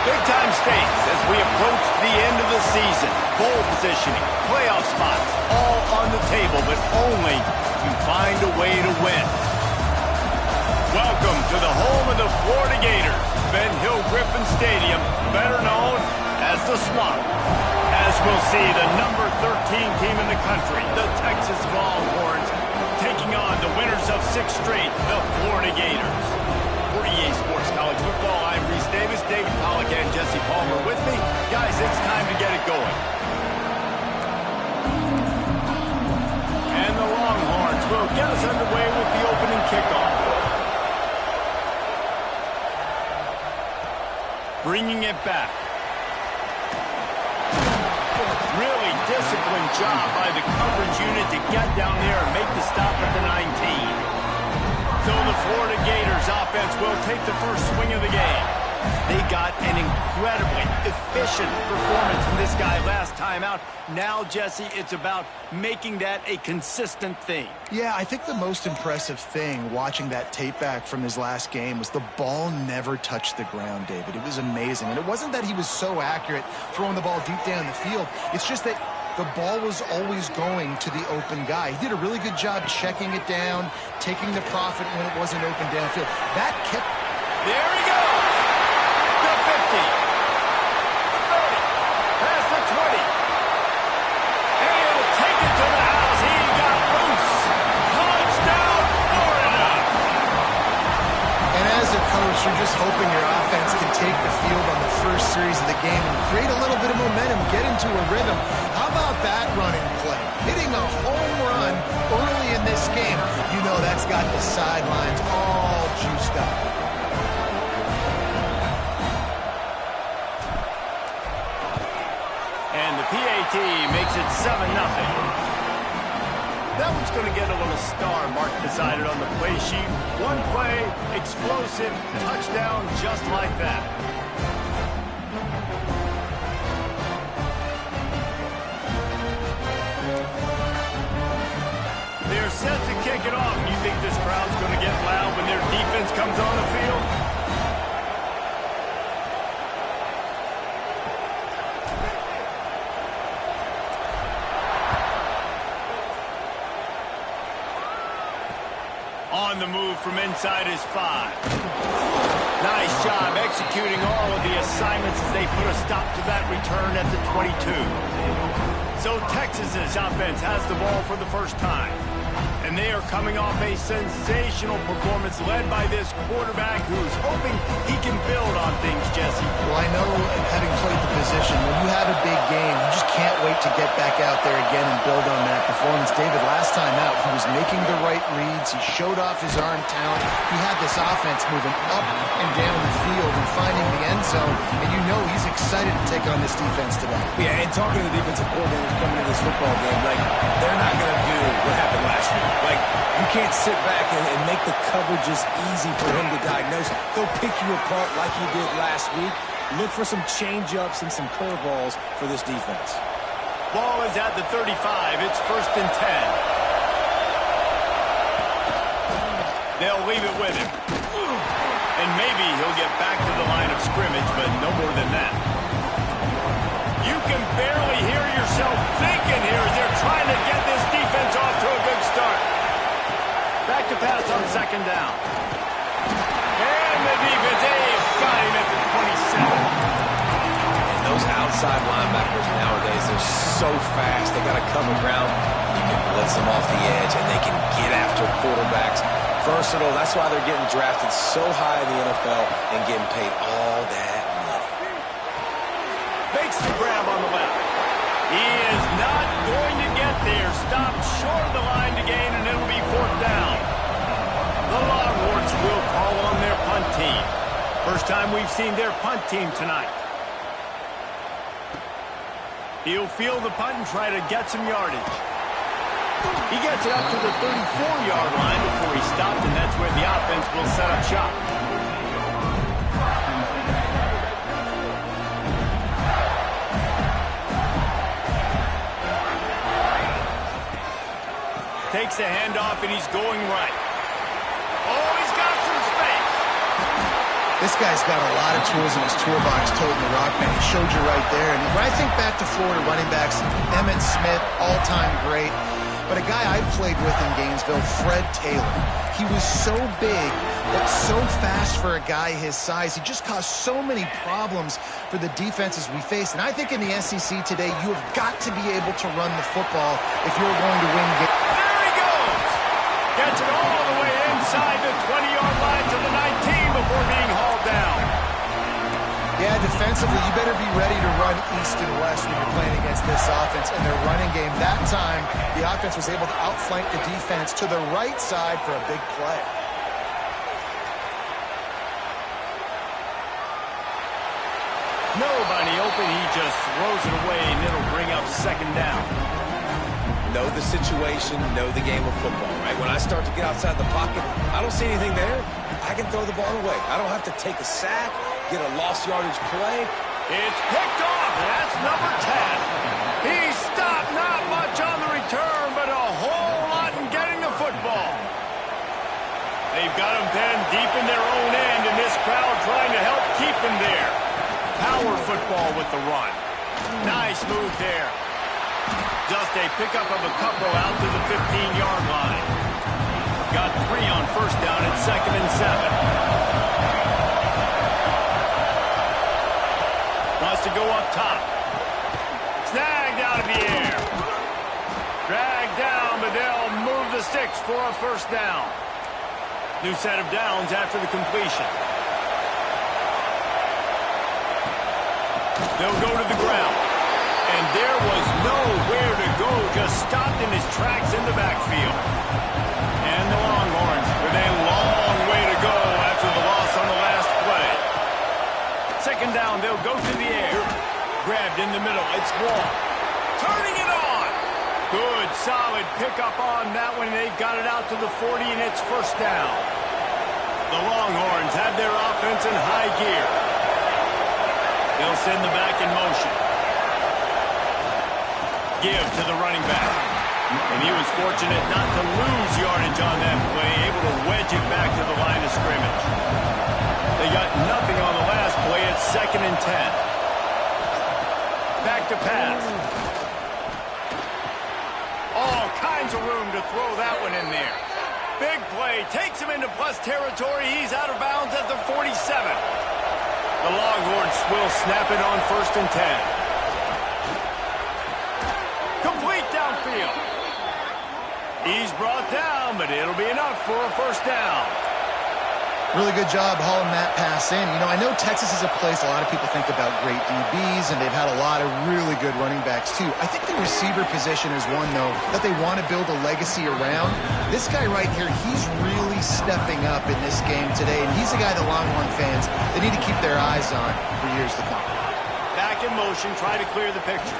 Big-time stakes as we approach the end of the season. Bowl positioning, playoff spots, all on the table, but only to find a way to win. Welcome to the home of the Florida Gators, Ben Hill Griffin Stadium, better known as the Swamp. As we'll see, the number 13 team in the country, the Texas Longhorns, taking on the winners of 6 straight, the Florida Gators. For EA Sports College Football, I'm Reese Davis, David Pollack, and Jesse Palmer with me. Guys, it's time to get it going. And the Longhorns will get us underway with the opening kickoff. Bringing it back. Really disciplined job by the coverage unit to get down there and make the stop at the 19. So the Florida Gators offense will take the first swing of the game. They got an incredibly efficient performance from this guy last time out. Now, Jesse, it's about making that a consistent thing. Yeah, I think the most impressive thing watching that tape back from his last game was the ball never touched the ground, David. It was amazing. And it wasn't that he was so accurate throwing the ball deep down the field. It's just that the ball was always going to the open guy. He did a really good job checking it down, taking the profit when it wasn't open downfield. That kept... There he goes! The 50. The 30. Past the 20. And he'll take it to the house. He got loose. Touchdown, Florida! And as a coach, you're just hoping your offense can take the field on the first series of the game and create a little bit of momentum, get into a rhythm. How about that running play? Hitting a home run early in this game. You know that's got the sidelines all juiced up. And the PAT makes it 7-0. That one's going to get a little star mark beside it on the play sheet. One play, explosive, touchdown just like that. They're set to kick it off. You think this crowd's going to get loud when their defense comes on the field? On the move from inside his 5. Nice job executing all of the assignments as they put a stop to that return at the 22. So Texas's offense has the ball for the first time. And they are coming off a sensational performance led by this quarterback who's hoping he can build on things, Jesse. Well, I know, having played the position, when you have a big game, you just can't wait to get back out there again and build on that performance. David, last time out, he was making the right reads. He showed off his arm talent. He had this offense moving up and down the field and finding the end zone. And you know he's excited to take on this defense today. Yeah, and talking to the defensive coordinators coming into this football game, like, they're not going to do what happened last week. Like, you can't sit back and make the coverages easy for him to diagnose. He'll pick you apart like he did last week. Look for some change-ups and some curveballs for this defense. Ball is at the 35. It's 1st and 10. They'll leave it with him. And maybe he'll get back to the line of scrimmage, but no more than that. You can barely hear yourself thinking here as they're trying to get this defense off to a good start. Back to pass on 2nd down. And the defense, they've got him at the 27. And those outside linebackers nowadays, they're so fast. They got to cover ground. You can blitz them off the edge, and they can get after quarterbacks. Versatile. That's why they're getting drafted so high in the NFL and getting paid all that money. Makes the grab on the left. He is not going to get there. Stopped short of the line to gain, and it'll be 4th down. The Longhorns will call on their punt team. First time we've seen their punt team tonight. He'll field the punt and try to get some yardage. He gets it up to the 34-yard line before he stopped, and that's where the offense will set up shop. Takes a handoff, and he's going right. Oh, he's got some space. This guy's got a lot of tools in his toolbox, toting the rock, man. He showed you right there. And when I think back to Florida running backs, Emmitt Smith, all-time great. But a guy I played with in Gainesville, Fred Taylor. He was so big, but so fast for a guy his size. He just caused so many problems for the defenses we faced. And I think in the SEC today, you have got to be able to run the football if you're going to win games. There he goes! Gets it all the way inside the 20-yard line to the 19 before being hauled down. Yeah, defensively, you better be ready to run east and west when you're playing against this offense and their running game. That time, the offense was able to outflank the defense to the right side for a big play. Nobody open, he just throws it away, and it'll bring up second down. Know the situation, know the game of football, right? When I start to get outside the pocket, I don't see anything there. I can throw the ball away. I don't have to take a sack, get a lost yardage play. It's picked off, and that's number 10. He stopped not much on the return, but a whole lot in getting the football. They've got him pinned deep in their own end, and this crowd trying to help keep him there. Power football with the run. Nice move there. Just a pickup of a couple out to the 15-yard line. Got 3 on first down at 2nd and 7. Wants to go up top. Snagged out of the air. Dragged down, but they'll move the sticks for a first down. New set of downs after the completion. They'll go to the ground. And there was nowhere to go, just stopped in his tracks in the backfield. And the Longhorns with a long way to go after the loss on the last play. Second down, they'll go to the air. Grabbed in the middle, it's Wall. Turning it on. Good, solid pickup on that one. They've got it out to the 40, and it's first down. The Longhorns have their offense in high gear. They'll send the back in motion. Give to the running back. And he was fortunate not to lose yardage on that play, able to wedge it back to the line of scrimmage. They got nothing on the last play. It's 2nd and 10. Back to pass. All kinds of room to throw that one in there. Big play. Takes him into plus territory. He's out of bounds at the 47. The Longhorns will snap it on 1st and 10. Complete downfield. He's brought down, but it'll be enough for a first down. Really good job hauling that pass in. You know, I know Texas is a place a lot of people think about great DBs, and they've had a lot of really good running backs, too. I think the receiver position is one, though, that they want to build a legacy around. This guy right here, he's really stepping up in this game today, and he's a guy the Longhorn fans, they need to keep their eyes on for years to come. Back in motion, try to clear the picture.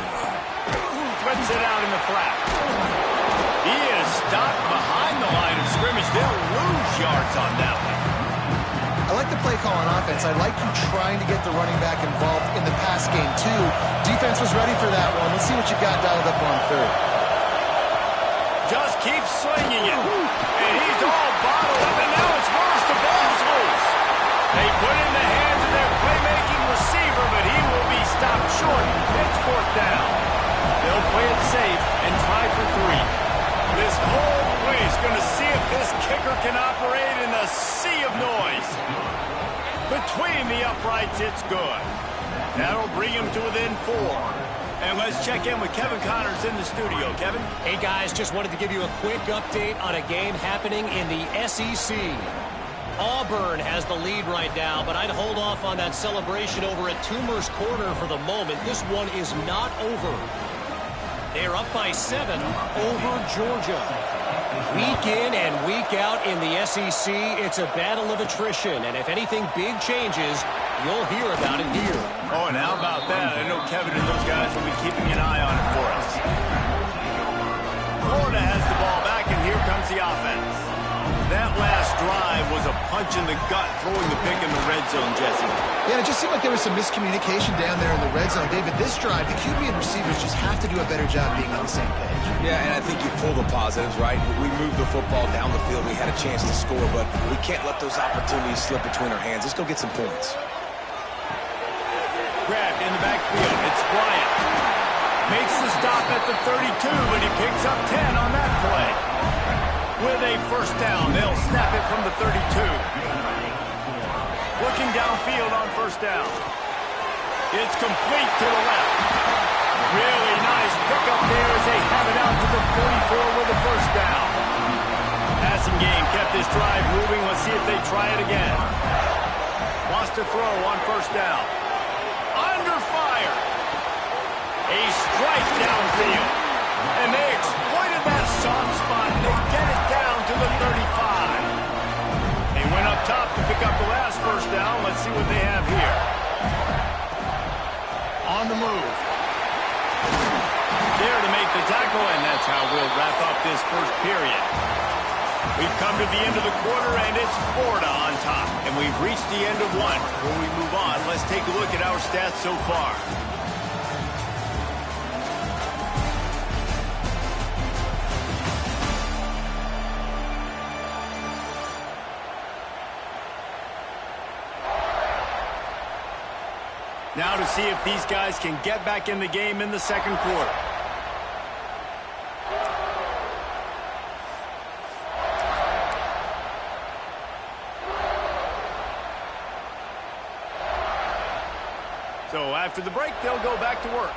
Spreads it out in the flat. He is stopped behind the line of scrimmage. They'll lose yards on that one. I like the play call on offense. I like you trying to get the running back involved in the pass game, too. Defense was ready for that one. Let's see what you got dialed up on 3rd. Just keep slinging it. And he's all bottled up, and now it's worse. The ball's loose. They put it in the hands of their playmaking receiver, but he will be stopped short. It's 4th down. They'll play it safe and try for 3. This whole place going to see if this kicker can operate in the sea of noise. Between the uprights, it's good. That'll bring him to within 4. And let's check in with Kevin Connors in the studio. Kevin? Hey, guys, just wanted to give you a quick update on a game happening in the SEC. Auburn has the lead right now, but I'd hold off on that celebration over at Toomer's Corner for the moment. This one is not over. They're up by 7 over Georgia. Week in and week out in the SEC, it's a battle of attrition, and if anything big changes, you'll hear about it here. Oh, and how about that? I know Kevin and those guys will be keeping an eye on it for us. Florida has the ball back, and here comes the offense. that last drive was a punch in the gut, throwing the pick in the red zone, Jesse. Yeah, it just seemed like there was some miscommunication down there in the red zone. David, this drive, the QB and receivers just have to do a better job being on the same page. Yeah, and I think you pull the positives, right? We moved the football down the field. We had a chance to score, but we can't let those opportunities slip between our hands. Let's go get some points. Grabbed in the backfield. It's Bryant. Makes the stop at the 32, but he picks up 10 on that play. With a first down, they'll snap it from the 32. Looking downfield on first down. It's complete to the left. Really nice pickup there as they have it out to the 44 with the first down. Passing game kept this drive moving. Let's see if they try it again. Wants to throw on first down. Under fire. A strike downfield. And they exploited that soft spot. They get it down to the 35. They went up top to pick up the last first down. Let's see what they have here. On the move. There to make the tackle, and that's how we'll wrap up this first period. We've come to the end of the quarter, and it's Florida on top. And we've reached the end of one. Before we move on, let's take a look at our stats so far. Now to see if these guys can get back in the game in the second quarter. So after the break, they'll go back to work.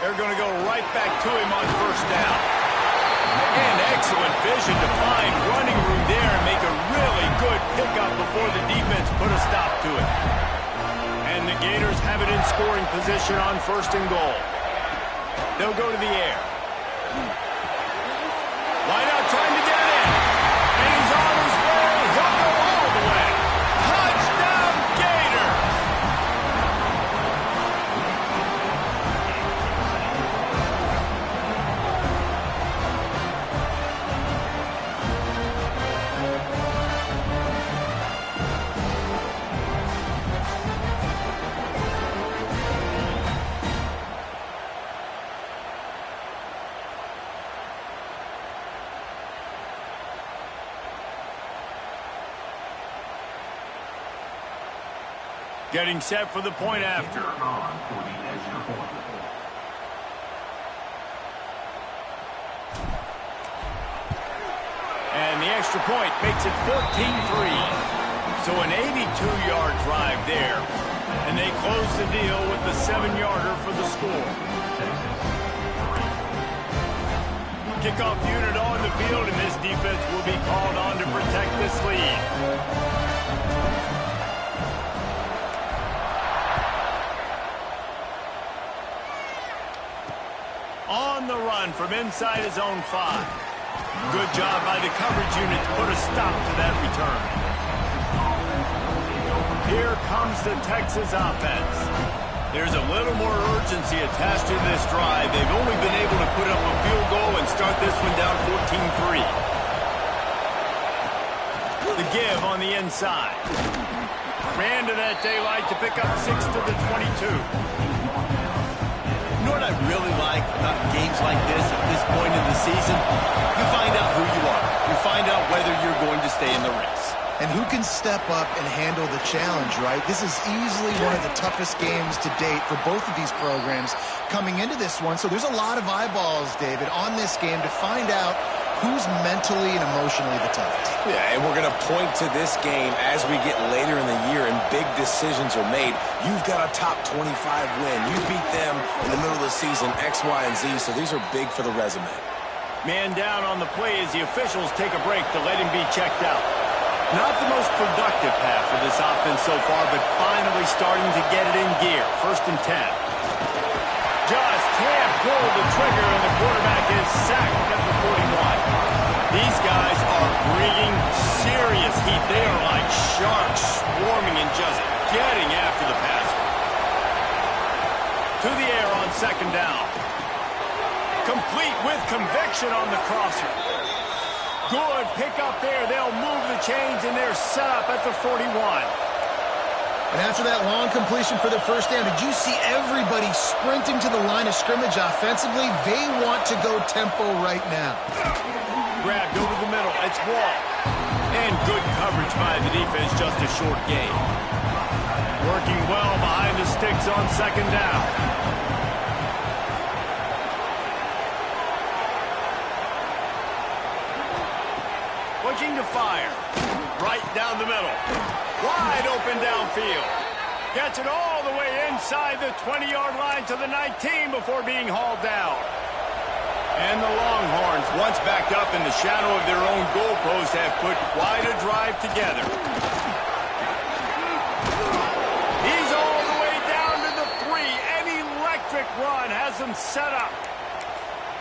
They're going to go right back to him on first down. And excellent vision to find running room there and make a really good pickup before the defense put a stop to it. And the Gators have it in scoring position on first and goal. They'll go to the air. Line out trying to get it in. And he's on his way. He'll go all the way. Touchdown, Gators! Getting set for the point after. And the extra point makes it 14-3. So an 82-yard drive there. And they close the deal with the 7-yarder for the score. Kickoff unit on the field, and this defense will be called on to protect this lead. On the run from inside his own 5. Good job by the coverage unit to put a stop to that return. Here comes the Texas offense. There's a little more urgency attached to this drive. They've only been able to put up a field goal and start this one down 14-3. The give on the inside. Ran to that daylight to pick up 6 to the 22. You know what I really like about games like this at this point in the season? You find out who you are. You find out whether you're going to stay in the race. And who can step up and handle the challenge, right? This is easily one of the toughest games to date for both of these programs coming into this one. So there's a lot of eyeballs, David, on this game to find out who's mentally and emotionally the toughest. Yeah, and we're going to point to this game as we get later in the year and big decisions are made. You've got a top 25 win. You beat them in the middle of the season, X, Y, and Z, so these are big for the resume. Man down on the play as the officials take a break to let him be checked out. Not the most productive half for this offense so far, but finally starting to get it in gear. 1st and 10. Just can't pull the trigger, and the quarterback is sacked at the 41. These guys are bringing serious heat. They are like sharks swarming and just getting after the passer. to the air on second down. Complete with conviction on the crosser. Good pickup there. They'll move the chains, and they're set up at the 41. And after that long completion for the first down, did you see everybody sprinting to the line of scrimmage offensively? They want to go tempo right now. Grabbed over the middle. It's Wall. And good coverage by the defense, just a short gain. Working well behind the sticks on second down. Looking to fire. Right down the middle. Wide open downfield. Gets it all the way inside the 20-yard line to the 19 before being hauled down. And the Longhorns, once backed up in the shadow of their own goalpost, have put quite a drive together. He's all the way down to the 3. An electric run has them set up.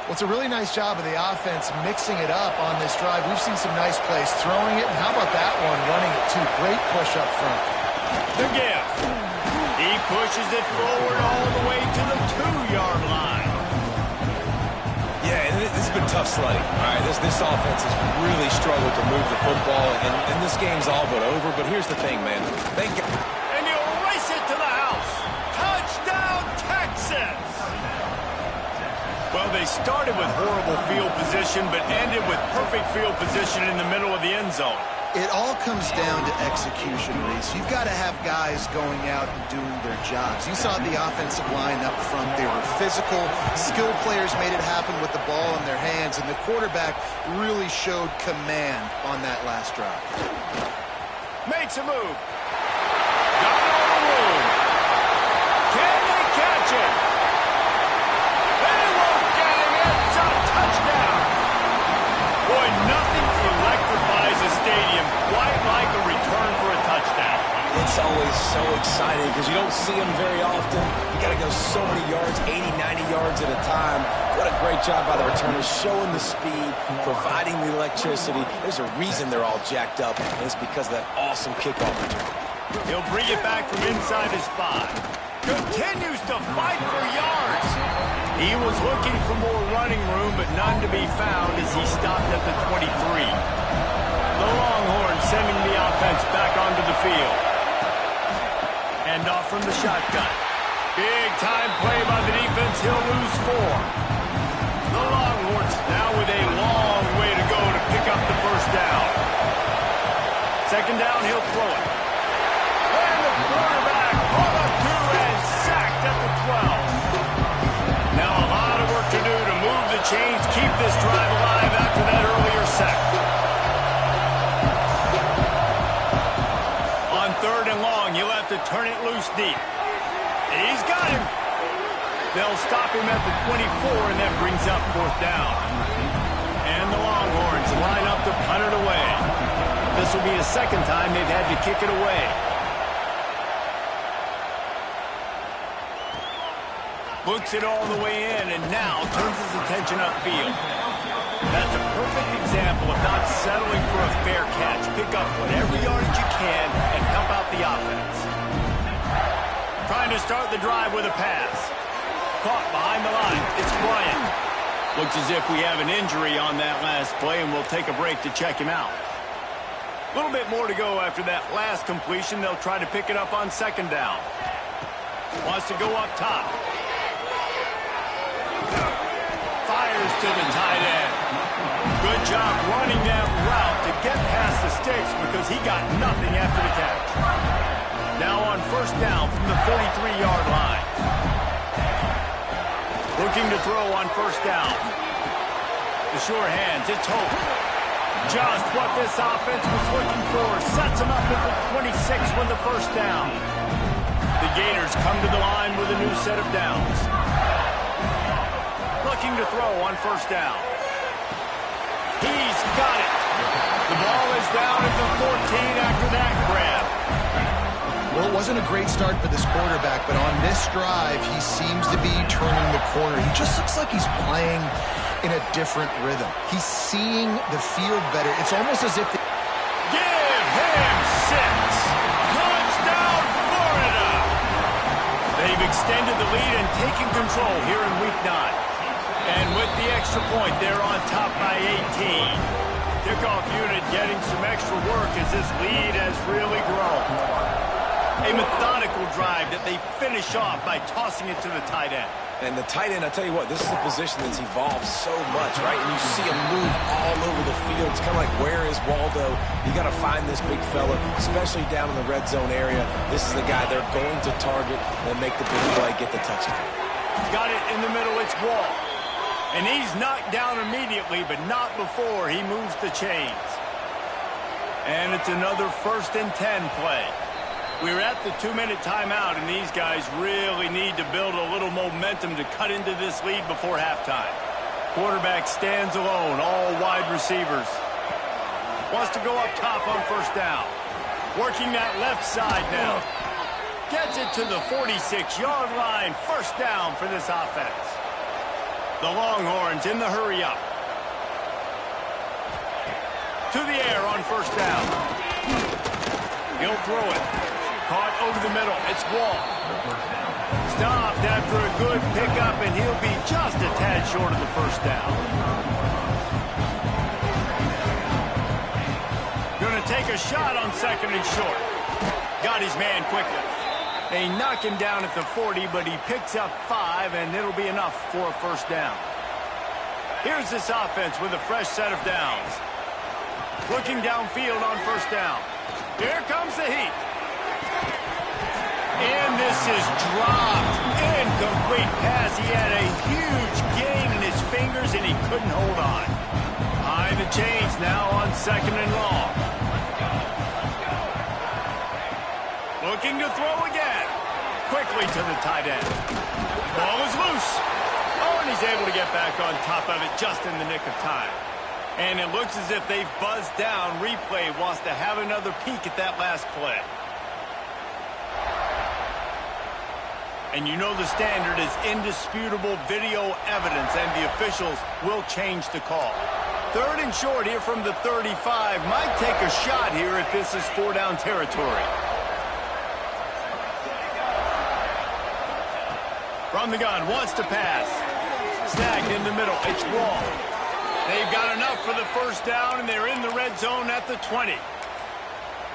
Well, it's a really nice job of the offense mixing it up on this drive. We've seen some nice plays throwing it. And how about that one running it too? Great push up front. The give. He pushes it forward all the way to the 2-yard line. Yeah, and this has been tough sledding. All right, this offense has really struggled to move the football, and this game's all but over. But here's the thing, man. And he'll race it to the house. Touchdown, Texas! Well, they started with horrible field position, but ended with perfect field position in the middle of the end zone. It all comes down to execution, Reese. You've got to have guys going out and doing their jobs. You saw the offensive line up front. They were physical. Skilled players made it happen with the ball in their hands, and the quarterback really showed command on that last drive. Makes a move. Got all the room. Can they catch it? They won't get it. It's a touchdown. Boy, nothing electrifies a stadium quite like a return for a touchdown. It's always so exciting because you don't see them very often. You got to go so many yards, 80, 90 yards at a time. What a great job by the returners, showing the speed, providing the electricity. There's a reason they're all jacked up, and it's because of that awesome kickoff return. He'll bring it back from inside his 5. Continues to fight for yards. He was looking for more running room, but none to be found as he stopped at the 23. The Longhorns sending the offense back onto the field. Hand off from the shotgun. Big time play by the defense. He'll lose 4. The Longhorns now with a long way to go to pick up the first down. Second down, he'll throw it. And the quarterback pulled up 2 and sacked at the 12. Now a lot of work to do to move the chains, keep this drive alive after that earlier sack. On 3rd and long, you'll have to turn it loose deep. He's got him. They'll stop him at the 24, and that brings up 4th down. And the Longhorns line up to punt it away. This will be the second time they've had to kick it away. Looks it all the way in, and now turns his attention upfield. That's a perfect example of not settling for a fair catch. Pick up whatever yardage you can and help out the offense. Trying to start the drive with a pass. Caught behind the line. It's Bryant. Looks as if we have an injury on that last play, and we'll take a break to check him out. A little bit more to go after that last completion. They'll try to pick it up on second down. Wants to go up top. Fires to the tight end. Good job running that route to get past the sticks because he got nothing after the catch. Now on first down from the 43-yard line. Looking to throw on first down. The sure hands, it's Hope. Just what this offense was looking for. Sets him up at the 26 with the first down. The Gators come to the line with a new set of downs. Looking to throw on first down. He's got it. The ball is down at the 14 after that grab. Well, it wasn't a great start for this quarterback, but on this drive, he seems to be turning the corner. He just looks like he's playing in a different rhythm. He's seeing the field better. It's almost as if... Give him 6. Touchdown, Florida. They've extended the lead and taking control here in Week 9. And with the extra point, they're on top by 18. Kickoff unit getting some extra work as this lead has really grown. A methodical drive that they finish off by tossing it to the tight end. And the tight end, I tell you what, this is a position that's evolved so much, right? And you see him move all over the field. It's kind of like, where is Waldo? You got to find this big fella, especially down in the red zone area. This is the guy they're going to target and make the big play, get the touchdown. Got it in the middle, it's Wall. And he's knocked down immediately, but not before he moves the chains. And it's another 1st and 10 play. We're at the 2-minute timeout, and these guys really need to build a little momentum to cut into this lead before halftime. Quarterback stands alone, all wide receivers. Wants to go up top on 1st down. Working that left side now. Gets it to the 46-yard line. 1st down for this offense. The Longhorns in the hurry up. To the air on 1st down. He'll throw it. Caught over the middle. It's Wall. Stopped after a good pickup, and he'll be just a tad short of the 1st down. Going to take a shot on 2nd and short. Got his man quickly. They knock him down at the 40, but he picks up 5, and it'll be enough for a 1st down. Here's this offense with a fresh set of downs. Looking downfield on 1st down. Here comes the heat. And this is dropped. Incomplete pass. He had a huge gain in his fingers, and he couldn't hold on. Behind the chains now on 2nd and long. Looking to throw again. Quickly to the tight end. Ball is loose. Oh, and he's able to get back on top of it just in the nick of time. And it looks as if they've buzzed down. Replay wants to have another peek at that last play. And you know the standard is indisputable video evidence, and the officials will change the call. 3rd and short here from the 35. Might take a shot here if this is 4-down territory. From the gun, wants to pass. Snagged in the middle. It's Wall. They've got enough for the 1st down, and they're in the red zone at the 20.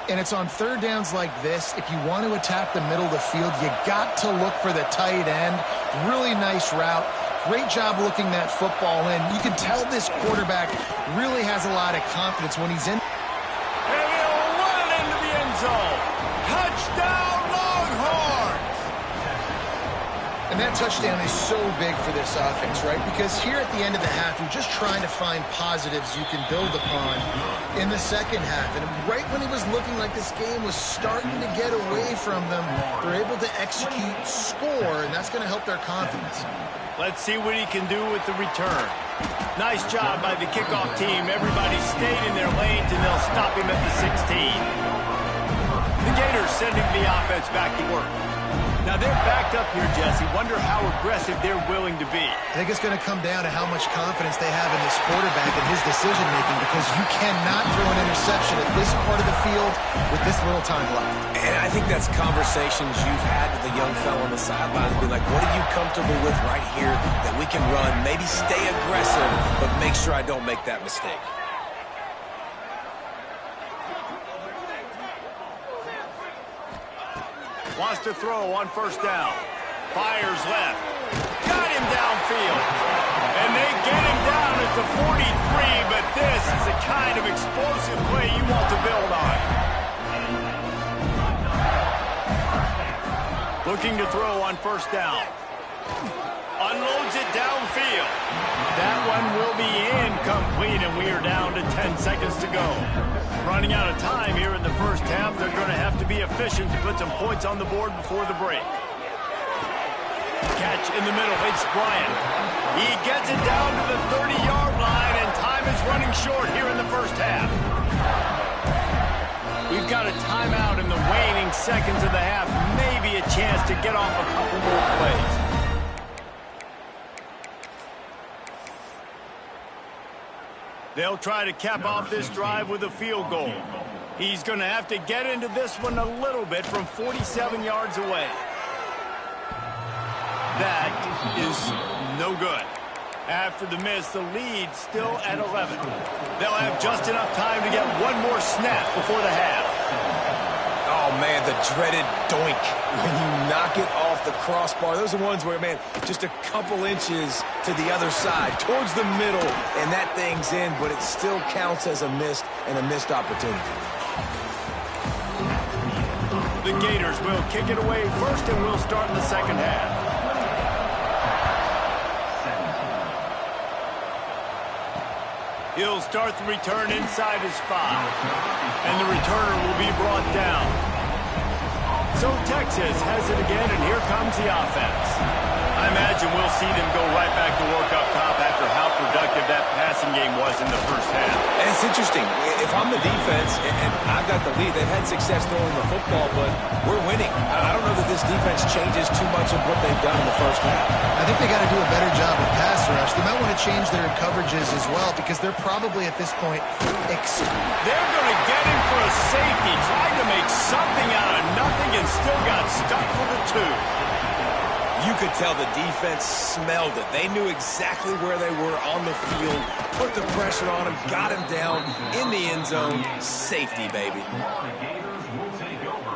And it's on 3rd downs like this. If you want to attack the middle of the field, you got to look for the tight end. Really nice route. Great job looking that football in. You can tell this quarterback really has a lot of confidence when he's in. And he'll run it into the end zone. Touchdown, Longhorns! And that touchdown is so big for this offense, right? Because here at the end of the half, you're just trying to find positives you can build upon in the 2nd half. And right when it was looking like this game was starting to get away from them, they're able to execute, score, and that's going to help their confidence. Let's see what he can do with the return. Nice job by the kickoff team. Everybody stayed in their lanes, and they'll stop him at the 16. The Gators sending the offense back to work. Now, they're backed up here, Jesse. Wonder how aggressive they're willing to be. I think it's going to come down to how much confidence they have in this quarterback and his decision-making, because you cannot throw an interception at this part of the field with this little time left. And I think that's conversations you've had with the young fellow on the sidelines. Be like, what are you comfortable with right here that we can run? Maybe stay aggressive, but make sure I don't make that mistake. Wants to throw on 1st down. Fires left. Got him downfield. And they get him down at the 43, but this is the kind of explosive play you want to build on. Looking to throw on 1st down. Unloads it downfield. That one will be incomplete, and we are down to 10 seconds to go. Running out of time here in the 1st half. They're going to have to be efficient to put some points on the board before the break. Catch in the middle. It's Bryant. He gets it down to the 30-yard line, and time is running short here in the 1st half. We've got a timeout in the waning seconds of the half. Maybe a chance to get off a couple more plays. They'll try to cap off this drive with a field goal. He's going to have to get into this one a little bit from 47 yards away. That is no good. After the miss, the lead still at 11. They'll have just enough time to get one more snap before the half. Oh, man, the dreaded doink. When you knock it off the crossbar, those are ones where, man, just a couple inches to the other side, towards the middle, and that thing's in, but it still counts as a missed opportunity. The Gators will kick it away first, and we'll start in the second half. He'll start the return inside his 5. And the returner will be brought down. So Texas has it again, and here comes the offense. I imagine we'll see them go right back to work up top after how productive that passing game was in the first half. And it's interesting. If I'm the defense and I've got the lead, they've had success throwing the football, but we're winning. I don't know that this defense changes too much of what they've done in the first half. I think they got to do a better job of pass rush. They might want to change their coverages as well because they're probably at this point they're going to get him for a safety, trying to make something out of nothing and still got stuck for the 2. You could tell the defense smelled it. They knew exactly where they were on the field, put the pressure on him, got him down in the end zone. Safety, baby.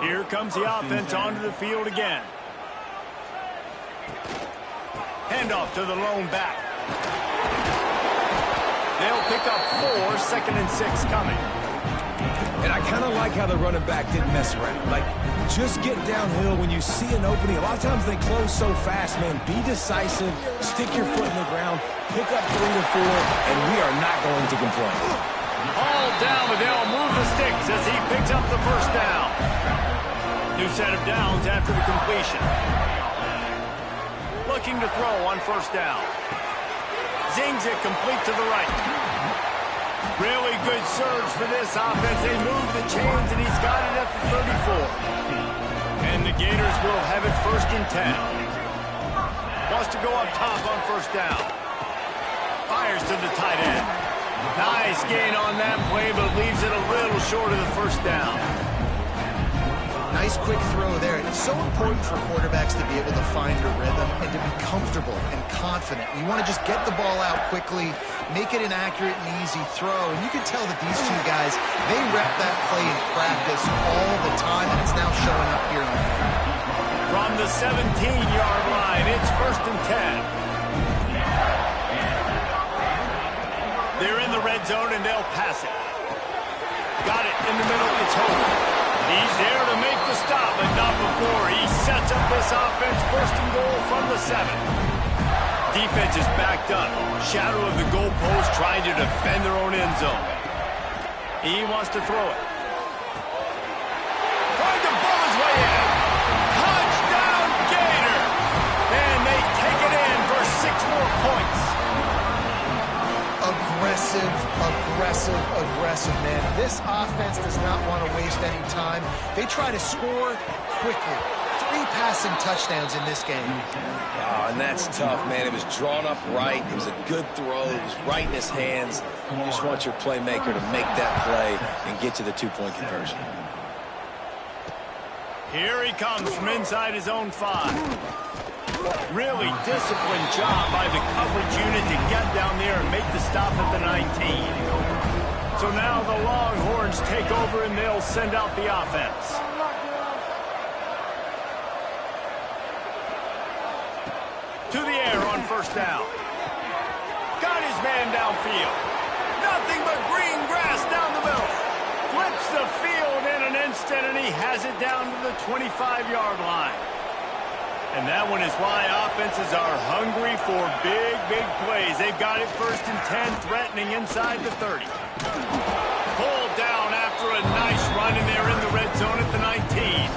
Here comes the offense onto the field again. Handoff to the lone back. They'll pick up 4, 2nd and 6 coming. And I kind of like how the running back didn't mess around. Like, just get downhill when you see an opening. A lot of times they close so fast, man. Be decisive, stick your foot in the ground, pick up 3 to 4, and we are not going to complain. Hauled down, but they'll move the sticks as he picks up the first down. New set of downs after the completion. Looking to throw on first down. Zings it complete to the right. Really good surge for this offense. They move the chains, and he's got it at the 34. And the Gators will have it 1st and 10. Wants to go up top on first down. Fires to the tight end. Nice gain on that play, but leaves it a little short of the first down. Nice quick throw there. It's so important for quarterbacks to be able to find a rhythm and to be comfortable and confident. You want to just get the ball out quickly, make it an accurate and easy throw. And you can tell that these 2 guys, they rep that play in practice all the time, and it's now showing up here on the field. From the 17-yard line, it's 1st and 10. They're in the red zone, and they'll pass it. Got it in the middle. It's Hogan. He's there to make the stop, but not before. He sets up this offense 1st and goal from the 7. Defense is backed up. Shadow of the goalpost trying to defend their own end zone. He wants to throw it. Trying to blow his way in. Touchdown, Gator! And they take it in for 6 more points. Aggressive, man. This offense does not want to waste any time. They try to score quickly. 3 passing touchdowns in this game. Oh, and that's tough, man. It was drawn up right. It was a good throw. It was right in his hands. You just want your playmaker to make that play and get to the 2-point conversion. Here he comes from inside his own 5. Really disciplined job by the coverage unit to get down there and make the stop at the 19. So now the Longhorns take over and they'll send out the offense. To the air on first down. Got his man downfield. Nothing but green grass down the middle. Flips the field in an instant and he has it down to the 25-yard line. And that one is why offenses are hungry for big plays. They've got it 1st and 10, threatening inside the 30. Pulled down after a nice run, and they're in the red zone at the 19.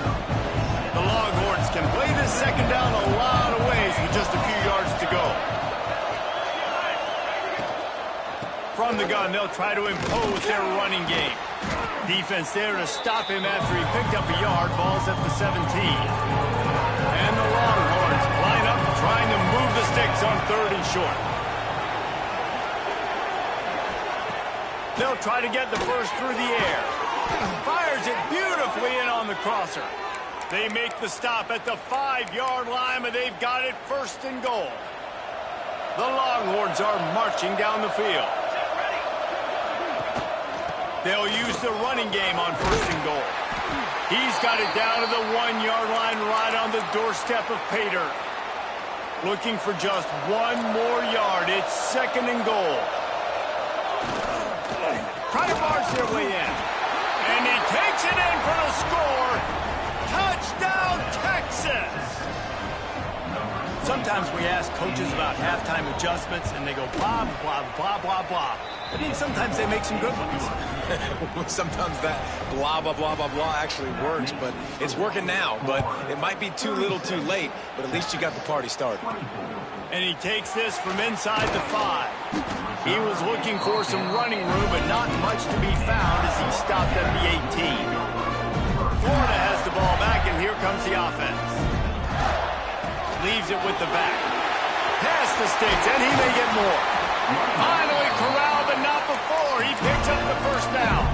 The Longhorns can play this second down a lot of ways with just a few yards to go. From the gun, they'll try to impose their running game. Defense there to stop him after he picked up a yard. Ball's at the 17. And the Longhorns line up trying to move the sticks on 3rd and short. They'll try to get the first through the air. Fires it beautifully in on the crosser. They make the stop at the 5-yard line, but they've got it 1st and goal. The Longhorns are marching down the field. They'll use the running game on 1st and goal. He's got it down to the 1-yard line right on the doorstep of pay dirt. Looking for just 1 more yard. It's 2nd and goal. Try to barge their way in. And he takes it in for the score. Touchdown, Texas! Sometimes we ask coaches about halftime adjustments, and they go blah, blah, blah, blah, blah. But then sometimes they make some good ones. Sometimes that blah, blah, blah, blah, blah actually works, but it's working now. But it might be too little too late, but at least you got the party started. And he takes this from inside the 5. He was looking for some running room, but not much to be found as he stopped at the 18. Florida has the ball back, and here comes the offense. Leaves it with the back. Past the sticks, and he may get more. Finally corralled, but not before. He picks up the 1st down.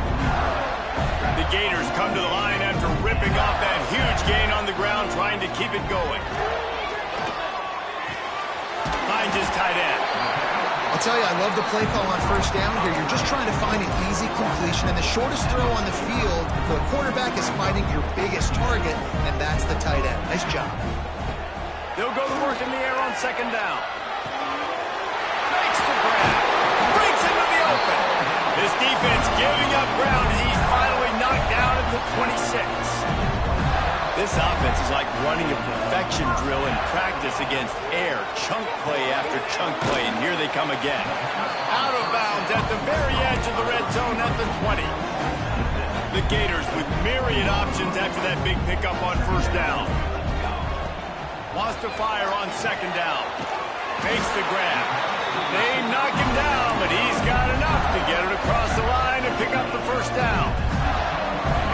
The Gators come to the line after ripping off that huge gain on the ground, trying to keep it going. Finds his tight end. I'll tell you, I love the play call on 1st down here. You're just trying to find an easy completion, and the shortest throw on the field for a quarterback is finding your biggest target, and that's the tight end. Nice job. They'll go to work in the air on 2nd down. Makes the grab. Breaks into the open. This defense giving up ground, and he's finally knocked down at the 26. This offense is like running a perfection drill in practice against air. Chunk play after chunk play, and here they come again. Out of bounds at the very edge of the red zone at the 20. The Gators with myriad options after that big pickup on 1st down. Wants to fire on 2nd down. Makes the grab. They knock him down, but he's got enough to get it across the line and pick up the 1st down.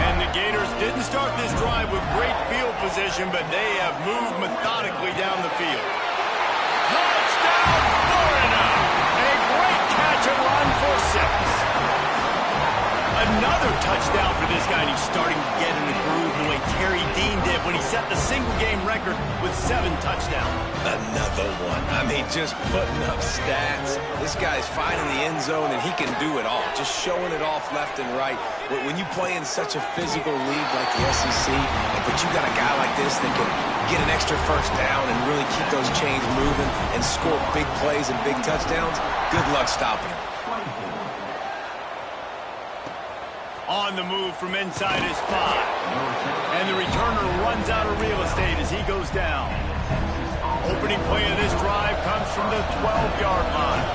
And the Gators didn't start this drive with great field position, but they have moved methodically down the field. Touchdown, Florida! A great catch and run for 6. Another touchdown for this guy, and he's starting to get in the groove the way Terry Dean did when he set the single-game record with 7 touchdowns. Another one. I mean, just putting up stats. This guy's finding the end zone, and he can do it all. Just showing it off left and right. When you play in such a physical league like the SEC, but you got a guy like this that can get an extra 1st down and really keep those chains moving and score big plays and big touchdowns, good luck stopping him. On the move from inside his 5. And the returner runs out of real estate as he goes down. Opening play of this drive comes from the 12-yard line.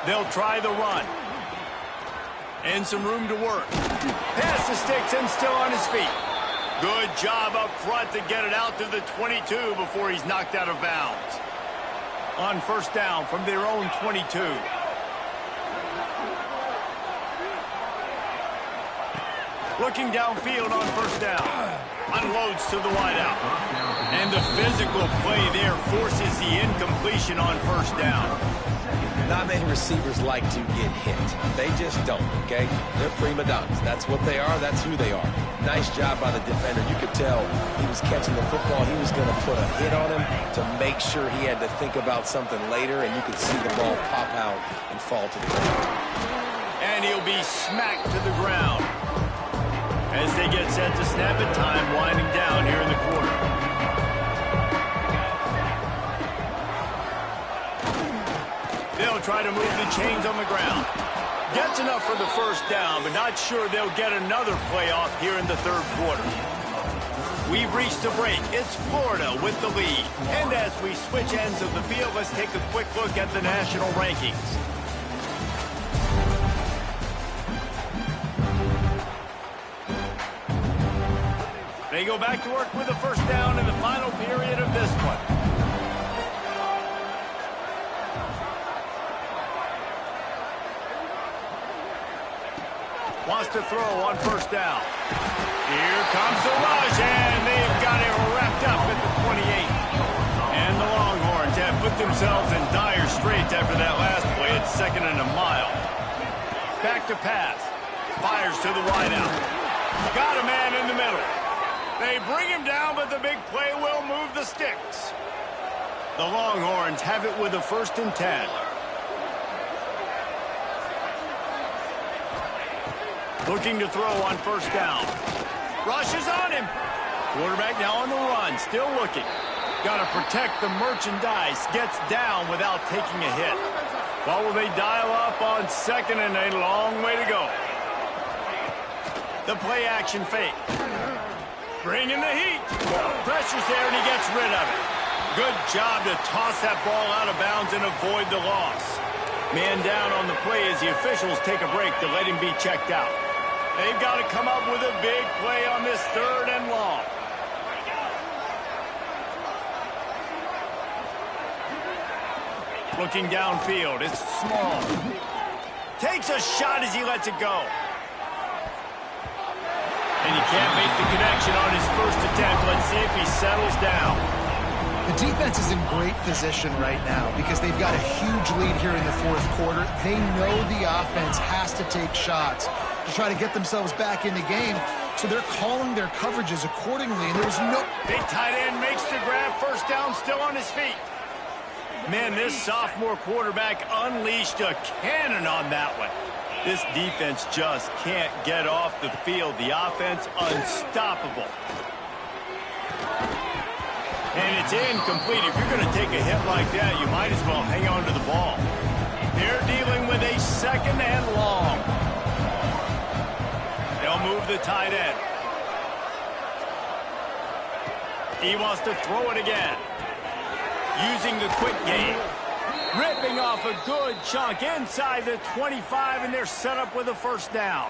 They'll try the run. And some room to work. Past the sticks and still on his feet. Good job up front to get it out to the 22 before he's knocked out of bounds. On 1st down from their own 22. Looking downfield on 1st down. Unloads to the wideout. And the physical play there forces the incompletion on 1st down. Not many receivers like to get hit. They just don't, okay? They're prima donnas. That's what they are. That's who they are. Nice job by the defender. You could tell he was catching the football. He was going to put a hit on him to make sure he had to think about something later, and you could see the ball pop out and fall to the ground. And he'll be smacked to the ground. As they get set to snap it, time winding down here in the quarter. They'll try to move the chains on the ground. Gets enough for the 1st down, but not sure they'll get another playoff here in the 3rd quarter. We've reached the break. It's Florida with the lead. And as we switch ends of the field, let's take a quick look at the national rankings. They go back to work with a 1st down in the final period of this one. Wants to throw on 1st down. Here comes the rush, and they've got it wrapped up at the 28. And the Longhorns have put themselves in dire straits after that last play. It's 2nd and a mile. Back to pass. Fires to the wideout. Got a man in the middle. They bring him down, but the big play will move the sticks. The Longhorns have it with a 1st and 10. Looking to throw on 1st down. Rushes on him. Quarterback now on the run, still looking. Got to protect the merchandise. Gets down without taking a hit. Well, will they dial up on 2nd and a long way to go? The play action fake. Bringing the heat. Pressure's there and he gets rid of it. Good job to toss that ball out of bounds and avoid the loss. Man down on the play as the officials take a break to let him be checked out. They've got to come up with a big play on this 3rd and long. Looking downfield, it's Small. Takes a shot as he lets it go. And he can't make the connection on his 1st attempt. Let's see if he settles down. The defense is in great position right now because they've got a huge lead here in the 4th quarter. They know the offense has to take shots to try to get themselves back in the game, so they're calling their coverages accordingly, and there's no... Big tight end makes the grab, 1st down, still on his feet. Man, this sophomore quarterback unleashed a cannon on that one. This defense just can't get off the field. The offense unstoppable. And it's incomplete. If you're going to take a hit like that, you might as well hang on to the ball. They're dealing with a 2nd and long. They'll move the tight end. He wants to throw it again. Using the quick game. Ripping off a good chunk inside the 25, and they're set up with a 1st down.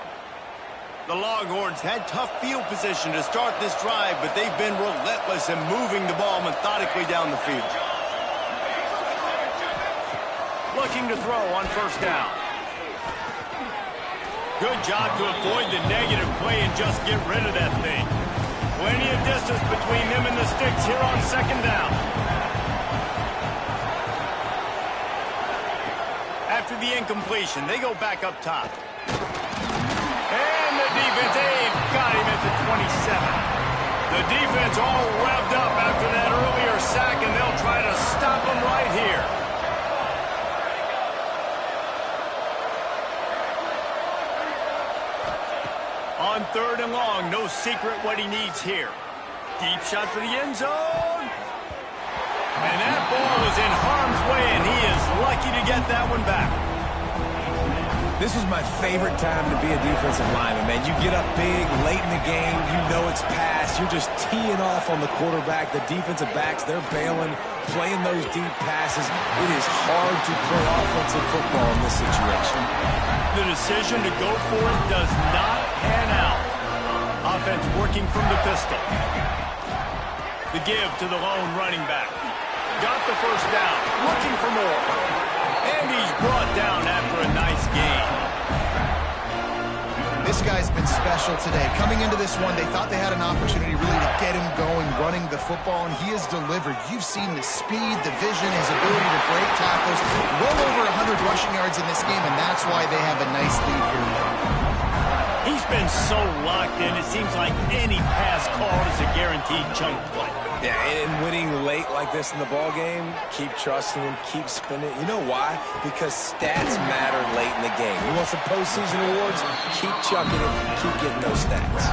The Longhorns had tough field position to start this drive, but they've been relentless in moving the ball methodically down the field. Looking to throw on 1st down. Good job to avoid the negative play and just get rid of that thing. Plenty of distance between them and the sticks here on 2nd down. After the incompletion, they go back up top. And the defense, they've got him at the 27. The defense all revved up after that earlier sack, and they'll try to stop him right here. On 3rd and long, no secret what he needs here. Deep shot for the end zone. And that ball is in harm's way, and he is lucky to get that one back. This was my favorite time to be a defensive lineman, man. You get up big, late in the game, you know it's past. You're just teeing off on the quarterback. The defensive backs, they're bailing, playing those deep passes. It is hard to play offensive football in this situation. The decision to go for it does not pan out. Offense working from the pistol. The give to the lone running back. Got the 1st down, looking for more. And he's brought down after a nice gain. This guy's been special today. Coming into this one, they thought they had an opportunity really to get him going, running the football, and he has delivered. You've seen the speed, the vision, his ability to break tackles. Well over 100 rushing yards in this game, and that's why they have a nice lead here. He's been so locked in, it seems like any pass called is a guaranteed chunk play. Yeah, and winning late like this in the ball game, keep trusting him, keep spinning. You know why? Because stats matter late in the game. You want some postseason awards? Keep chucking it, keep getting those stats.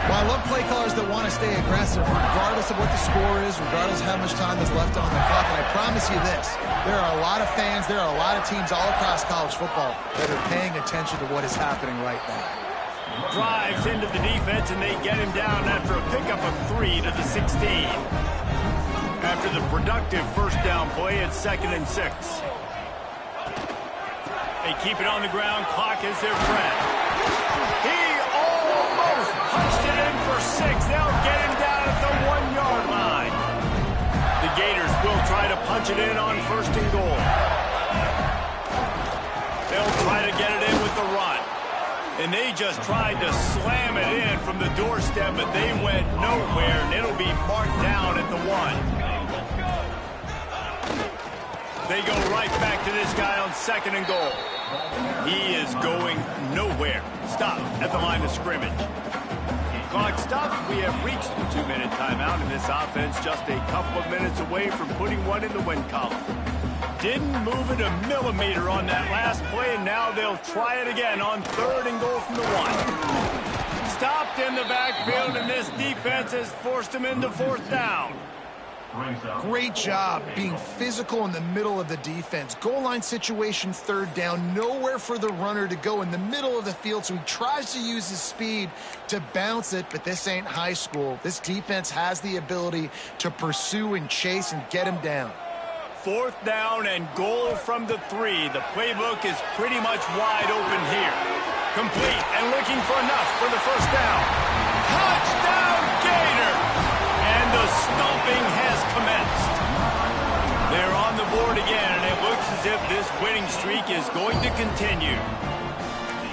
Well, I love play callers that want to stay aggressive, regardless of what the score is, regardless of how much time is left on the clock. And I promise you this, there are a lot of fans, there are a lot of teams all across college football that are paying attention to what is happening right now. Drives into the defense, and they get him down after a pickup of 3 to the 16. After the productive 1st down play, it's 2nd and 6. They keep it on the ground. Clock is their friend. He almost punched it in for 6. They'll get him down at the 1-yard line. The Gators will try to punch it in on 1st and goal. They'll try to get it in with the run. And they just tried to slam it in from the doorstep, but they went nowhere, and it'll be marked down at the 1. They go right back to this guy on 2nd and goal. He is going nowhere. Stop at the line of scrimmage. Clock stops. We have reached the 2-minute timeout, and this offense just a couple of minutes away from putting one in the win column. Didn't move it a millimeter on that last play, and now they'll try it again on 3rd and goal from the 1. Stopped in the backfield, and this defense has forced him into 4th down. Great job being physical in the middle of the defense. Goal line situation, 3rd down. Nowhere for the runner to go in the middle of the field, so he tries to use his speed to bounce it, but this ain't high school. This defense has the ability to pursue and chase and get him down. 4th down and goal from the 3. The playbook is pretty much wide open here. Complete and looking for enough for the 1st down. Touchdown, Gators! And the stomping has commenced. They're on the board again, and it looks as if this winning streak is going to continue.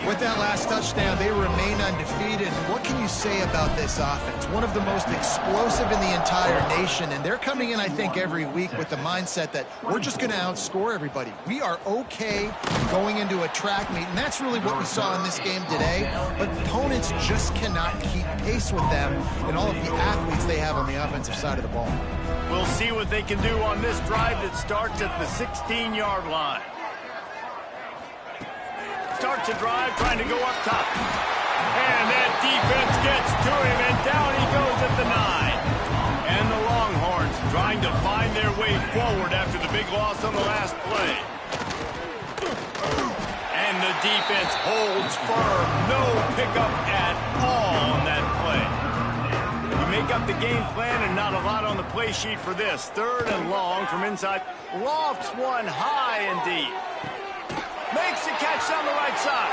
With that last touchdown, they remain undefeated. And what can you say about this offense? One of the most explosive in the entire nation, and they're coming in, I think, every week with the mindset that we're just going to outscore everybody. We are okay going into a track meet, and that's really what we saw in this game today. But opponents just cannot keep pace with them and all of the athletes they have on the offensive side of the ball. We'll see what they can do on this drive that starts at the 16-yard line. Starts a drive, trying to go up top. And that defense gets to him, and down he goes at the 9. And the Longhorns trying to find their way forward after the big loss on the last play. And the defense holds firm. No pickup at all on that play. You make up the game plan and not a lot on the play sheet for this. 3rd and long from inside. Lofts one high and deep. Makes the catch on the right side.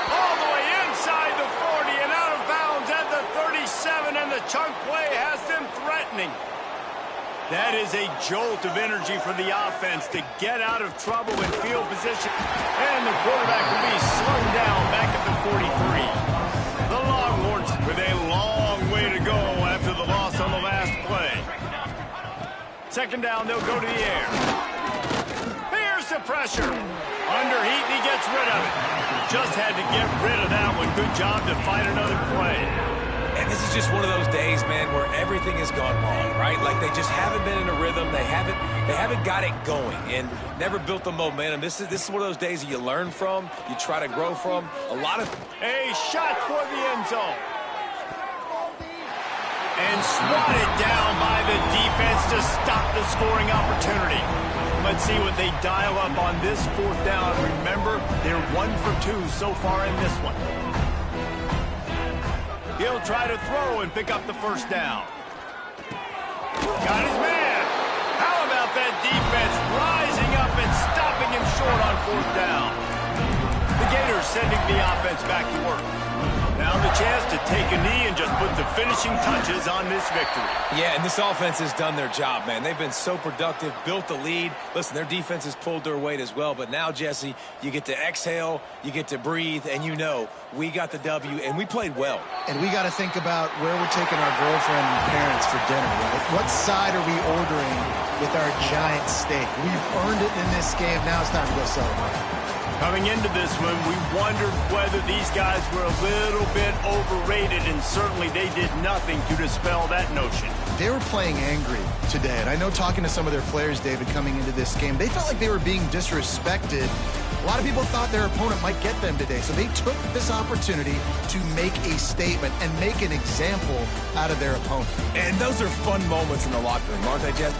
All the way inside the 40 and out of bounds at the 37, and the chunk play has them threatening. That is a jolt of energy for the offense to get out of trouble in field position. And the quarterback will be slung down back at the 43. The Longhorns with a long way to go after the loss on the last play. 2nd down, they'll go to the air. Here's the pressure. Under heat, and he gets rid of it. Just had to get rid of that one. Good job to fight another play. And this is just one of those days, man, where everything has gone wrong, right? Like they just haven't been in a rhythm. They haven't got it going and never built the momentum. This is one of those days that you learn from, you try to grow from. A shot toward the end zone. And swatted down by the defense to stop the scoring opportunity. Let's see what they dial up on this 4th down. Remember, they're 1 for 2 so far in this one. He'll try to throw and pick up the 1st down. Got his man. How about that defense rising up and stopping him short on 4th down? The Gators sending the offense back to work. Now the chance to take a knee and just put the finishing touches on this victory. Yeah, and this offense has done their job, man. They've been so productive, built the lead. Listen, their defense has pulled their weight as well. But now, Jesse, you get to exhale, you get to breathe, and you know we got the W, and we played well. And we got to think about where we're taking our girlfriend and parents for dinner, right? What side are we ordering with our giant steak? We've earned it in this game. Now it's time to go celebrate. Coming into this one, we wondered whether these guys were a little bit overrated, and certainly they did nothing to dispel that notion. They were playing angry today, and I know talking to some of their players, David, coming into this game, they felt like they were being disrespected. A lot of people thought their opponent might get them today, so they took this opportunity to make a statement and make an example out of their opponent. And those are fun moments in the locker room, aren't they, Jesse?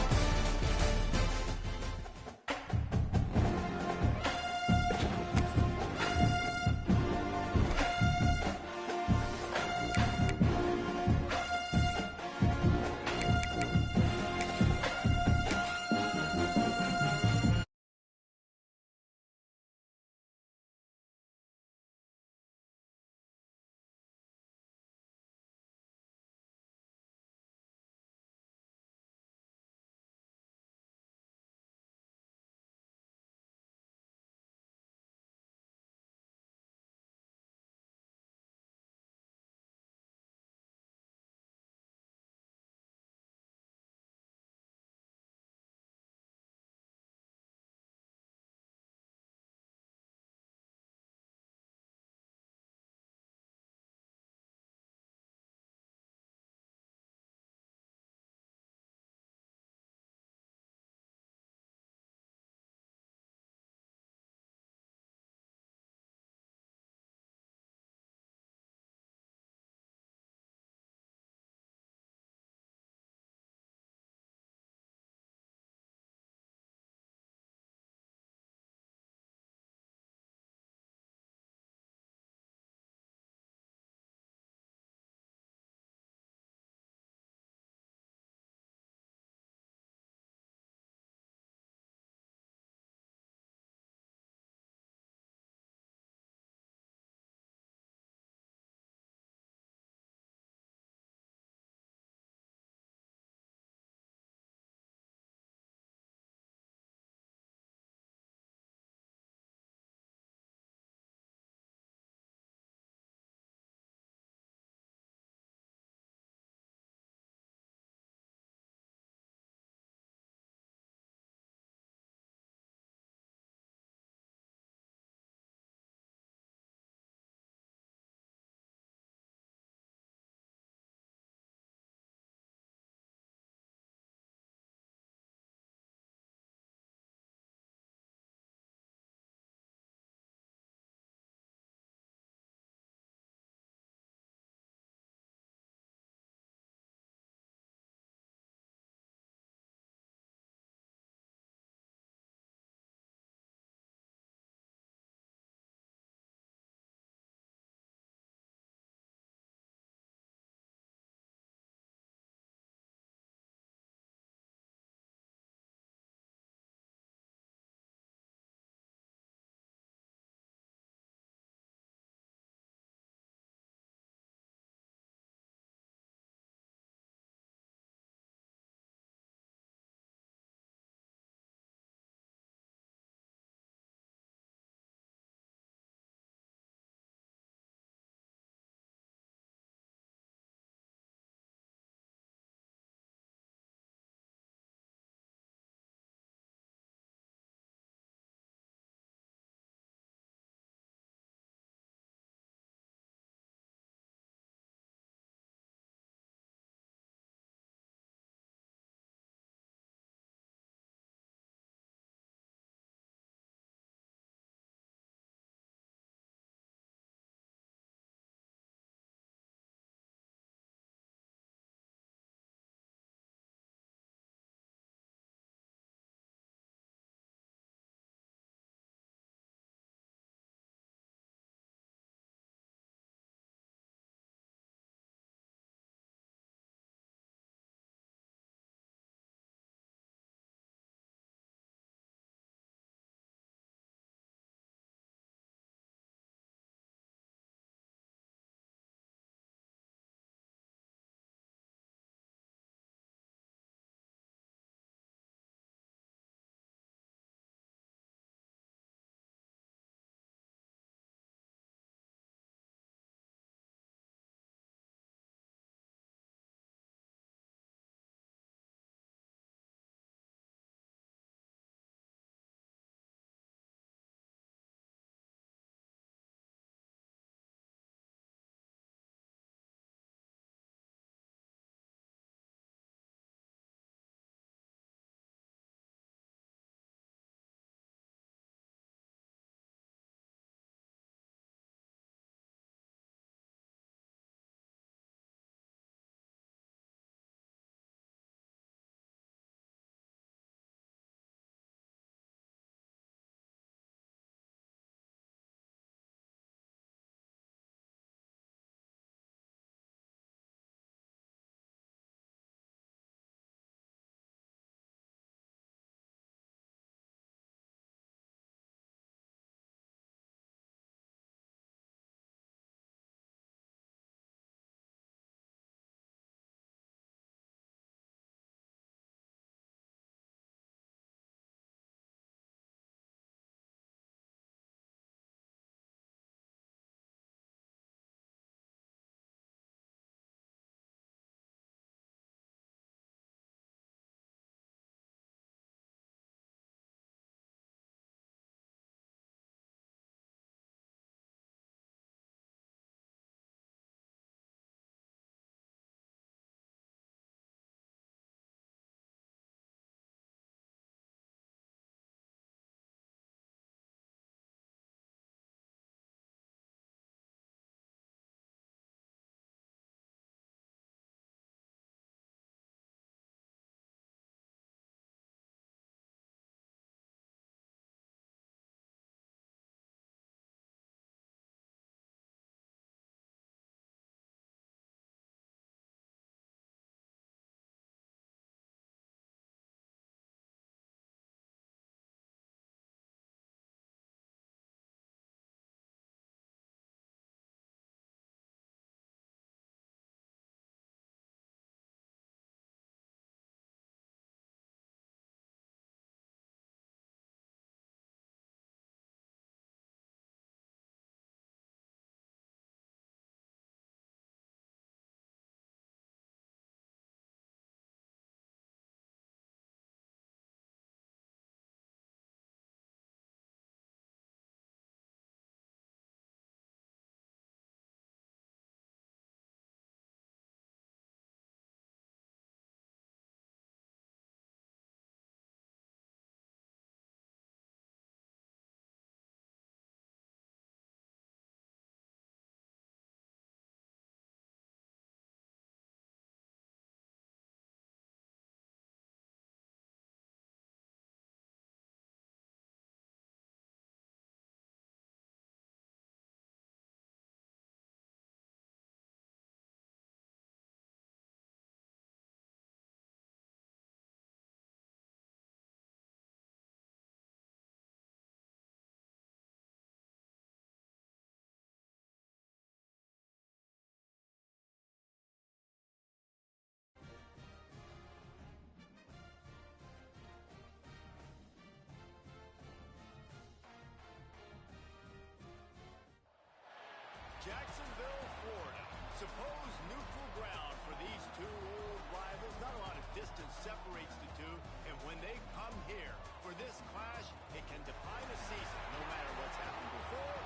Jacksonville, Florida. Supposed neutral ground for these two old rivals. Not a lot of distance separates the two, and when they come here for this clash, it can define a season, no matter what's happened before,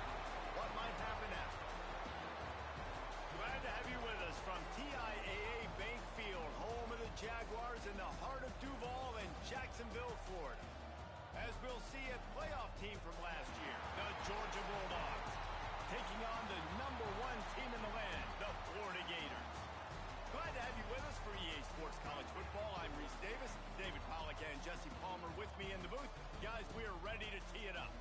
what might happen after. Glad to have you with us from TIAA Bank Field, home of the Jaguars in the heart of Duval and Jacksonville, Florida. As we'll see a playoff team from last year, the Georgia Bulldogs, taking on the #1 team in the land, the Florida Gators. Glad to have you with us for EA Sports College Football. I'm Reese Davis, David Pollack and Jesse Palmer with me in the booth. Guys, we are ready to tee it up.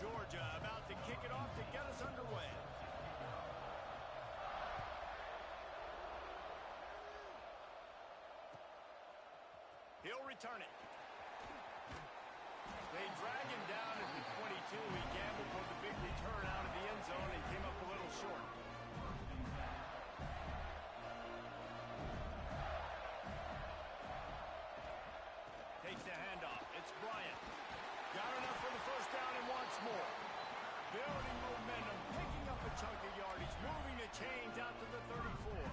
Georgia about to kick it off to get us underway. He'll return it. They drag him down at the 22. He gambled for the big return out of the end zone and came up a little short. Takes the handoff. It's Bryant. Got enough for the first down and wants more. Building momentum, picking up a chunk of yardage, moving the chains out to the 34.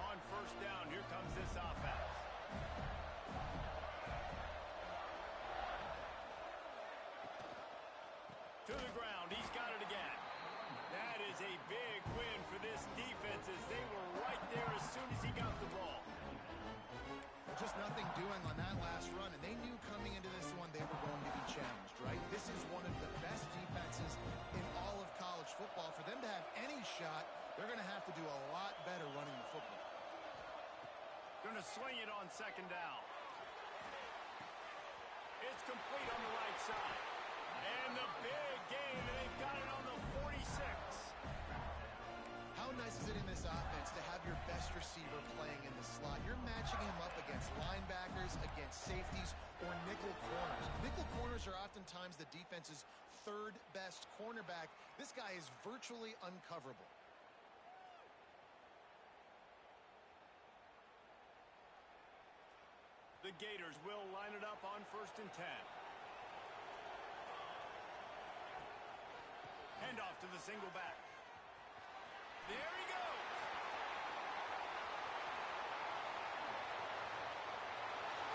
On first down, here comes this offense. To the ground, he's got it again. That is a big win for this defense as they were right there as soon as he got the ball. Just nothing doing on that last run, and they knew coming into this one they were going to be challenged, right? This is one of the best defenses in all of college football. For them to have any shot, they're going to have to do a lot better running the football. Going to swing it on second down. It's complete on the right side. And the big gain, and they've got it on the 46. How nice is it in this offense to have your best receiver playing in the slot? You're matching him up against linebackers, against safeties, or nickel corners. Nickel corners are oftentimes the defense's third best cornerback. This guy is virtually uncoverable. The Gators will line it up on 1st and 10. Handoff to the single back. There he goes.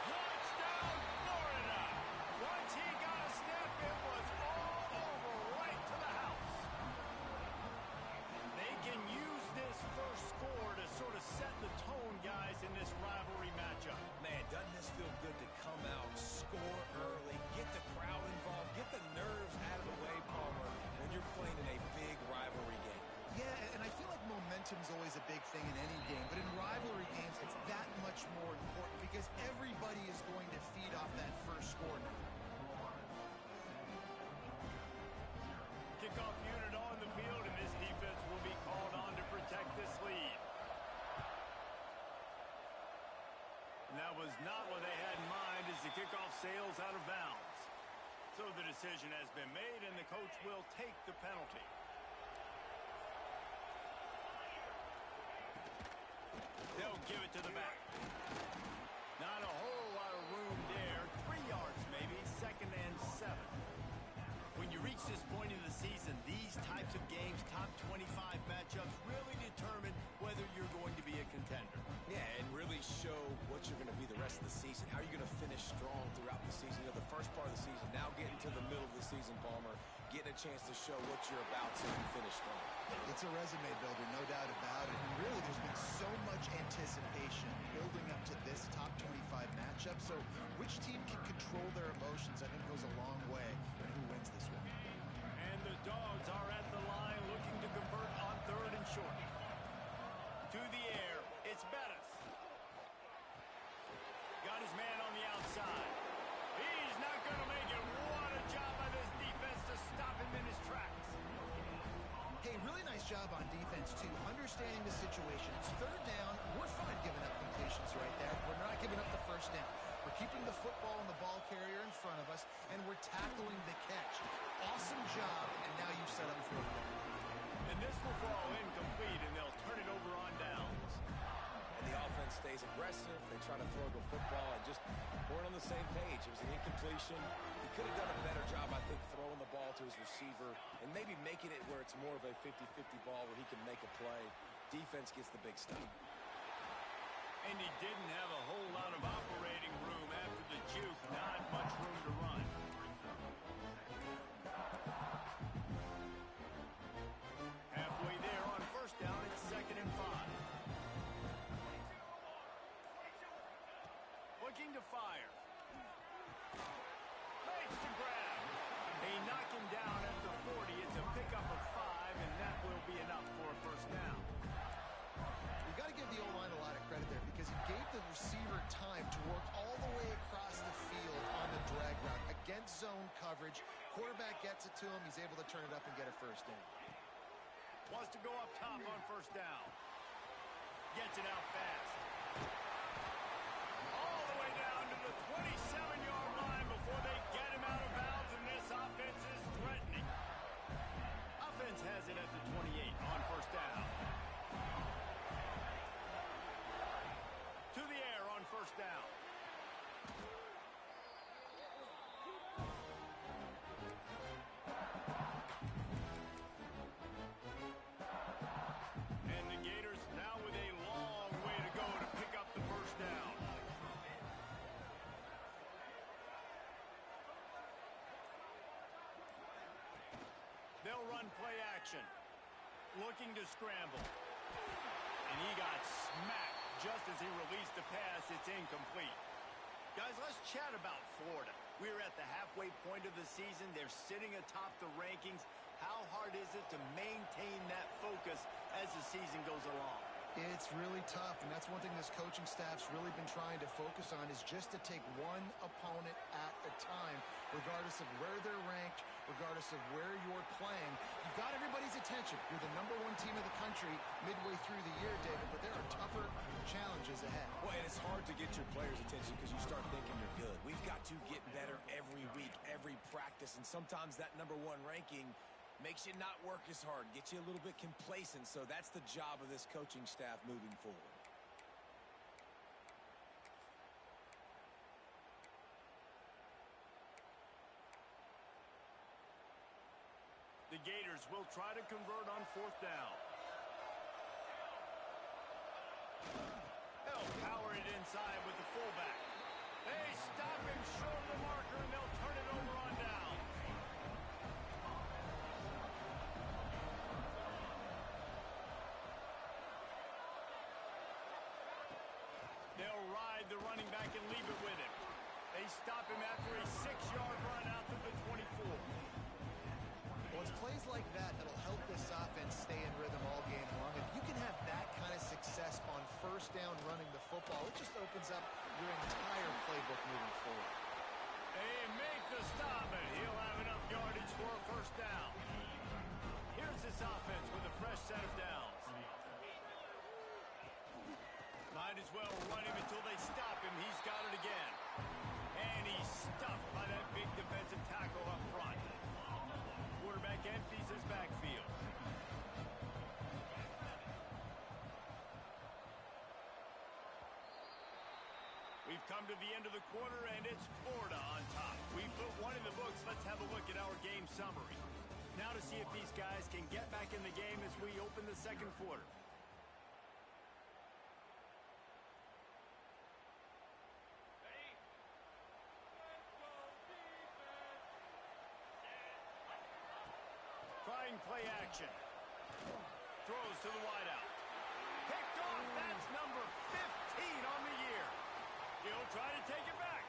Touchdown, Florida. Once he got a step, it was all over right to the house. They can use this first score to sort of set the tone, guys, in this rivalry matchup. Man, doesn't this feel good to come out, score early, get the crowd involved, get the nerves out of the way, Palmer, when you're playing in a big rivalry game. Yeah, and I feel like momentum's always a big thing in any game, but in rivalry games, it's that much more important because everybody is going to feed off that first score now. Kickoff unit on the field, and this defense will be called on to protect this lead. And that was not what they had in mind as the kickoff sails out of bounds. So the decision has been made, and the coach will take the penalty. They'll give it to the back. Not a whole lot of room there. 3 yards maybe, 2nd and 7. When you reach this point in the season, these types of games, top 25 matchups, really determine whether you're going to be a contender. Yeah, and really show what you're going to be the rest of the season. How are you going to finish strong throughout the season? You know, the first part of the season, now getting to the middle of the season, Palmer, getting a chance to show what you're about so you can finish strong. It's a resume builder, no doubt about it. And really, there's been so much anticipation building up to this top 25 matchup. So which team can control their emotions, I think, goes a long way in who wins this one. And the Dogs are at the line looking to convert on 3rd and short. To the air, it's Bettis. Got his man on the outside. He's not going to make it. What a job by this defense to stop him in his tracks. Hey, really nice job on defense, too, understanding the situation. It's 3rd down. We're fine giving up completions right there. We're not giving up the first down. We're We're keeping the football and the ball carrier in front of us, and we're tackling the catch. Awesome job, and now you've set up 4th down. And this will fall incomplete, and they'll turn it over on downs. And the offense stays aggressive. They try to throw the football and just weren't on the same page. It was an incompletion. He could have done a better job, I think, throwing the ball to his receiver and maybe making it where it's more of a 50-50 ball where he can make a play. Defense gets the big stop. And he didn't have a whole lot of operating room after the juke. Not much room to run. Halfway there on 1st down, it's 2nd and 5. Looking to fire. Makes the grab. They knock him down at the 40. It's a pickup of 5, and that will be enough for a 1st down. You got to give the O-line a lot of credit there because he gave the receiver time to work all the way across the field on the drag route against zone coverage. Quarterback gets it to him. He's able to turn it up and get a 1st down. Wants to go up top on 1st down. Gets it out fast. All the way down to the 27-yard line before they get him out of bounds, and this offense is threatening. Offense has it at the 28 on 1st down. To the air on 1st down. And the Gators now with a long way to go to pick up the 1st down. They'll run play action. Looking to scramble. And he got smacked just as he released the pass. It's incomplete. Guys, let's chat about Florida. We're at the halfway point of the season. They're sitting atop the rankings. How hard is it to maintain that focus as the season goes along? It's really tough, and that's one thing this coaching staff's really been trying to focus on is just to take one opponent at a time, regardless of where they're ranked, regardless of where you're playing. You've got everybody's attention. You're the #1 team of the country midway through the year, David, but there are tougher challenges ahead. Well, and it's hard to get your players' attention because you start thinking you're good. We've got to get better every week, every practice, and sometimes that #1 ranking makes you not work as hard, gets you a little bit complacent, so that's the job of this coaching staff moving forward. The Gators will try to convert on 4th down. They'll power it inside with the fullback. They stop him short of the marker, and they'll turn it over on down. They'll ride the running back and leave it with him. They stop him after a 6-yard run out to the 24. Well, it's plays like that that'll help this offense stay in rhythm all game long. If you can have that kind of success on 1st down running the football, it just opens up your entire playbook moving forward. They make the stop, and he'll have enough yardage for a 1st down. Here's this offense with a fresh set of downs. Might as well run him until they stop him. He's got it again. And he's stuffed by that big defensive tackle up front. Quarterback empties his backfield. We've come to the end of the quarter, and it's Florida on top. We put one in the books. Let's have a look at our game summary. Now to see if these guys can get back in the game as we open the 2nd quarter. Trying play action. Throws to the wideout. Picked off. That's number 15 on the year. He'll try to take it back.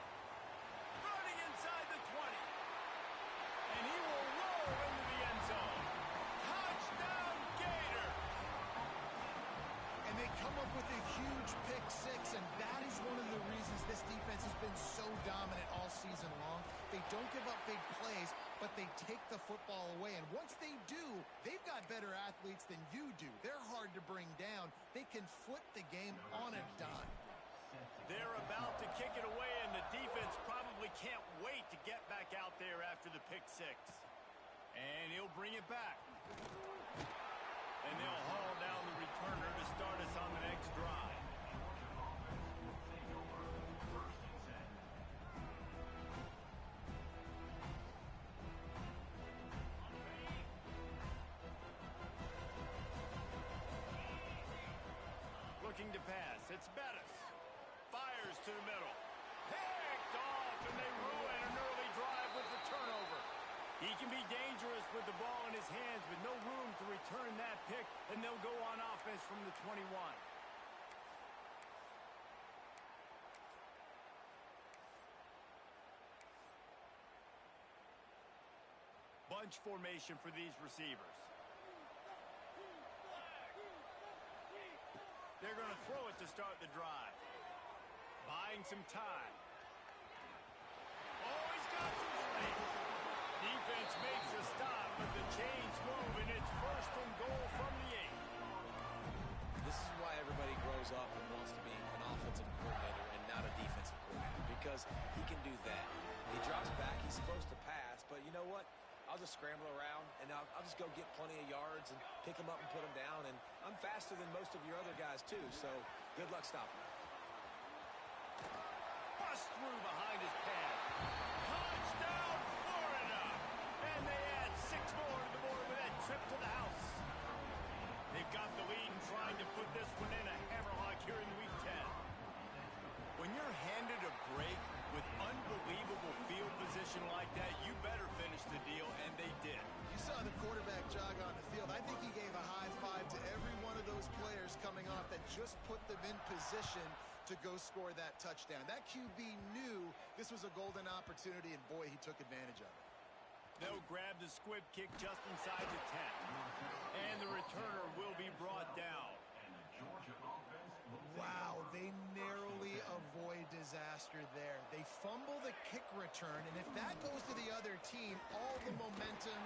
Running inside the 20. And he will roll into the end zone. Touchdown, Gator! And they come up with a huge pick 6, and that is one of the reasons this defense has been so dominant all season long. They don't give up big plays, but they take the football away. And once they do, they've got better athletes than you do. They're hard to bring down. They can flip the game on a dime. They're about to kick it away, and the defense probably can't wait to get back out there after the pick six. And he'll bring it back. And they'll haul down the returner to start us on the next drive. Looking to pass. It's Bettis. Fires to the middle. Picked off, and they ruin an early drive with the turnover. He can be dangerous with the ball in his hands, but no room to return that pick, and they'll go on offense from the 21. Bunch formation for these receivers. They're going to throw it to start the drive. Buying some time. Oh, he's got some space. Defense makes a stop, but the chains move, and it's first and goal from the 8. This is why everybody grows up and wants to be an offensive coordinator and not a defensive coordinator, because he can do that. He drops back. He's supposed to pass, but you know what? I'll just scramble around, and I'll just go get plenty of yards and pick them up and put them down. And I'm faster than most of your other guys, too, so good luck stopping me. Bust through behind his pad. Touchdown, Florida! And they add 6 more to the board with that trip to the house. They've got the lead and trying to put this one in a hammerlock here in Week 10. When you're handed a break with unbelievable field position like that, you better finish the deal, and they did. You saw the quarterback jog on the field. I think he gave a high five to every one of those players coming off that just put them in position to go score that touchdown. That QB knew this was a golden opportunity, and boy, he took advantage of it. They'll grab the squib kick just inside the 10. And the returner will be brought down. Wow, they narrowly avoid disaster there. They fumble the kick return, and if that goes to the other team, all the momentum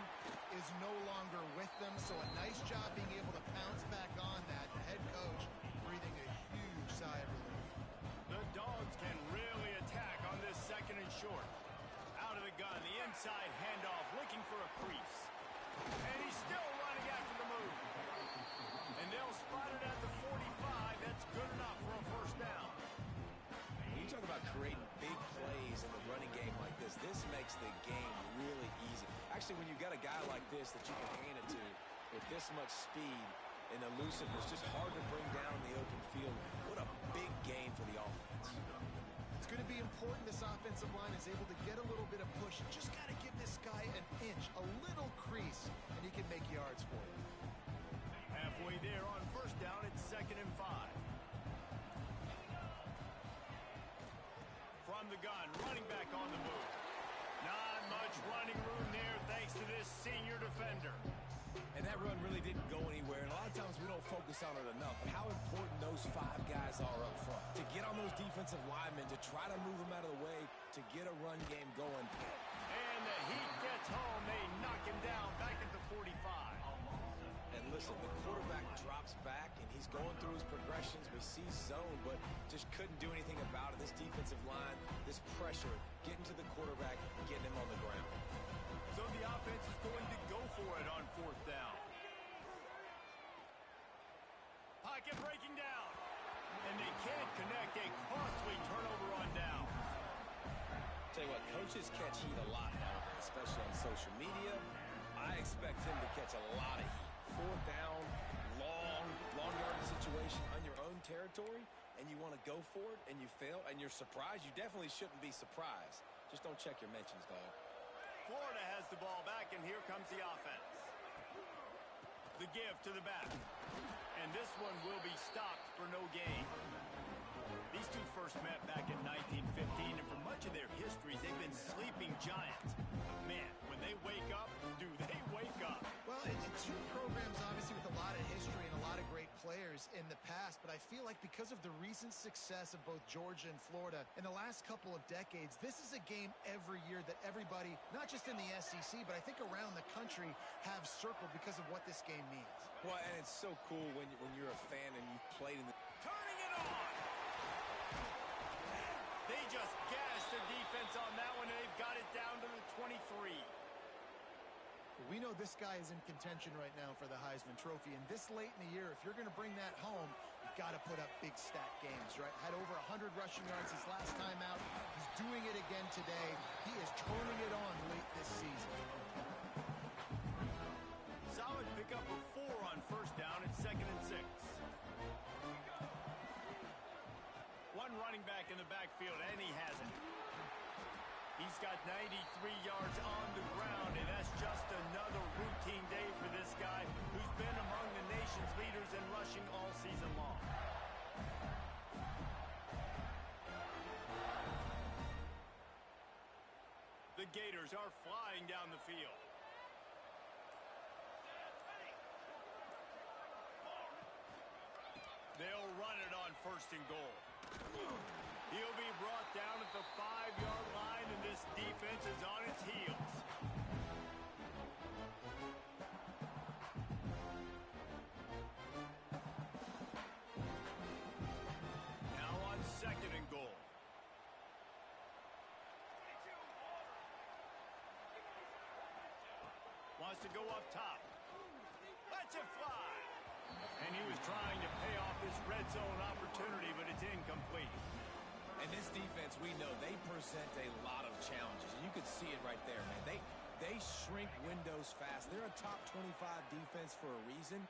is no longer with them. So a nice job being able to pounce back on that. The head coach breathing a huge sigh of relief. The Dogs can really attack on this second and short. Out of the gun, the inside handoff, looking for a crease. And he's still running after the move. And they'll spot it at the 45. That's good enough for a first down. When you talk about creating big plays in the running game like this makes the game really easy. Actually, when you've got a guy like this that you can hand it to with this much speed and elusiveness, just hard to bring down in the open field. What a big game for the offense. It's going to be important this offensive line is able to get a little bit of push. You just got to give this guy an inch, a little crease, and he can make yards for you. Halfway there on first down, it's 2nd and 5. From the gun, running back on the move. Not much running room there thanks to this senior defender. And that run really didn't go anywhere. And a lot of times we don't focus on it enough. But how important those 5 guys are up front. To get on those defensive linemen, to try to move them out of the way, to get a run game going. And the heat gets home. They knock him down back at the 45. And listen, the quarterback drops back, and he's going through his progressions. We see zone, but just couldn't do anything about it. This defensive line, this pressure, getting to the quarterback, getting him on the ground. So the offense is going to go for it on 4th down. Pocket breaking down. And they can't connect. A costly turnover on downs. Tell you what, coaches catch heat a lot nowadays, especially on social media. I expect him to catch a lot of heat. 4th down, long yardage situation on your own territory, and you want to go for it, and you fail, and you're surprised. You definitely shouldn't be surprised. Just don't check your mentions, dog. Florida has the ball back, and here comes the offense. The give to the back. And this one will be stopped for no gain. These two first met back in 1915, and for much of their histories, they've been sleeping giants. Man, when they wake up, do they wake up? Well, it's two programs, obviously, with a lot of history and a lot of great players in the past, but I feel like because of the recent success of both Georgia and Florida in the last couple of decades, this is a game every year that everybody, not just in the SEC, but I think around the country, have circled because of what this game means. Well, and it's so cool when you're a fan and you've played in the... Turning it on! They just gashed the defense on that one, and they've got it down to the 23. We know this guy is in contention right now for the Heisman Trophy, and this late in the year, if you're going to bring that home, you've got to put up big stat games, right? Had over 100 rushing yards his last time out. He's doing it again today. He is turning it on late this season. Solid pickup of 4 on first down at 2nd and 6. One running back in the backfield, and he has it. He's got 93 yards on the ground, and that's just another routine day for this guy who's been among the nation's leaders in rushing all season long. The Gators are flying down the field. They'll run it on 1st and goal. He'll be brought down at the 5-yard line, and this defense is on its heels. Now on 2nd and goal. Wants to go up top. Lets it fly. And he was trying to pay off this red zone opportunity, but it's incomplete. And this defense, we know, they present a lot of challenges. And you can see it right there, man. They shrink windows fast. They're a top 25 defense for a reason.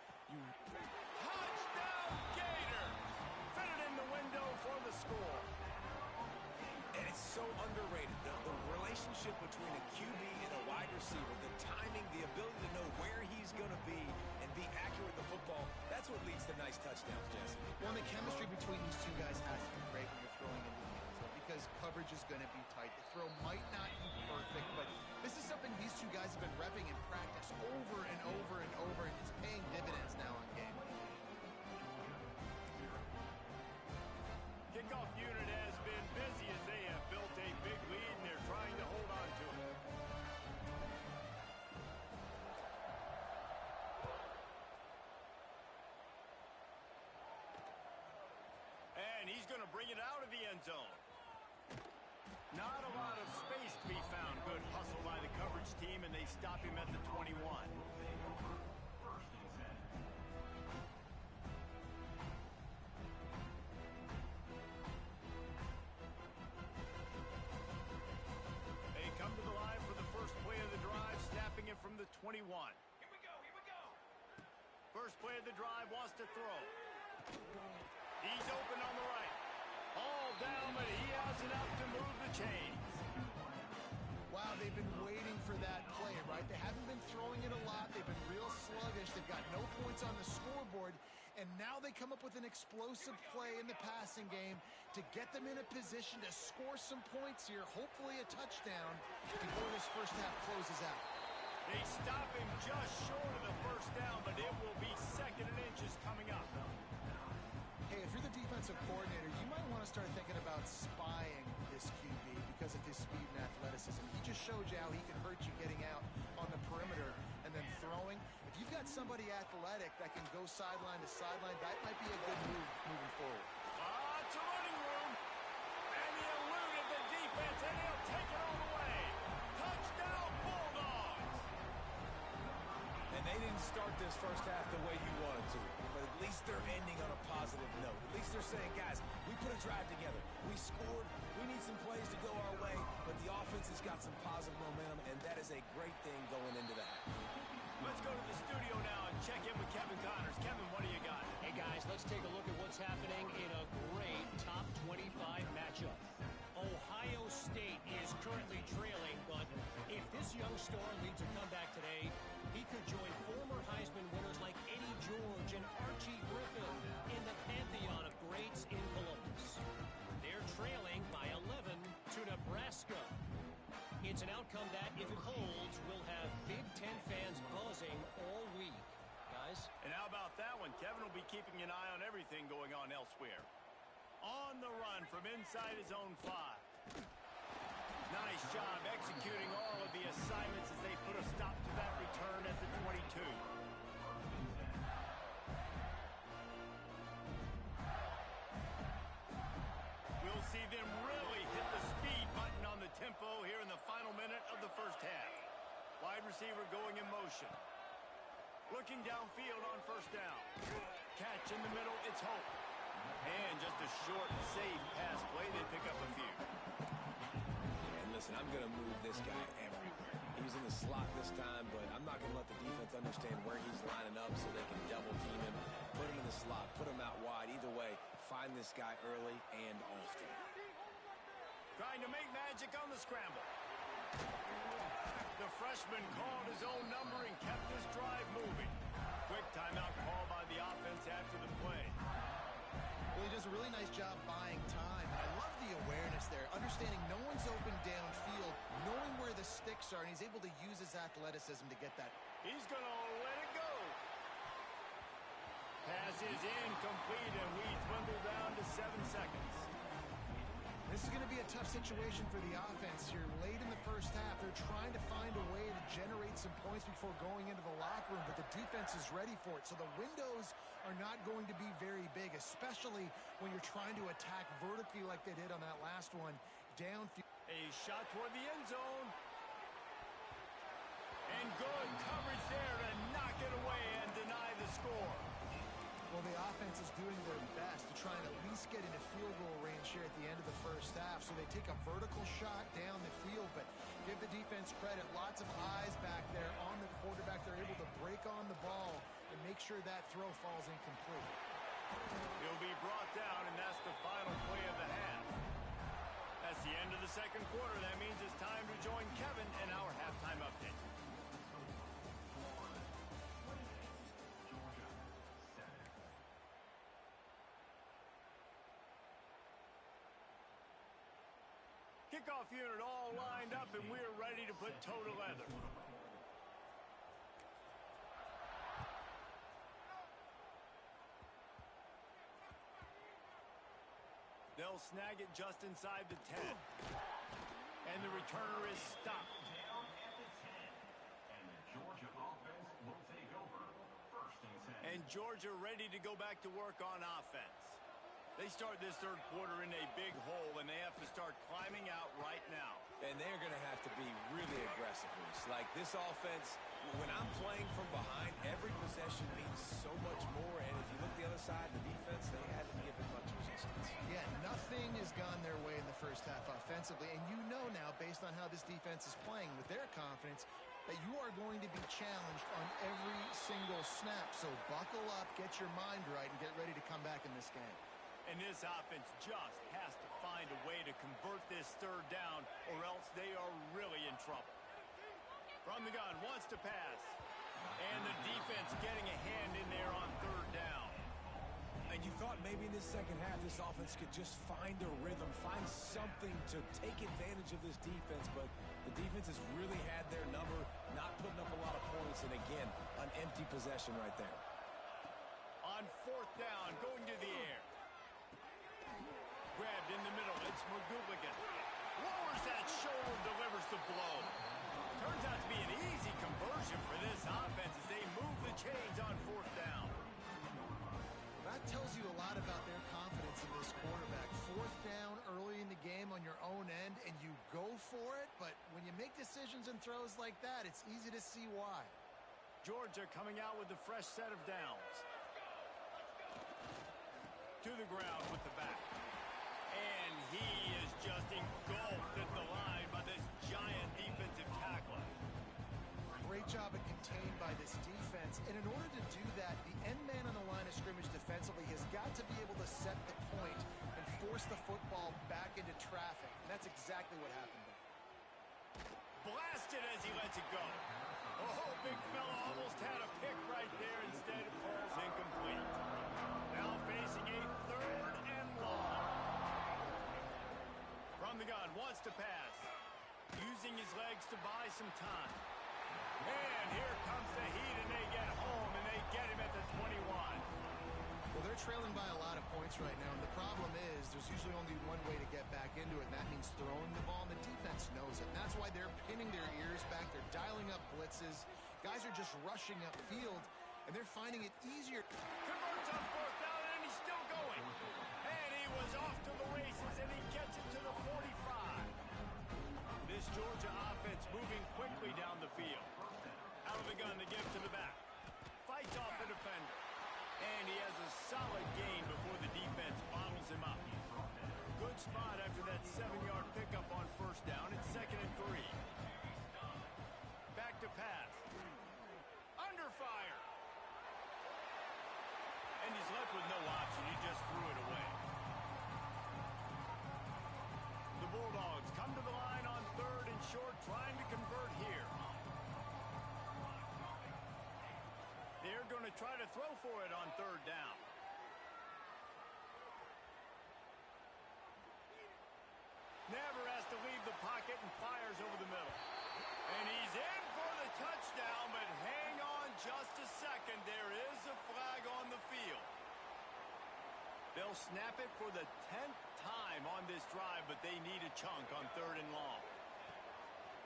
Touchdown, Gators! Fit it in the window for the score. And it's so underrated. The relationship between a QB and a wide receiver, the timing, the ability to know where he's going to be and be accurate with the football, that's what leads to nice touchdowns, Jesse. Well, the chemistry between these two guys has to be great when you're throwing into the end zone because coverage is going to be tight. The throw might not be perfect, but this is something these two guys have been repping in practice over and over and over, and it's paying dividends now on game day. Kickoff unit has been busy as they have built a big lead, and they're trying to hold on to it. And he's going to bring it out of the end zone. Not a lot of space to be found. Good hustle by the coverage team, and they stop him at the 21. Come to the line for the first play of the drive, snapping it from the 21. Here we go. First play of the drive, wants to throw. He's open on the right. All down, but he has enough to move the chains. Wow, they've been waiting for that play, right? They haven't been throwing it a lot. They've been real sluggish. They've got no points on the scoreboard. And now they come up with an explosive play in the passing game to get them in a position to score some points here, hopefully a touchdown, before this first half closes out. They stop him just short of the first down, but it will be 2nd and inches coming up. Hey, if you're the defensive coordinator, you might want to start thinking about spying this QB because of his speed and athleticism. He just showed you how he can hurt you getting out on the perimeter and then throwing. If you've got somebody athletic that can go sideline to sideline, that might be a good move moving forward. It's a running room. And he eluded the defense, and he'll take it all the way. Touchdown, Bulldogs! And they didn't start this first half the way you wanted to, but at least they're ending on a positive note. At least they're saying, guys, we put a drive together. We scored. We need some plays to go our way, but the offense has got some positive momentum, and that is a great thing going into that. Let's go to the studio now and check in with Kevin Connors. Kevin, what do you got? Hey, guys, let's take a look at what's happening in a great top 25 matchup. Ohio State is currently trailing, but if this young star leads a comeback today, he could join former Heisman winners like Eddie George and Archie Griffin in the pantheon of greats in Columbus. They're trailing by 11 to Nebraska. It's an outcome that, if it holds, will have Big Ten fans buzzing all week. Guys? And how about that one? Kevin will be keeping an eye on everything going on elsewhere. On the run from inside his own 5. Nice job executing all of the assignments as they put a stop to that return at the 22. We'll see them really tempo here in the final minute of the first half. Wide receiver going in motion. Looking downfield on first down. Catch in the middle, it's Hope. And just a short, safe pass play. They pick up a few. Yeah, and listen, I'm going to move this guy everywhere. He's in the slot this time, but I'm not going to let the defense understand where he's lining up so they can double team him. Put him in the slot, put him out wide. Either way, find this guy early and often. Trying to make magic on the scramble. The freshman called his own number and kept this drive moving. Quick timeout call by the offense after the play. Well, he does a really nice job buying time. I love the awareness there, understanding no one's open downfield, knowing where the sticks are, and he's able to use his athleticism to get that. He's going to let it go. Pass is incomplete, and we dwindle down to 7 seconds. This is going to be a tough situation for the offense here. Late in the first half, they're trying to find a way to generate some points before going into the locker room, but the defense is ready for it. So the windows are not going to be very big, especially when you're trying to attack vertically like they did on that last one. Downfield. A shot toward the end zone. And good coverage there to knock it away and deny the score. Well, the offense is doing their best to try and at least get into field goal range here at the end of the first half. So they take a vertical shot down the field, but give the defense credit. Lots of eyes back there on the quarterback. They're able to break on the ball and make sure that throw falls incomplete. He'll be brought down, and that's the final play of the half. That's the end of the second quarter. That means it's time to join Kevin in our halftime update. Kickoff unit all lined up, and we're ready to put toe to leather. They'll snag it just inside the 10. And the returner is stopped. Down at the 10. And the Georgia offense will take over first and 10. And Georgia ready to go back to work on offense. They start this third quarter in a big hole, and they have to start climbing out right now. And they're going to have to be really aggressive. Like this offense, when I'm playing from behind, every possession means so much more. And if you look the other side, the defense, they haven't given much resistance. Yeah, nothing has gone their way in the first half offensively. And you know now, based on how this defense is playing with their confidence, that you are going to be challenged on every single snap. So buckle up, get your mind right, and get ready to come back in this game. And this offense just has to find a way to convert this third down, or else they are really in trouble. From the gun, wants to pass. And the defense getting a hand in there on third down. And you thought maybe in this second half this offense could just find a rhythm, find something to take advantage of this defense, but the defense has really had their number, not putting up a lot of points, and again, an empty possession right there. On fourth down, going to the air. Grabbed in the middle, it's McGooligan. Lowers that shoulder, delivers the blow. Turns out to be an easy conversion for this offense as they move the chains on fourth down. That tells you a lot about their confidence in this quarterback. Fourth down early in the game on your own end, and you go for it, but when you make decisions and throws like that, it's easy to see why. Georgia coming out with a fresh set of downs. To the ground with the back. And he is just engulfed at the line by this giant defensive tackler. Great job at contained by this defense. And in order to do that, the end man on the line of scrimmage defensively has got to be able to set the point and force the football back into traffic. And that's exactly what happened there. Blasted as he lets it go. Oh, big fella almost had a pick right there. Instead it falls incomplete. Now facing a third and long. From the gun, wants to pass. Using his legs to buy some time. And here comes the heat, and they get home, and they get him at the 21. Well, they're trailing by a lot of points right now, and the problem is there's usually only one way to get back into it, and that means throwing the ball, and the defense knows it. And that's why they're pinning their ears back. They're dialing up blitzes. Guys are just rushing upfield, and they're finding it easier. Converts on fourth down, and he's still going. And he was off to the races, and he gets it to the 45. This Georgia offense moving quickly down the field. Out of the gun, the give to the back. Fights off the defender. And he has a solid gain before the defense bottles him up. Good spot after that 7-yard pickup on first down. It's 2nd and 3. Back to pass. Under fire. And he's left with no option. He just threw it away. The Bulldogs come to the line on 3rd and short, trying to convert here. They're going to try to throw for it on 3rd down. Never has to leave the pocket and fires over the middle. And he's in for the touchdown, but hang on just a second. There is a flag on the field. They'll snap it for the 10th time on this drive, but they need a chunk on 3rd and long.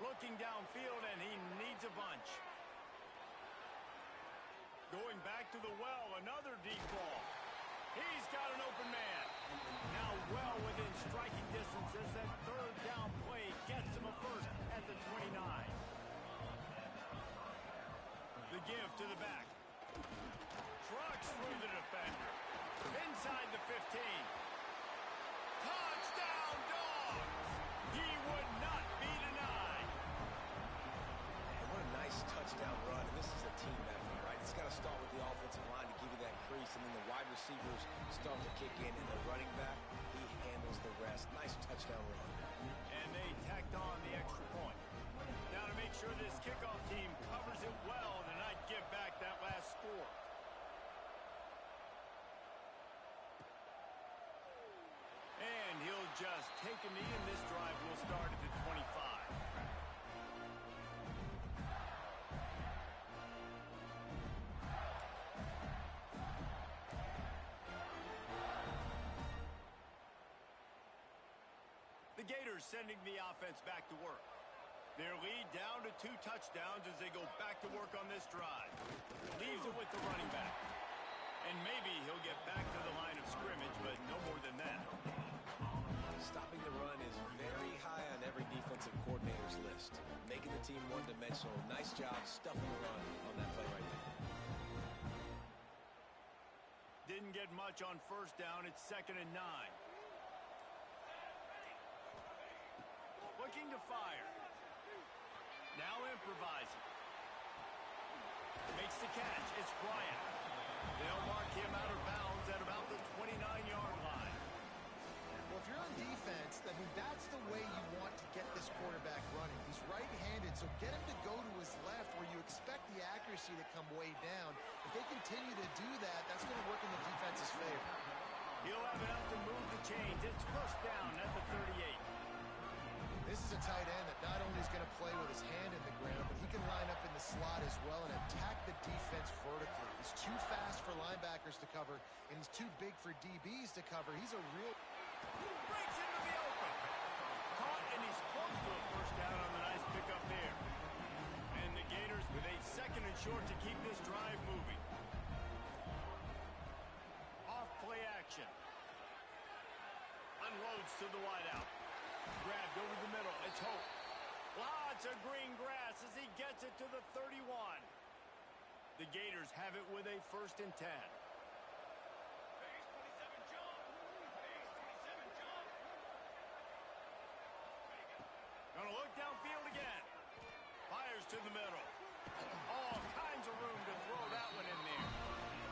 Looking downfield, and he needs a bunch. Going back to the well, another deep ball. He's got an open man. Now well within striking distance as that 3rd down play gets him a first at the 29. The give to the back. Trucks through the defender. Inside the 15. Touchdown, Dogs! He would not be denied. Man, what a nice touchdown run. And this is a team effort, right? It's got to start with the offensive line to give you that crease, and then the wide receivers start to kick in, and the running back, he handles the rest. Nice touchdown run. And they tacked on the extra point. Now to make sure this kickoff team covers it well and not give back that last score. And he'll just take a knee, and this drive will start at the 25. The Gators sending the offense back to work. Their lead down to 2 touchdowns as they go back to work on this drive. Leaves it with the running back. And maybe he'll get back to the line of scrimmage, but no more than that. Stopping the run is very high on every defensive coordinator's list. Making the team one-dimensional. Nice job stuffing the run on that play right there. Didn't get much on first down. It's 2nd and 9. Looking to fire. Now improvising. Makes the catch. It's Bryant. They'll mark him out of bounds at about the 29-yard line. Well, if you're on defense, I mean, that's the way you want to get this quarterback running. He's right-handed, so get him to go to his left where you expect the accuracy to come way down. If they continue to do that, that's going to work in the defense's favor. He'll have enough to move the chains. It's first down at the 38. This is a tight end that not only is going to play with his hand in the ground, but he can line up in the slot as well and attack the defense vertically. He's too fast for linebackers to cover, and he's too big for DBs to cover. He's a real... Breaks into the open. Caught, and he's close to a first down on the nice pickup there. And the Gators with a 2nd and short to keep this drive moving. Off play action. Unloads to the wideout. Grabbed over the middle. It's Hope. Lots of green grass as he gets it to the 31. The Gators have it with a 1st and 10. Gonna look downfield again. Fires to the middle. All kinds of room to throw that one in there.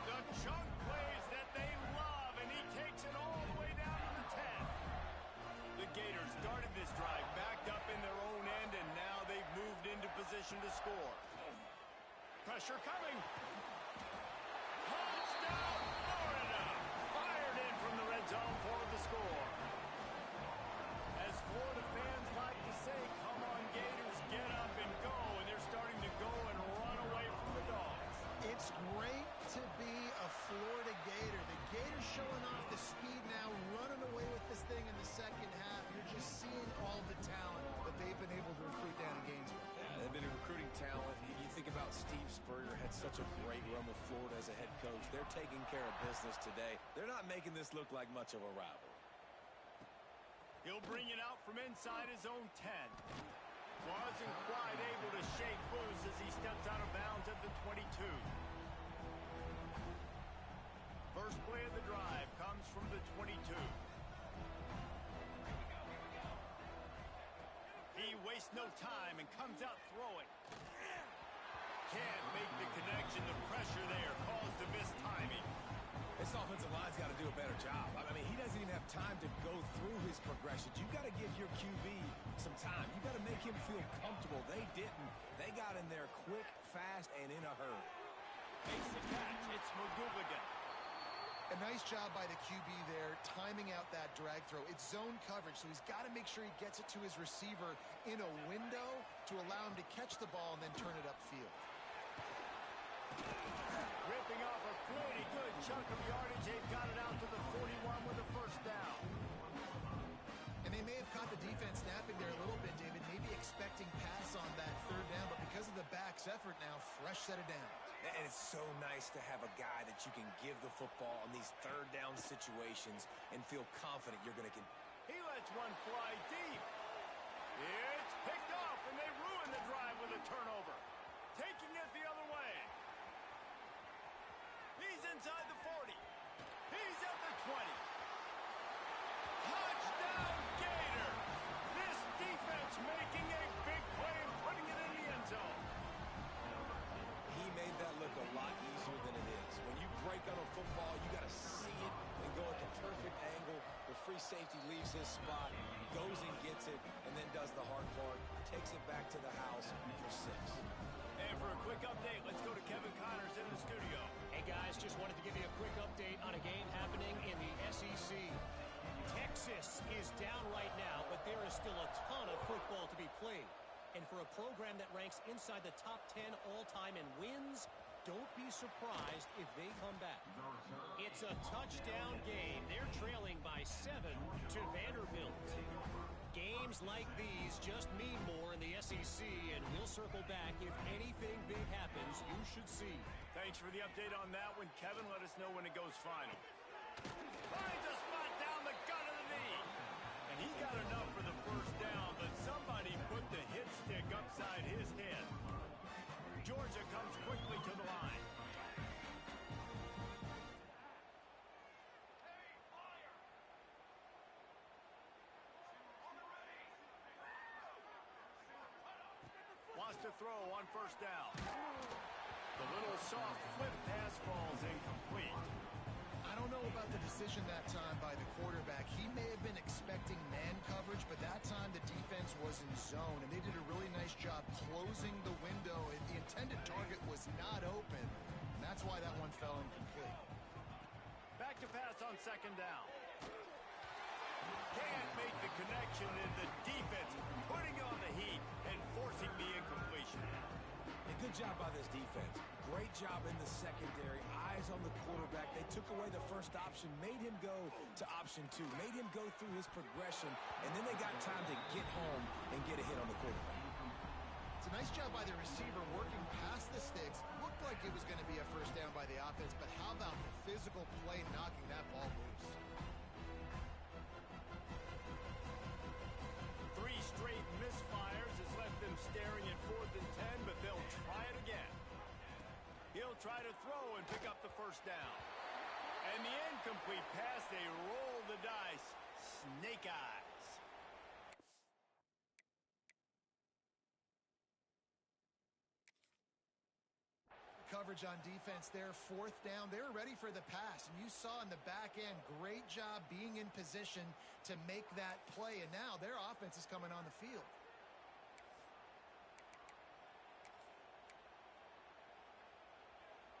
The chunk plays that they love, and he takes it all the way down to the 10. The Gators started this drive backed up in their own end, and now they've moved into position to score. Pressure coming. Touchdown, Florida! Fired in from the red zone for the score. As Florida fans like to say, come on, Gators, get up and go, and they're starting to go and run away from the Dogs. It's great to be a Florida Gator. The Gators showing off the speed now, running away with this thing in the second half. You're just seeing all the talent that they've been able to recruit down in Gainesville. Yeah, they've been recruiting talent. You think about Steve Spurrier, had such a great run with Florida as a head coach. They're taking care of business today. They're not making this look like much of a rivalry. He'll bring it out from inside his own 10. 22. First play of the drive comes from the 22. He wastes no time and comes out throwing. Can't make the connection. The pressure there caused the missed timing. This offensive line's got to do a better job. I mean, he doesn't even have time to go through his progressions. You've got to give your QB some time. You've got to make him feel comfortable. They didn't. They got in there quick, fast, and in a hurry. Makes the catch. It's McGooligan. A nice job by the QB there, timing out that drag throw. It's zone coverage, so he's got to make sure he gets it to his receiver in a window to allow him to catch the ball and then turn it upfield. Ripping off a pretty good chunk of yardage. They've got it out to the 41 with a first down. And they may have caught the defense napping there a little bit, David, maybe expecting pass on that third down, but because of the back's effort now, fresh set of downs. And it's so nice to have a guy that you can give the football on these third down situations and feel confident you're going to He lets one fly deep. It's picked off, and they ruin the drive with a turnover. Taking it the other way. He's inside the 40. He's at the 20. Touchdown, Gator! This defense making a big play and putting it in the end zone. He made that look a lot easier than it is. When you break on a football, you got to see it and go at the perfect angle. The free safety leaves his spot, goes and gets it, and then does the hard part, takes it back to the house for 6. And for a quick update, let's go to Kevin Connors in the studio. Hey guys, just wanted to give you a quick update on a game happening in the SEC. Texas is down right now, but there is still a ton of football to be played. And for a program that ranks inside the top 10 all-time in wins, don't be surprised if they come back. It's a touchdown game. They're trailing by 7 to Vanderbilt. Games like these just mean more in the SEC, and we'll circle back if anything big happens you should see. Thanks for the update on that one, Kevin. Let us know when it goes final. Finds a spot down the gut of the knee. And he got enough for the first down, but somebody put the hit stick upside his head. Georgia comes quickly to the line. Wants to throw on first down. The little soft flip pass falls incomplete. I don't know about the decision that time by the quarterback. He may have been expecting man coverage, but that time the defense was in zone, and they did a really nice job closing the window. The intended target was not open, and that's why that one fell incomplete. Back to pass on second down. Can't make the connection, and the defense putting on the heat and forcing the incompletion. A good job by this defense. Great job in the secondary. Eyes on the quarterback. They took away the first option, made him go to option 2, made him go through his progression, and then they got time to get home and get a hit on the quarterback. It's a nice job by the receiver working past the sticks. Looked like it was going to be a first down by the offense, but how about the physical play knocking that ball loose? 3 straight misfires has left them staring at 4th and 10, but they'll try it again. He'll try to throw and pick up the first down. And the incomplete pass, they roll the dice. Snake eyes. Coverage on defense there, 4th down. They were ready for the pass, and you saw in the back end, great job being in position to make that play, and now their offense is coming on the field.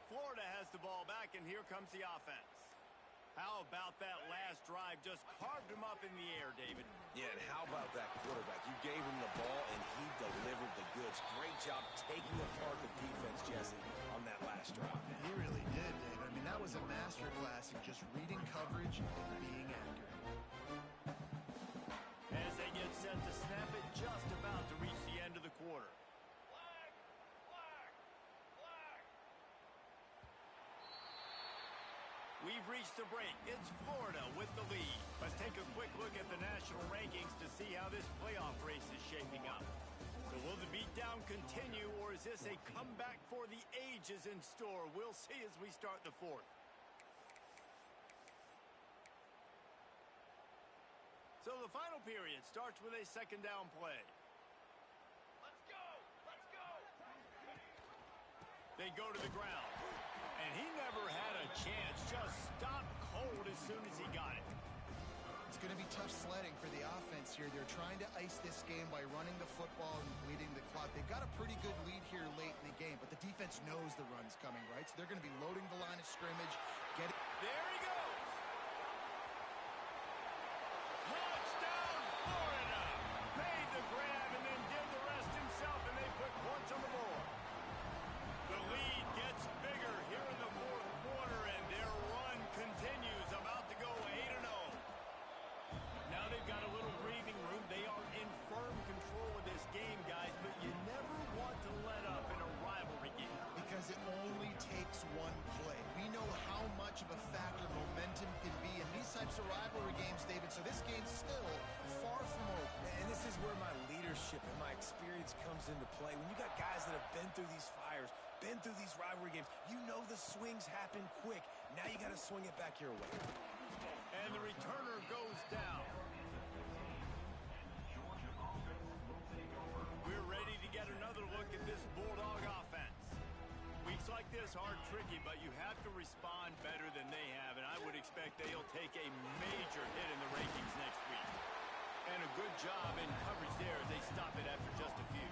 Florida has the ball back, and here comes the offense. How about that last drive? Just carved him up in the air, David. Yeah, and how about that quarterback? You gave him the ball, and he delivered the goods. Great job taking apart the defense, Jesse, on that last drive. He really did, David. I mean, that was a masterclass in just reading coverage and being accurate. As they get set to snap it, just about to reach the end of the quarter. We've reached the break. It's Florida with the lead. Let's take a quick look at the national rankings to see how this playoff race is shaping up. So will the beatdown continue, or is is this a comeback for the ages in store? We'll see as we start the fourth. So the final period starts with a second down play. Let's go! Let's go! They go to the ground. And he never had a chance. Just stopped cold as soon as he got it. It's going to be tough sledding for the offense here. They're trying to ice this game by running the football and leading the clock. They've got a pretty good lead here late in the game, but the defense knows the run's coming, right? So they're going to be loading the line of scrimmage. There he goes. Touchdown, Florida. Made the grab and then did the rest himself, and they put points on the board. The lead gets bigger here in the fourth quarter, and their run continues, about to go 8-0. Now they've got a little breathing room. They are in firm control of this game, guys, but you never want to let up in a rivalry game. Because it only takes one play. We know how much of a factor momentum can be in these types of rivalry games, David, so this game's still far from over. And this is where my leadership and my experience comes into play. When you got guys that have been through these fires, been through these rivalry games, you know the swings happen quick. Now you got to swing it back your way. And the returner goes down. We're ready to get another look at this Bulldog offense. Weeks like this are tricky, but you have to respond better than they have, and I would expect they'll take a major hit in the rankings next week. And a good job in coverage there as they stop it after just a few.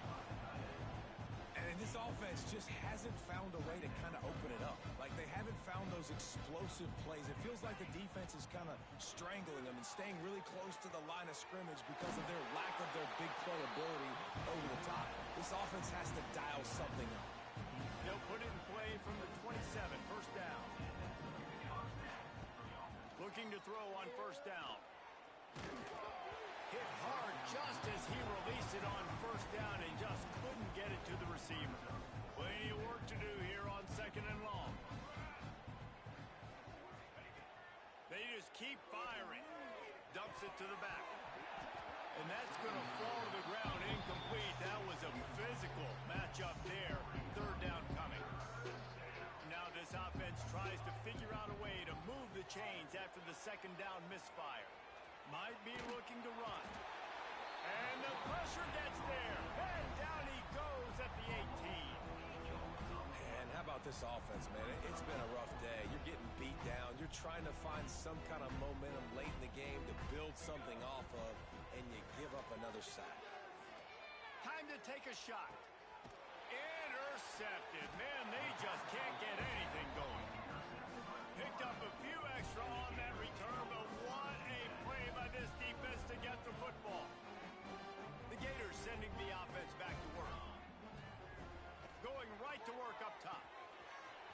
And this offense just hasn't found a way to kind of open it up. Like, they haven't found those explosive plays. It feels like the defense is kind of strangling them and staying really close to the line of scrimmage because of their lack of their big play ability over the top. This offense has to dial something up. They'll put it in play from the 27, first down. Looking to throw on first down. Hit hard just as he released it on first down and just couldn't get it to the receiver. Plenty of work to do here on second and long. They just keep firing. Dumps it to the back. And that's going to fall to the ground incomplete. That was a physical matchup there. Third down coming. Now this offense tries to figure out a way to move the chains after the second down misfire. Might be looking to run. And the pressure gets there. And down he goes at the 18. And how about this offense, man? It's been a rough day. You're getting beat down. You're trying to find some kind of momentum late in the game to build something off of, and you give up another sack. Time to take a shot. Intercepted. Man, they just can't get anything going. Picked up a few extra on that return, but what a play by this defense to get the football. The Gators sending the offense back to work. Going right to work up top.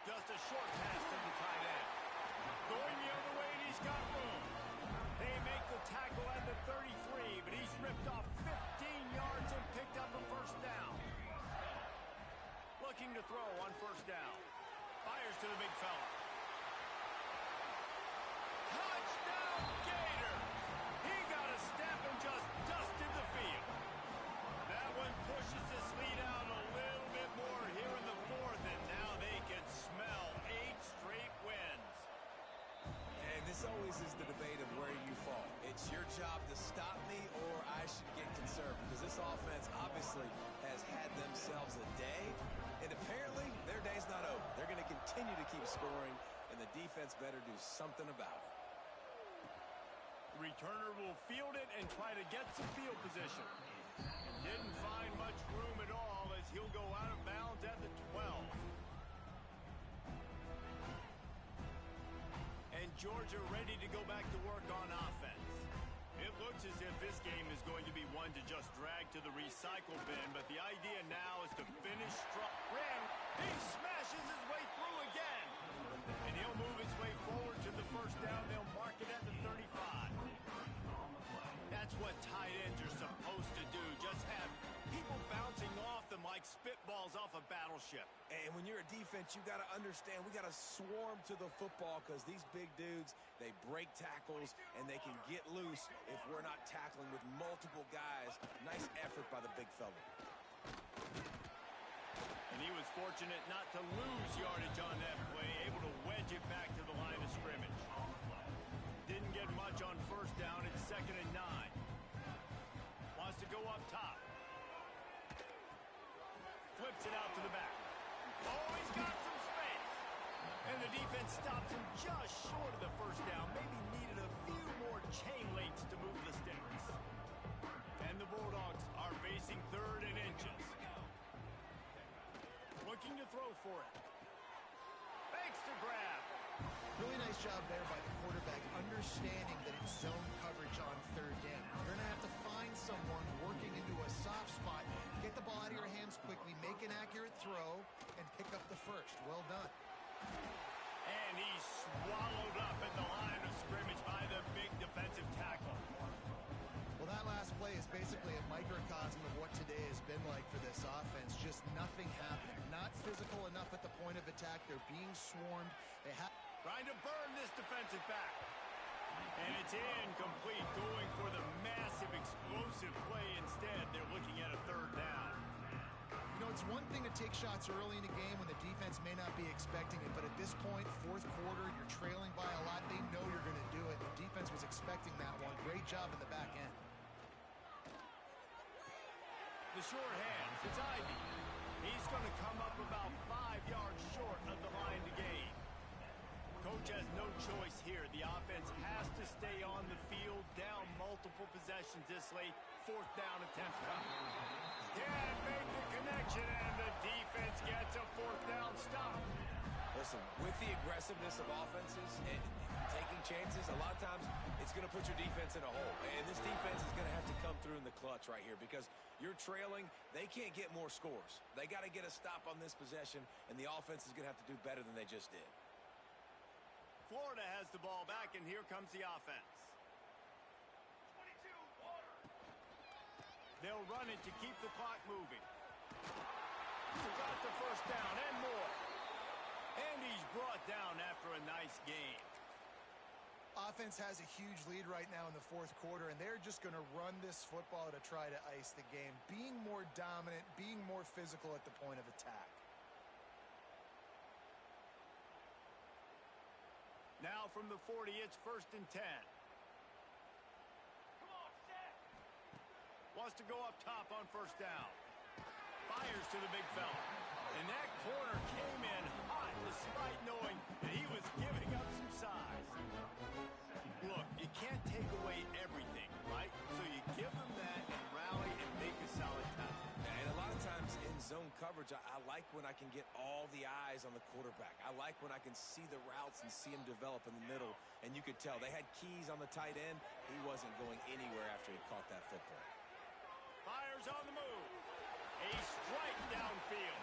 Just a short pass to the tight end. Going the other way, and he's got room. They make the tackle at the 33, but he's ripped off 15 yards and picked up a first down. Looking to throw on first down. Fires to the big fella. Touchdown, Gator! He got a step and just dusted the field. That one pushes this lead out a little bit more here in the fourth, and now they can smell 8 straight wins. And this always is the debate of where you fall. It's your job to stop me, or I should get concerned, because this offense obviously has had themselves a day, and apparently their day's not over. They're going to continue to keep scoring, and the defense better do something about it. The returner will field it and try to get some field position. And didn't find much room at all as he'll go out of bounds at the 12. And Georgia ready to go back to work on offense. It looks as if this game is going to be one to just drag to the recycle bin, but the idea now is to finish strong. He smashes his way through again. And he'll move his way forward to the first down. They'll mark it at the 35. That's what tight ends are supposed to do. Just have people bouncing off them like spitballs off a battleship. And when you're a defense, you got to understand, we got to swarm to the football because these big dudes, they break tackles and they can get loose if we're not tackling with multiple guys. Nice effort by the big fella. was fortunate not to lose yardage on that play, able to wedge it back to the line of scrimmage. Didn't get much on first down. It's 2nd and 9. Wants to go up top. Flips it out to the back. Oh, he's got some space. And the defense stops him just short of the first down. Maybe needed a few more chain links to move the sticks. And the Bulldogs are facing 3rd and inches. Looking to throw for it. Fakes to grab. Really nice job there by the quarterback, understanding that it's zone coverage on 3rd down. You're going to have to find someone working into a soft spot, get the ball out of your hands quickly, make an accurate throw, and pick up the first. Well done. And he's swallowed up at the line of scrimmage by the big defensive tackle. Well, that last play is basically a microcosm of what today has been like for this offense. Just nothing happening. Not physical enough at the point of attack. They're being swarmed. They have trying to burn this defensive back. And it's incomplete, going for the massive explosive play instead. They're looking at a 3rd down. You know, it's one thing to take shots early in the game when the defense may not be expecting it, but at this point, 4th quarter, you're trailing by a lot. They know you're going to do it. The defense was expecting that one. Great job in the back end. The short hands, it's Ivy. He's going to come up about 5 yards short of the line to gain. Coach has no choice here. The offense has to stay on the field, down multiple possessions this late. 4th down attempt coming. Can't make the connection, and the defense gets a 4th down stop. Listen, with the aggressiveness of offenses and taking chances, a lot of times it's going to put your defense in a hole. And this defense is going to have to come through in the clutch right here because you're trailing. They can't get more scores. They got to get a stop on this possession, and the offense is going to have to do better than they just did. Florida has the ball back, and here comes the offense. 22, water. They'll run it to keep the clock moving. Got the first down and more. And he's brought down after a nice game. Offense has a huge lead right now in the 4th quarter, and they're just going to run this football to try to ice the game. Being more dominant, being more physical at the point of attack. Now from the 40, it's 1st and 10. Come on, set. Wants to go up top on first down. Fires to the big fella. And that corner came in hot despite knowing that he was giving up some size. Look, you can't take away everything, right? So you give them that and rally and make a solid tackle. And a lot of times in zone coverage, I like when I can get all the eyes on the quarterback. I like when I can see the routes and see him develop in the middle. And you could tell they had keys on the tight end. He wasn't going anywhere after he caught that football. Fires on the move. A strike downfield.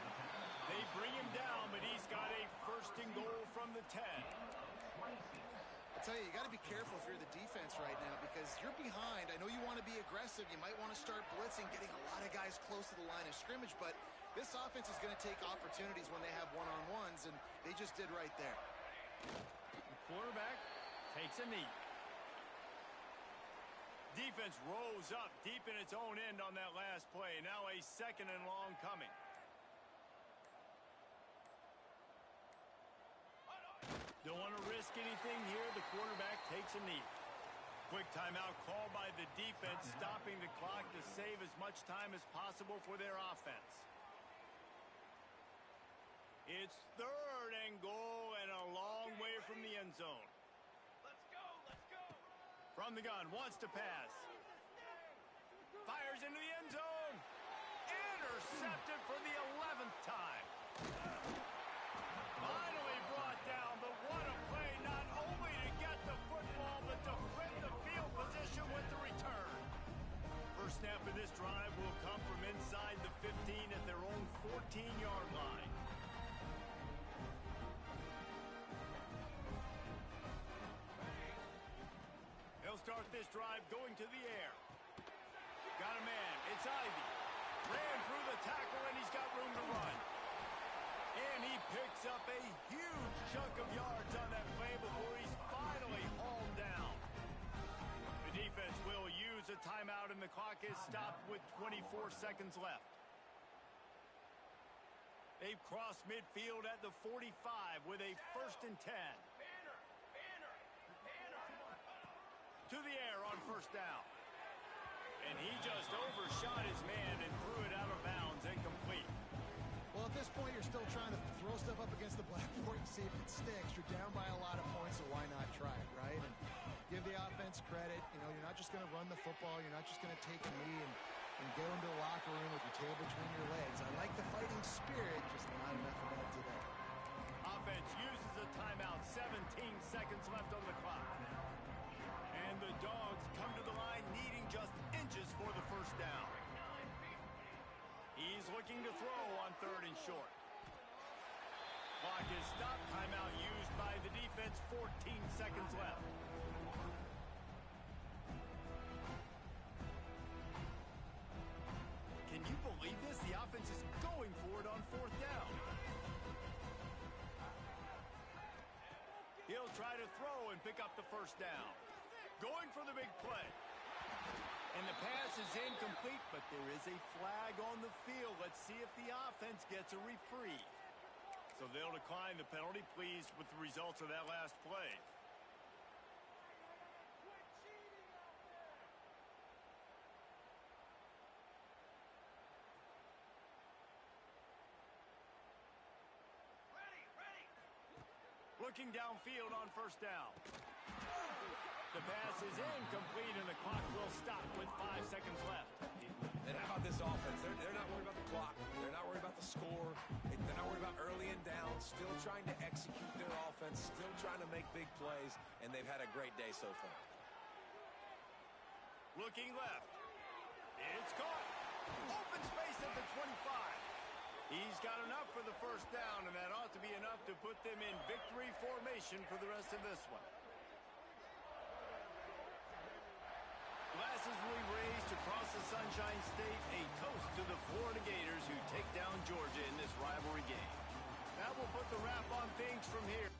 They bring him down, but he's got a 1st and goal from the 10. I tell you, you got to be careful if you're the defense right now because you're behind. I know you want to be aggressive. You might want to start blitzing, getting a lot of guys close to the line of scrimmage, but this offense is going to take opportunities when they have one-on-ones, and they just did right there. The quarterback takes a knee. Defense rose up deep in its own end on that last play. Now a 2nd and long coming. Don't want to risk anything here. The quarterback takes a knee. Quick timeout called by the defense, stopping the clock to save as much time as possible for their offense. It's 3rd and goal and a long way from the end zone. Let's go, let's go. From the gun, wants to pass. Fires into the end zone. Intercepted for the 11th time. Finally brought down, but what a play, not only to get the football, but to flip the field position with the return. First snap of this drive will come from inside the 15 at their own 14-yard line. They'll start this drive going to the air. Got a man. It's Ivy. Ran through the tackle, and he's got room to run. And he picks up a huge chunk of yards on that play before he's finally hauled down. The defense will use a timeout, and the clock is stopped with 24 seconds left. They've crossed midfield at the 45 with a 1st and 10. To the air on 1st down. And he just overshot his man and threw it out of bounds, incomplete. Well, at this point, you're still trying to throw stuff up against the blackboard and see if it sticks. You're down by a lot of points, so why not try it, right? And give the offense credit. You know, you're not just going to run the football. You're not just going to take a knee and go into the locker room with your tail between your legs. I like the fighting spirit, just not enough of that today. Offense uses a timeout. 17 seconds left on the clock. And the Dogs come to the line needing just inches for the 1st down. He's looking to throw on 3rd and short. Clock is stopped. Timeout used by the defense. 14 seconds left. Can you believe this? The offense is going for it on 4th down. He'll try to throw and pick up the 1st down. Going for the big play. And the pass is incomplete, but there is a flag on the field. Let's see if the offense gets a reprieve. So they'll decline the penalty, pleased with the results of that last play. Looking downfield on 1st down. The pass is incomplete, and the clock will stop with 5 seconds left. And how about this offense? They're not worried about the clock. They're not worried about the score. They're not worried about early and down. Still trying to execute their offense. Still trying to make big plays. And they've had a great day so far. Looking left. It's caught. Open space at the 25. He's got enough for the 1st down, and that ought to be enough to put them in victory formation for the rest of this one. Glasses will be raised across the Sunshine State, a toast to the Florida Gators who take down Georgia in this rivalry game. That will put the wrap on things from here.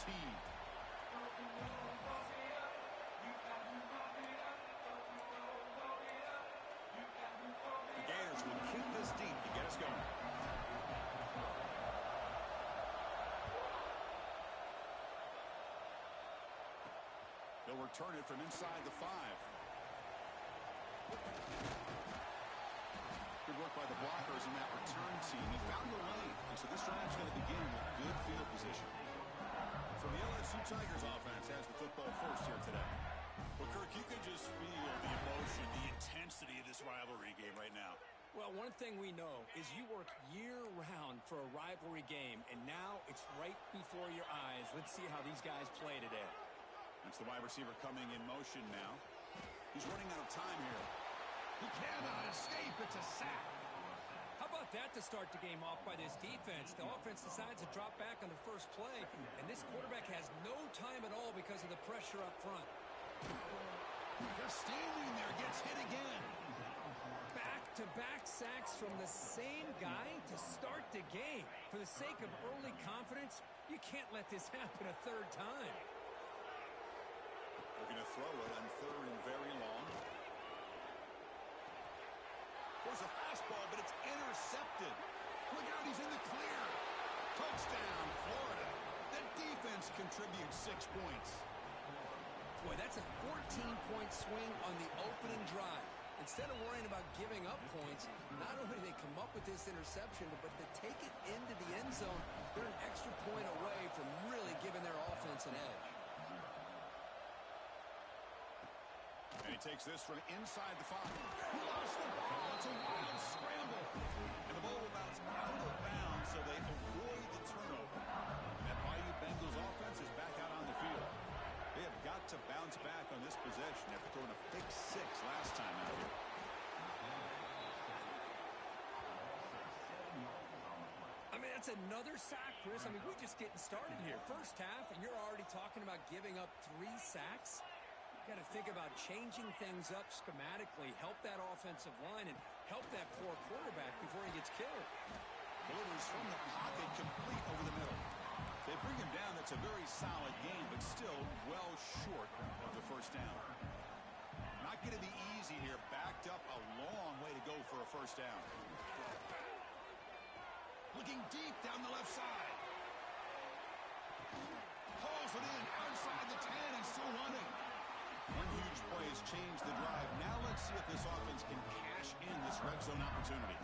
fatigued. The Gators will kick this deep to get us going. They'll return it from inside the 5. Good work by the blockers in that return team. He found the lane, and so this drive's going to begin with good field position. So the LSU Tigers offense has the football first here today. Well, Kirk, you can just feel the emotion, the intensity of this rivalry game right now. Well, one thing we know is you work year-round for a rivalry game, and now it's right before your eyes. Let's see how these guys play today. That's the wide receiver coming in motion now. He's running out of time here. He cannot escape. It's a sack. How about that to start the game off by this defense? The offense decides to drop back on the first play, and this quarterback has no time at all because of the pressure up front. Just standing there, gets hit again. Back-to-back sacks from the same guy to start the game. For the sake of early confidence, you can't let this happen a third time. Looking to throw it on 3rd and very long. There's a fastball, but it's intercepted. Look out, he's in the clear. Touchdown, Florida. That defense contributes 6 points. Boy, that's a 14-point swing on the opening drive. Instead of worrying about giving up points, not only do they come up with this interception, but to take it into the end zone, they're an extra point away from really giving their offense an edge. And he takes this from inside the 5. He lost the ball. It's a wild scramble. And the ball will bounce out of bounds, so they avoid the turnover. And that Bayou Bengals offense is back out on the field. They have got to bounce back on this possession after throwing a big 6 last time out here. I mean, that's another sack, Chris. I mean, we're just getting started here. First half, and you're already talking about giving up 3 sacks. Got to think about changing things up schematically, help that offensive line, and help that poor quarterback before he gets killed. Delivers from the pocket, complete over the middle. They bring him down. That's a very solid game, but still well short of the first down. Not going to be easy here. Backed up a long way to go for a first down. Looking deep down the left side. Pulls it in outside the 10 and still running. One huge play has changed the drive. Now let's see if this offense can cash in this red zone opportunity.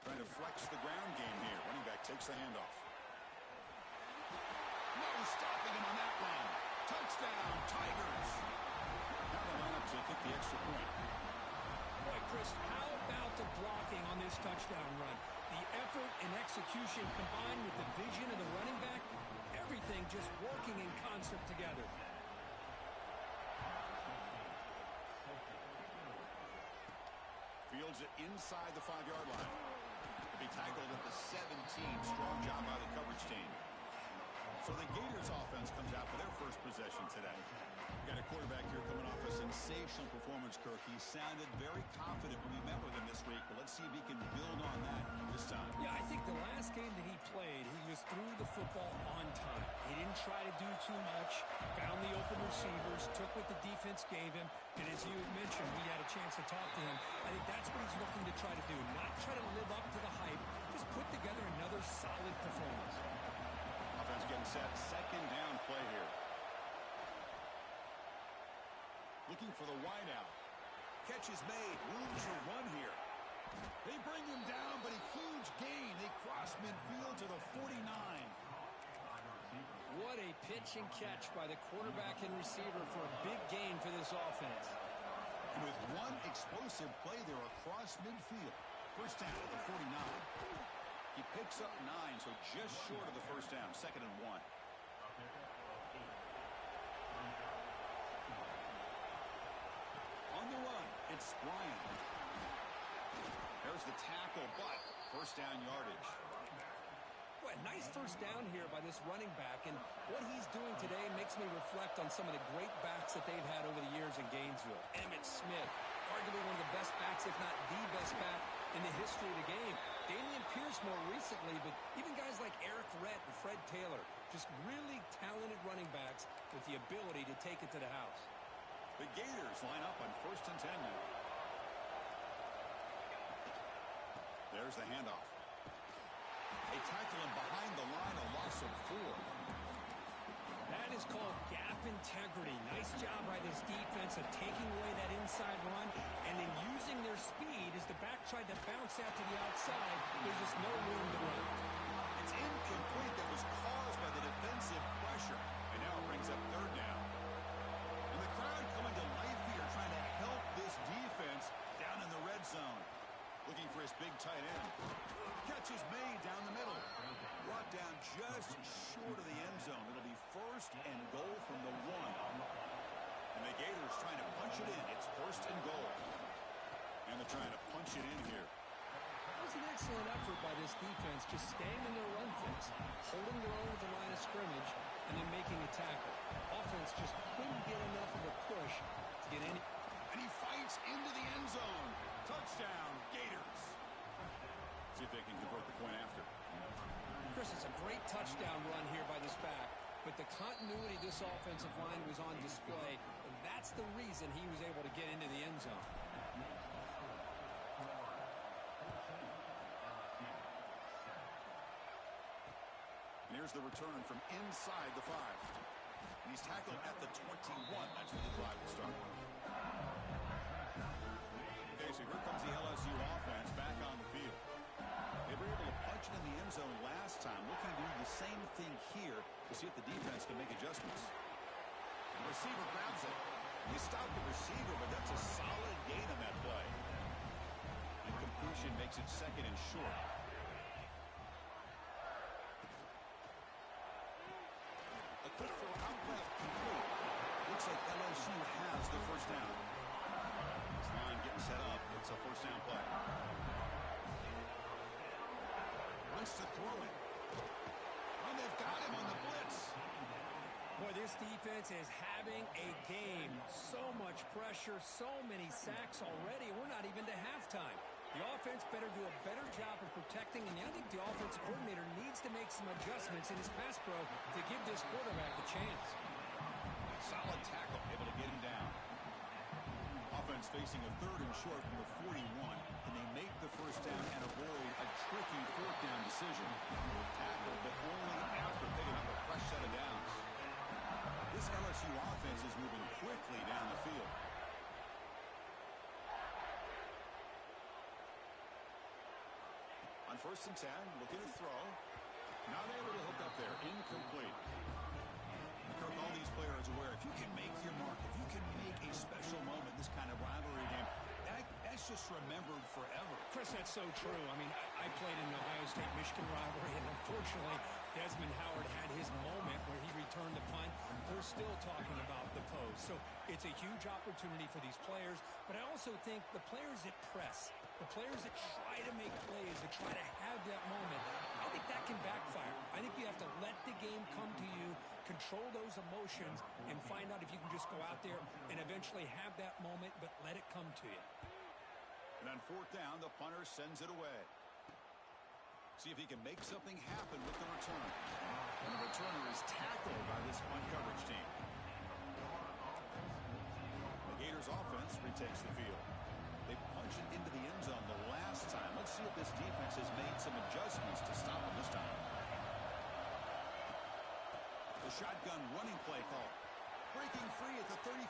Trying to flex the ground game here. Running back takes the handoff. No stopping him on that one. Touchdown, Tigers. Now the lineup to kick the extra point. Boy, Chris, how about the blocking on this touchdown run? The effort and execution combined with the vision of the running back, everything just working in concert together. Fields it inside the 5-yard line. To be tackled at the 17. Strong job by the coverage team. So the Gators offense comes out for their first possession today. We got a quarterback here coming off a sensational performance, Kirk. He sounded very confident when we met with him this week, but let's see if he can build on that this time. Yeah, I think the last game that he played, he just threw the football on time. He didn't try to do too much, found the open receivers, took what the defense gave him, and as you mentioned, we had a chance to talk to him. I think that's what he's looking to try to do, not try to live up to the hype, just put together another solid performance. Offense getting set. Second down play here. Looking for the wideout. Catch is made. Room to run here. They bring him down, but a huge gain. They cross midfield to the 49. What a pitch and catch by the quarterback and receiver for a big gain for this offense. And with one explosive play there across midfield. First down at the 49. He picks up 9, so just short of the first down. 2nd and 1. On the run, it's Bryant. There's the tackle, but first down yardage. Boy, Yeah, nice first down here by this running back, and what he's doing today makes me reflect on some of the great backs that they've had over the years in Gainesville. Emmitt Smith, arguably one of the best backs, if not the best back in the history of the game. Dameon Pierce more recently, but even guys like Eric Rett and Fred Taylor, just really talented running backs with the ability to take it to the house. The Gators line up on 1st and 10 now. There's the handoff. They tackle him behind the line, a loss of 4. That is called gap integrity. Nice job by this defense of taking away that inside run and then using their speed as the back tried to bounce out to the outside. There's just no room to run. It's incomplete. That was caused by the defensive pressure. And now it brings up 3rd down. And the crowd coming to life here, trying to help this defense down in the red zone. Looking for his big tight end. Catch is made down the middle. Brought down just short of the end zone. It'll be 1st and goal from the 1. And the Gators trying to punch it in. It's 1st and goal. And they're trying to punch it in here. That was an excellent effort by this defense, just staying in their run fix, holding their own at the line of scrimmage, and then making a tackle. Offense just couldn't get enough of a push to get any. And he fights into the end zone. Touchdown, Gators. See if they can convert the point after. Chris, it's a great touchdown run here by this back, but the continuity of this offensive line was on display, and that's the reason he was able to get into the end zone. And here's the return from inside the 5. And he's tackled at the 21. That's where the drive will start. Okay, so here comes the LSU offense back on the field. They were able to punch it in the end zone last time. Looking to do the same thing here to see if the defense can make adjustments. The receiver grabs it. He stopped the receiver, but that's a solid gain on that play. And completion makes it 2nd and short. A quick throw out left, complete. Looks like LSU has the 1st down. This line getting set up. It's a 1st down play. Wants to throw it. And they've got him on the blitz. Boy, this defense is having a game. So much pressure, so many sacks already. We're not even to halftime. The offense better do a better job of protecting, and I think the offensive coordinator needs to make some adjustments in his pass pro to give this quarterback a chance. Solid tackle, able to get him down. Offense facing a 3rd and short from the 41. Can they make the 1st down and avoid a tricky 4th down decision? Tackle, but only after picking up a fresh set of downs. This LSU offense is moving quickly down the field. On 1st and 10, looking to throw. Not able to hook up there. Incomplete. Kirk, all these players aware, if you can make your mark, if you can make a special moment, this kind of rivalry game, that's just remembered forever. Chris, that's so true. I mean, I played in the Ohio State-Michigan rivalry, and unfortunately, Desmond Howard had his moment where he returned the punt. We're still talking about the pose. So it's a huge opportunity for these players, but I also think the players that press, the players that try to make plays, that try to have that moment, I think that can backfire. I think you have to let the game come to you, control those emotions, and find out if you can just go out there and eventually have that moment, but let it come to you. And on 4th down, the punter sends it away. See if he can make something happen with the return. And the returner is tackled by this punt coverage team. The Gators offense retakes the field. They punched it into the end zone the last time. Let's see if this defense has made some adjustments to stop them this time. The shotgun running play call. Breaking free at the 35.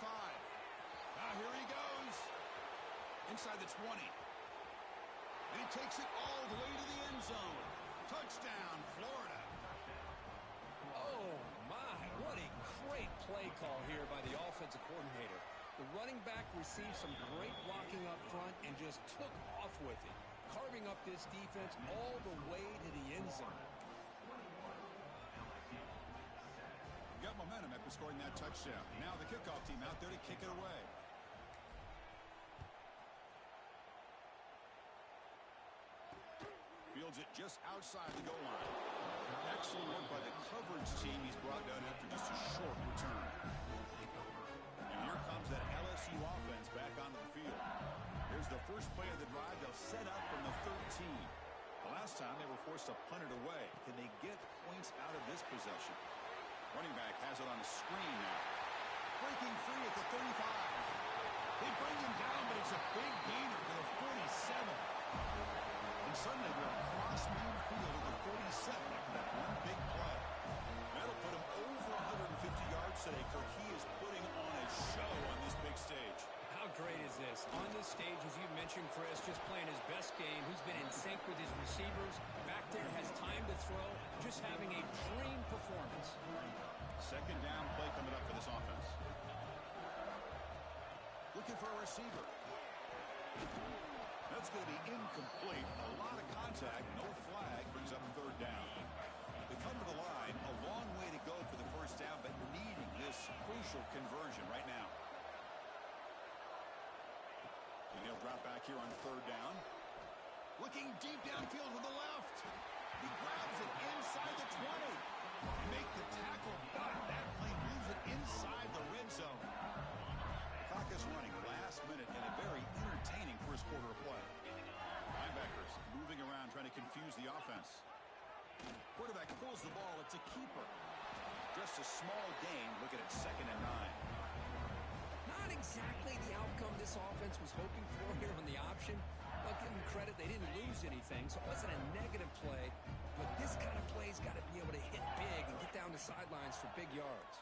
Now here he goes. Inside the 20. And he takes it all the way to the end zone. Touchdown, Florida. Oh, my. What a great play call here by the offensive coordinator. The running back received some great blocking up front and just took off with it, carving up this defense all the way to the end zone. Got momentum after scoring that touchdown. Now the kickoff team out there to kick it away. Fields it just outside the goal line. Excellent work by the coverage team. He's brought down after just a short return. And here comes that LSU offense back onto the field. Here's the first play of the drive. They'll set up from the 13. The last time they were forced to punt it away. Can they get points out of this possession? Running back has it on the screen now. Breaking free at the 35. They bring him down, but it's a big gainer to the 47. And suddenly we're across midfield at the 47 after that one big play. That'll put him over 150 yards today. Kirk, he is putting on a show on this big stage. How great is this? On this stage, as you mentioned, Chris, just playing his best game. He's been in sync with his receivers. Back there, has time to throw. Just having a dream performance. Second down play coming up for this offense. Looking for a receiver. That's going to be incomplete. A lot of contact. No flag. Brings up third down. They come to the line. A long way to go for the first down, but needing this crucial conversion right now. And he'll drop back here on third down. Looking deep downfield to the left. He grabs it inside the 20. Make the tackle. But that play moves it inside the red zone. Clock is running last minute in a very entertaining first quarter of play. Linebackers moving around trying to confuse the offense. Quarterback pulls the ball. It's a keeper. Just a small gain. Looking at 2nd and 9. Not exactly the outcome this offense was hoping for here on the option. I'll give them credit. They didn't lose anything, so it wasn't a negative play. But this kind of play's got to be able to hit big and get down the sidelines for big yards.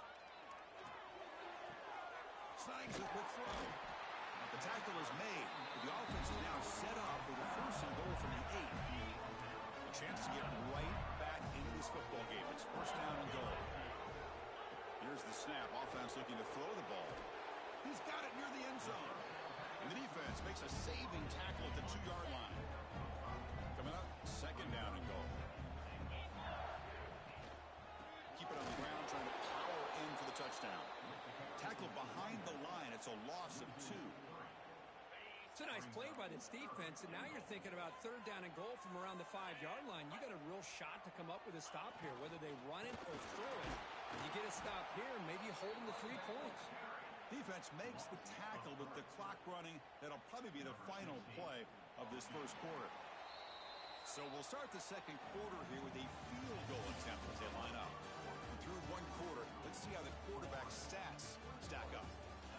Snigs a quick throw. The tackle is made. The offense is now set up for the first and goal from the 8. A chance to get right back into this football game. It's first down and goal. Here's the snap. Offense looking to throw the ball. He's got it near the end zone. And the defense makes a saving tackle at the 2-yard line. Coming up, second down and goal. Keep it on the ground, trying to power in for the touchdown. Tackle behind the line. It's a loss of 2. It's a nice play by this defense, and now you're thinking about third down and goal from around the 5-yard line. You got a real shot to come up with a stop here, whether they run it or throw it. You get a stop here, and maybe you hold them to 3 points. Defense makes the tackle with the clock running. That'll probably be the final play of this first quarter. So we'll start the second quarter here with a field goal attempt as they line up. And through one quarter, let's see how the quarterback's stats stack up.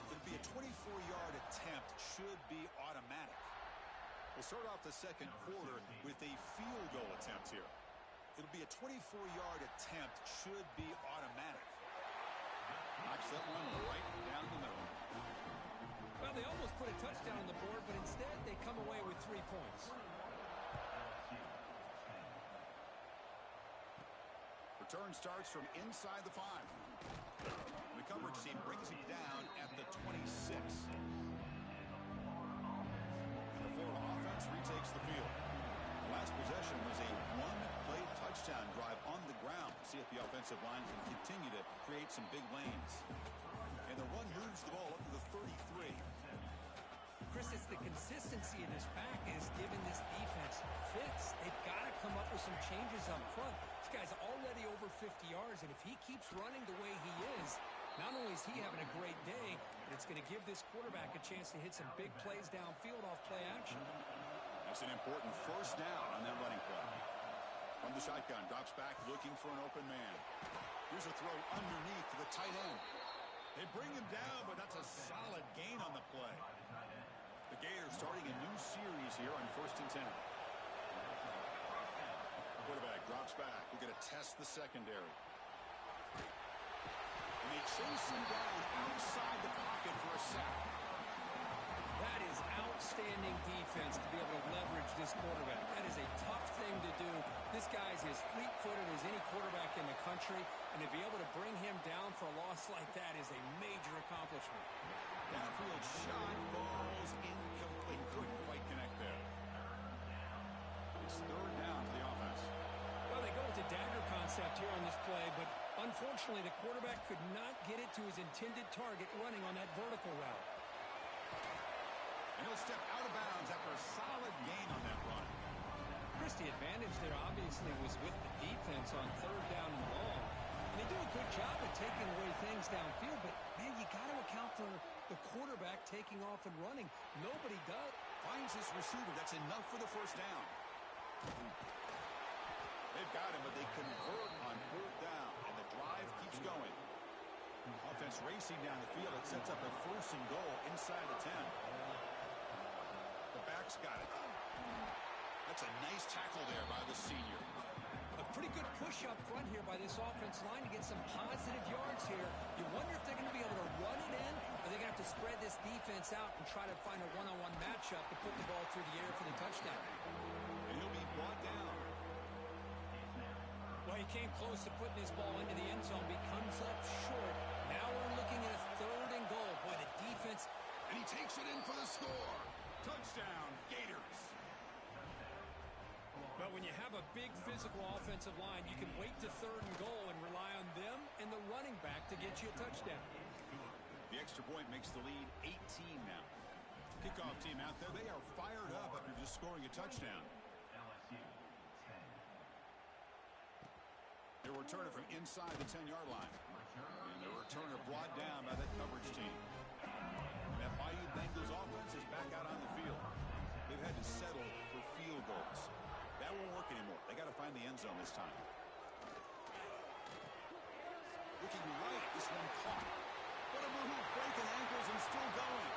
It'll be a 24-yard attempt, should be automatic. We'll start off the second quarter with a field goal attempt here. It'll be a 24-yard attempt, should be automatic. Knocks that one right down the middle. Well, they almost put a touchdown on the board, but instead they come away with 3 points. Return starts from inside the 5. The coverage team brings him down at the 26. The Florida offense retakes the field. The last possession was a one-play touchdown drive on the ground. See if the offensive line can continue to create some big lanes. And the run moves the ball up to the 33. Chris, it's the consistency of this pack is giving this defense fits. They've got to come up with some changes up front. This guy's already over 50 yards, and if he keeps running the way he is, not only is he having a great day, but it's going to give this quarterback a chance to hit some big plays downfield off play action. That's an important first down on that running play. From the shotgun, drops back looking for an open man. Here's a throw underneath to the tight end. They bring him down, but that's a solid gain on the play. The Gators starting a new series here on 1st and 10. Quarterback drops back. We're going to test the secondary. And they chase him down outside the pocket for a sack. That is outstanding defense to be able to leverage this quarterback. That is a tough thing to do. This guy's as fleet-footed as any quarterback in the country, and to be able to bring him down for a loss like that is a major accomplishment. Downfield shot falls incomplete. Couldn't quite connect there. It's third down for the offense. Well, they go with the dagger concept here on this play, but unfortunately the quarterback could not get it to his intended target running on that vertical route. And he'll step out of bounds after a solid gain on that run. Chris, the advantage there obviously was with the defense on third down and long. And they do a good job of taking away things downfield, but, man, you got to account for the quarterback taking off and running. Nobody does. Finds his receiver. That's enough for the first down. They've got him, but they convert on fourth down, and the drive keeps going. Offense racing down the field. It sets up a first and goal inside the 10. The back's got it. That's a nice tackle there by the senior. A pretty good push up front here by this offense line to get some positive yards here. You wonder if they're going to be able to run it in, or they're going to have to spread this defense out and try to find a one-on-one matchup to put the ball through the air for the touchdown. And he'll be brought down. Well, he came close to putting his ball into the end zone, but he comes up short. Now we're looking at a third and goal. Boy, the defense. And he takes it in for the score. Touchdown, Gators. But when you have a big physical offensive line, you can wait to third and goal and rely on them and the running back to get you a touchdown. The extra point makes the lead 18 now. Kickoff team out there. They are fired up after just scoring a touchdown. LSU 10. They're returning from inside the 10-yard line. And the returner brought down by that coverage team. That Bayou Bengals offense is back out on the field. They've had to settle for field goals. That won't work anymore. They got to find the end zone this time. Looking right, this one caught. What a move, breaking ankles and still going.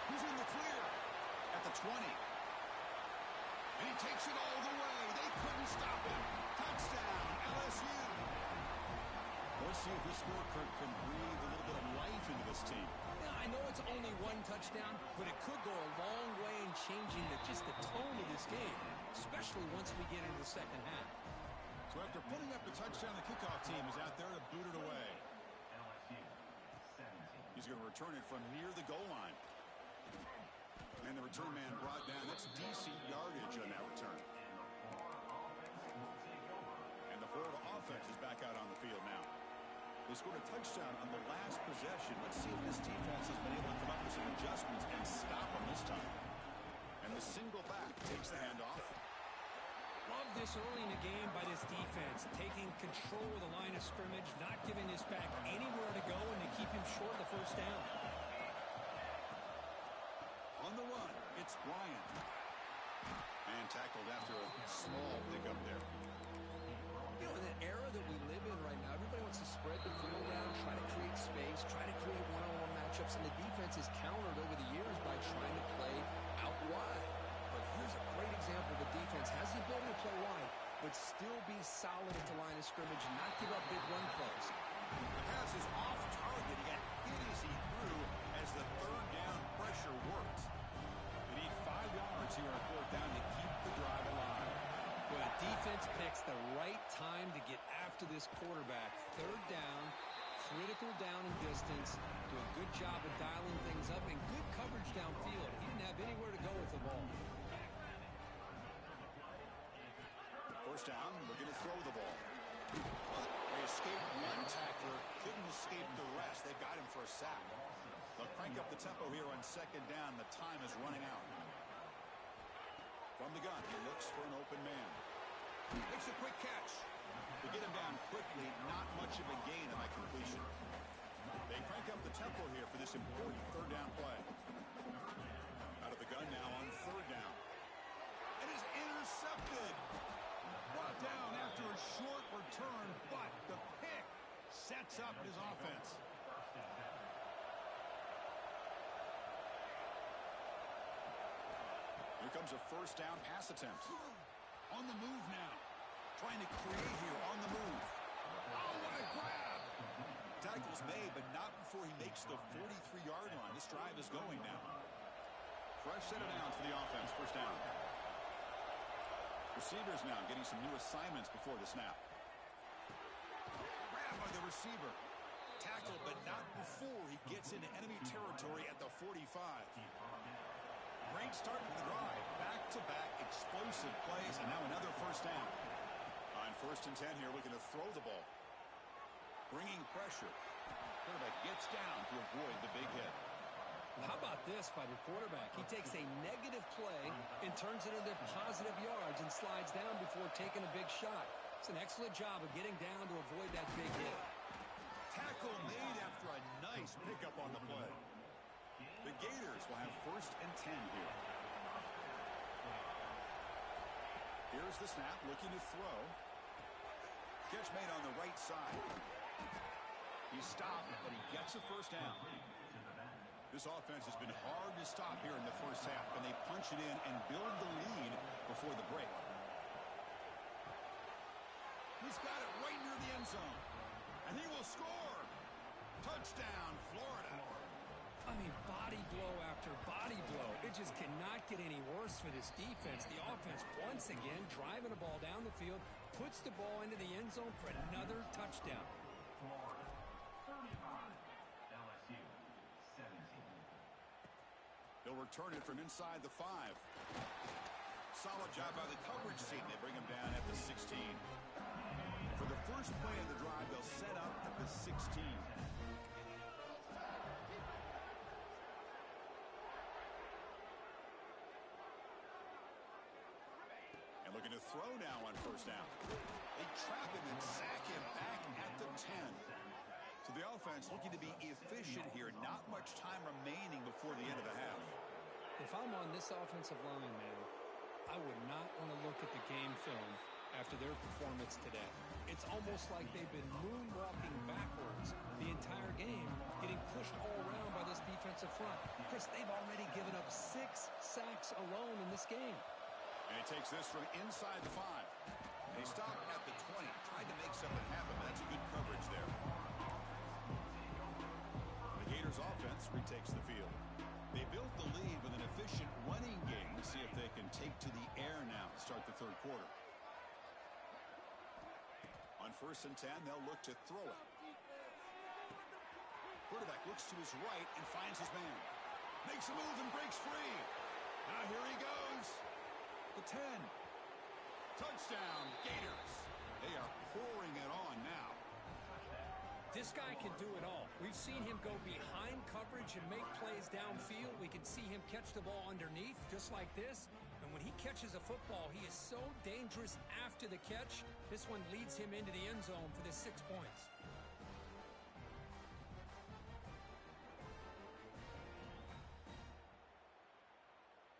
He's in the clear at the 20. And he takes it all the way. They couldn't stop him. Touchdown, LSU. Let's see if this score can breathe a little bit of life into this team. Yeah, I know it's only one touchdown, but it could go a long way in changing just the tone of this game, especially once we get into the second half. So after putting up the touchdown, the kickoff team is out there to boot it away. LSU 17. He's going to return it from near the goal line. And the return man brought down. That's decent yardage on that return. And the Florida offense is back out on the field now. They scored a touchdown on the last possession. Let's see if this defense has been able to come up with some adjustments and stop them this time. And the single back takes the handoff. Love this early in the game by this defense, taking control of the line of scrimmage, not giving this back anywhere to go, and to keep him short of the first down. On the run, it's Bryant. And tackled after a small pickup there. You know, in the era that we live in right now, everybody wants to spread the field down, try to create space, try to create one-on-one matchups, and the defense has countered over the years by trying to play out wide. But here's a great example of the defense has the ability to play wide, but still be solid at the line of scrimmage and not give up big run plays. The pass is off target. He got hit as he threw as the third down pressure worked. They need 5 yards here on fourth down to keep the drive alive. Well, the defense picks the right time to get after this quarterback. Third down, critical down and distance. Do a good job of dialing things up and good coverage downfield. He didn't have anywhere to go with the ball. First down, looking to throw the ball. They escaped one tackler, couldn't escape the rest. They got him for a sack. They'll crank up the tempo here on second down. The time is running out. From the gun, he looks for an open man. Makes a quick catch. To get him down quickly, not much of a gain on that completion. They crank up the tempo here for this important third down play. Out of the gun now on third down. It is intercepted. Brought down after a short return, but the pick sets up his offense. Here comes a first down pass attempt. On the move now. Trying to create here on the move. Oh, what a grab! Tackle's made, but not before he makes the 43-yard line. This drive is going now. Fresh set of downs for the offense. First down. Receivers now getting some new assignments before the snap. Grab by the receiver. Tackle, but not before he gets into enemy territory at the 45. Great start to the drive. Back-to-back explosive plays, and now another first down. On first and 10 here, looking to throw the ball. Bringing pressure. Quarterback gets down to avoid the big hit. How about this by the quarterback? He takes a negative play and turns it into positive yards and slides down before taking a big shot. It's an excellent job of getting down to avoid that big hit. Tackle made after a nice pickup on the play. The Gators will have 1st and 10 here. Here's the snap, looking to throw. Catch made on the right side. He's stopped, but he gets a first down. This offense has been hard to stop here in the first half. Can they punch it in and build the lead before the break? He's got it right near the end zone. And he will score. Touchdown, Florida. I mean, body blow after body blow. It just cannot get any worse for this defense. The offense, once again, driving the ball down the field, puts the ball into the end zone for another touchdown. Florida 35, LSU 17. They'll return it from inside the 5. Solid job by the coverage team. They bring him down at the 16. For the first play of the drive, they'll set up at the 16. And looking to throw now on first down. They trap him and sack him back at the 10. So the offense looking to be efficient here. Not much time remaining before the end of the half. If I'm on this offensive line, man, I would not want to look at the game film after their performance today. It's almost like they've been moonwalking backwards the entire game, getting pushed all around by this defensive front. Chris, they've already given up 6 sacks alone in this game. And he takes this from inside the 5. They stop at the 20. Tried to make something happen, but that's a good coverage there. The Gators offense retakes the field. They built the lead with an efficient running game. See if they can take to the air now to start the third quarter. On 1st and 10, they'll look to throw it. Quarterback looks to his right and finds his man. Makes a move and breaks free. Now here he goes. The 10. Touchdown, Gators. They are pouring it on now. This guy can do it all. We've seen him go behind coverage and make plays downfield. We can see him catch the ball underneath, just like this. And when he catches a football, he is so dangerous after the catch. This one leads him into the end zone for the 6 points.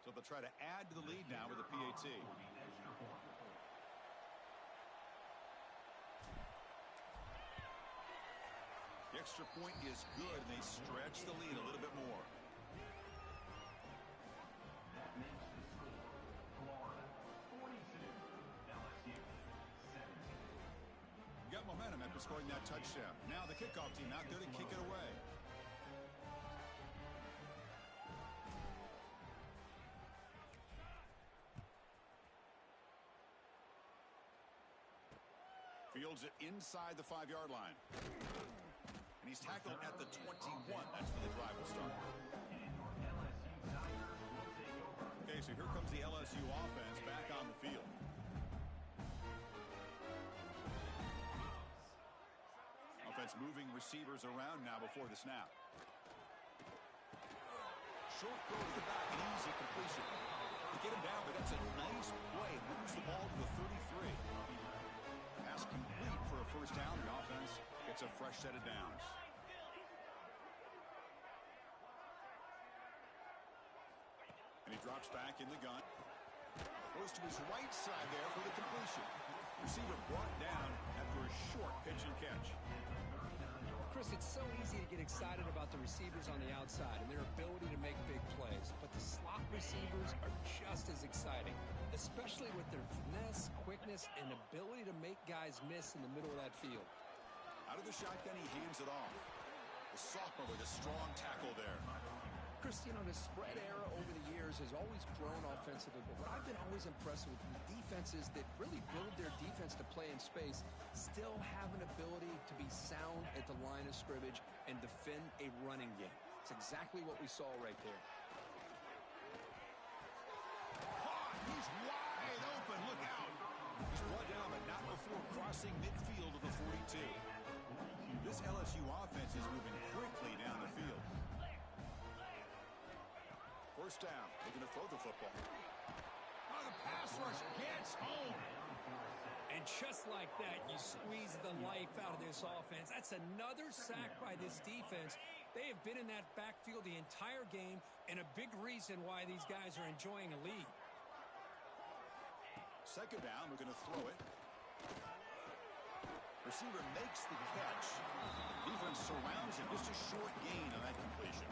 So they'll try to add to the lead now with a PAT. The extra point is good, and they stretch the lead a little bit more. That makes the score Florida 42, LSU 17. Got momentum after scoring that touchdown. Now the kickoff team out there to kick it away. Fields it inside the 5-yard line. And he's tackled at the 21. That's where the drive will start. Okay, so here comes the LSU offense back on the field. Offense moving receivers around now before the snap. Short throw to the back, an easy completion. They get him down, but that's a nice play. Moves the ball to the 33. Pass complete for a first down. The offense gets a fresh set of downs. And he drops back in the gun. Goes to his right side there for the completion. Receiver brought down after a short pitch and catch. Chris, it's so easy to get excited about the receivers on the outside and their ability to make big plays, but the slot receivers are just as exciting, especially with their finesse, quickness, and ability to make guys miss in the middle of that field. Out of the shotgun, he hands it off. The sophomore with a strong tackle there. Chris, you know, the spread era over the years has always grown offensively, but what I've been always impressed with defenses that really build their defense to play in space still have an ability to be sound at the line of scrimmage and defend a running game. It's exactly what we saw right there. He's wide open. Look out. He's brought down, but not before crossing midfield of the 42. This LSU offense is moving quickly down the field. first down. Looking to throw the football. Oh, the pass rush gets home. And just like that, you squeeze the life out of this offense. That's another sack by this defense. They have been in that backfield the entire game, and a big reason why these guys are enjoying a lead. Second down, we're going to throw it. Receiver makes the catch. Defense surrounds him. Just a short gain on that completion.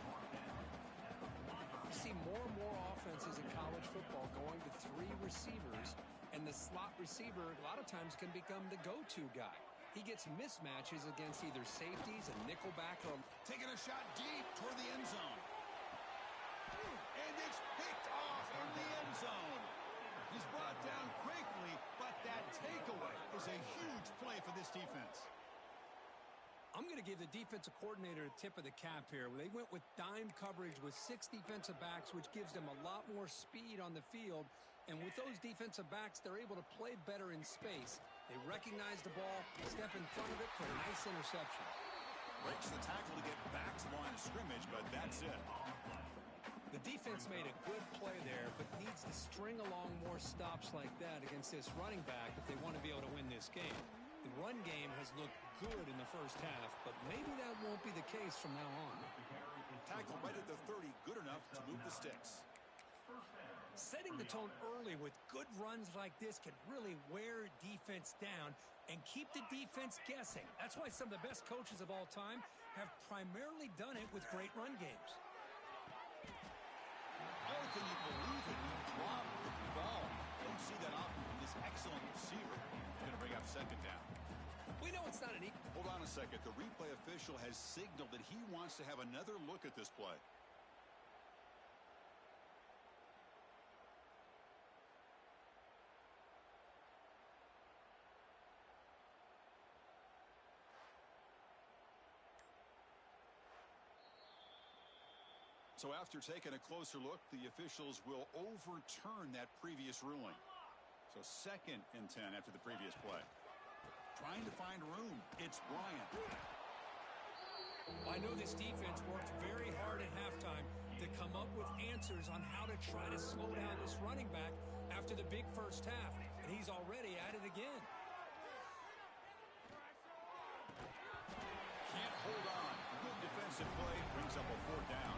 You see more and more offenses in college football going to 3 receivers, and the slot receiver a lot of times can become the go-to guy. He gets mismatches against either safeties, a nickelback, or Taking a shot deep toward the end zone. And it's picked off in the end zone. He's brought down quickly, but that takeaway is a huge play for this defense. I'm going to give the defensive coordinator a tip of the cap here. They went with dime coverage with 6 defensive backs, which gives them a lot more speed on the field. And with those defensive backs, they're able to play better in space. They recognize the ball, step in front of it for a nice interception. Breaks the tackle to get back to the line of scrimmage, but that's it. The defense made a good play there, but needs to string along more stops like that against this running back if they want to be able to win this game. The run game has looked good in the first half, but maybe that won't be the case from now on. Tackle right at the 30, good enough to move the sticks. Setting the tone early with good runs like this can really wear defense down and keep the defense guessing. That's why some of the best coaches of all time have primarily done it with great run games. Oh, can you believe it? He dropped the ball. Don't see that often from this excellent receiver. He's going to bring up second down. We know it's not an equal. Hold on a second. The replay official has signaled that he wants to have another look at this play. So after taking a closer look, the officials will overturn that previous ruling. So 2nd and 10 after the previous play. Trying to find room. It's Bryant. I know this defense worked very hard at halftime to come up with answers on how to try to slow down this running back after the big first half, and he's already at it again. Can't hold on. Good defensive play. Brings up a 4th down.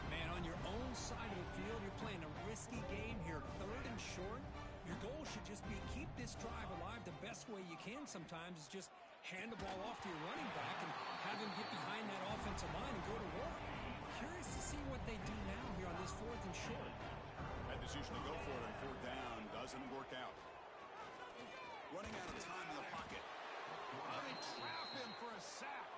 Man, on your own side of the field, you're playing a risky game here, 3rd and short. Your goal should just be keep this drive alive the best way you can sometimes is just hand the ball off to your running back and have him get behind that offensive line and go to work. Curious to see what they do now here on this 4th and short. That decision to go for it on 4th down doesn't work out. Running out of time in the pocket. Oh, they trap him for a sack.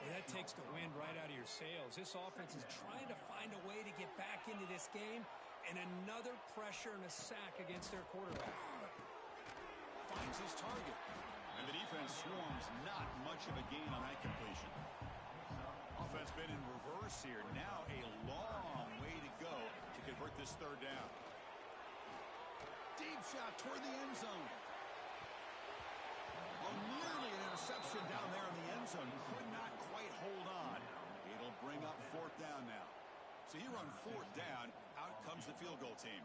Well, that takes the wind right out of your sails. This offense is trying to find a way to get back into this game, and another pressure and a sack against their quarterback. Finds his target. And the defense swarms. Not much of a gain on that completion. Offense been in reverse here. Now a long way to go to convert this 3rd down. Deep shot toward the end zone. Oh, nearly an interception down there in the end zone. Could not quite hold on. It'll bring up 4th down now. So here on 4th down, out comes the field goal team.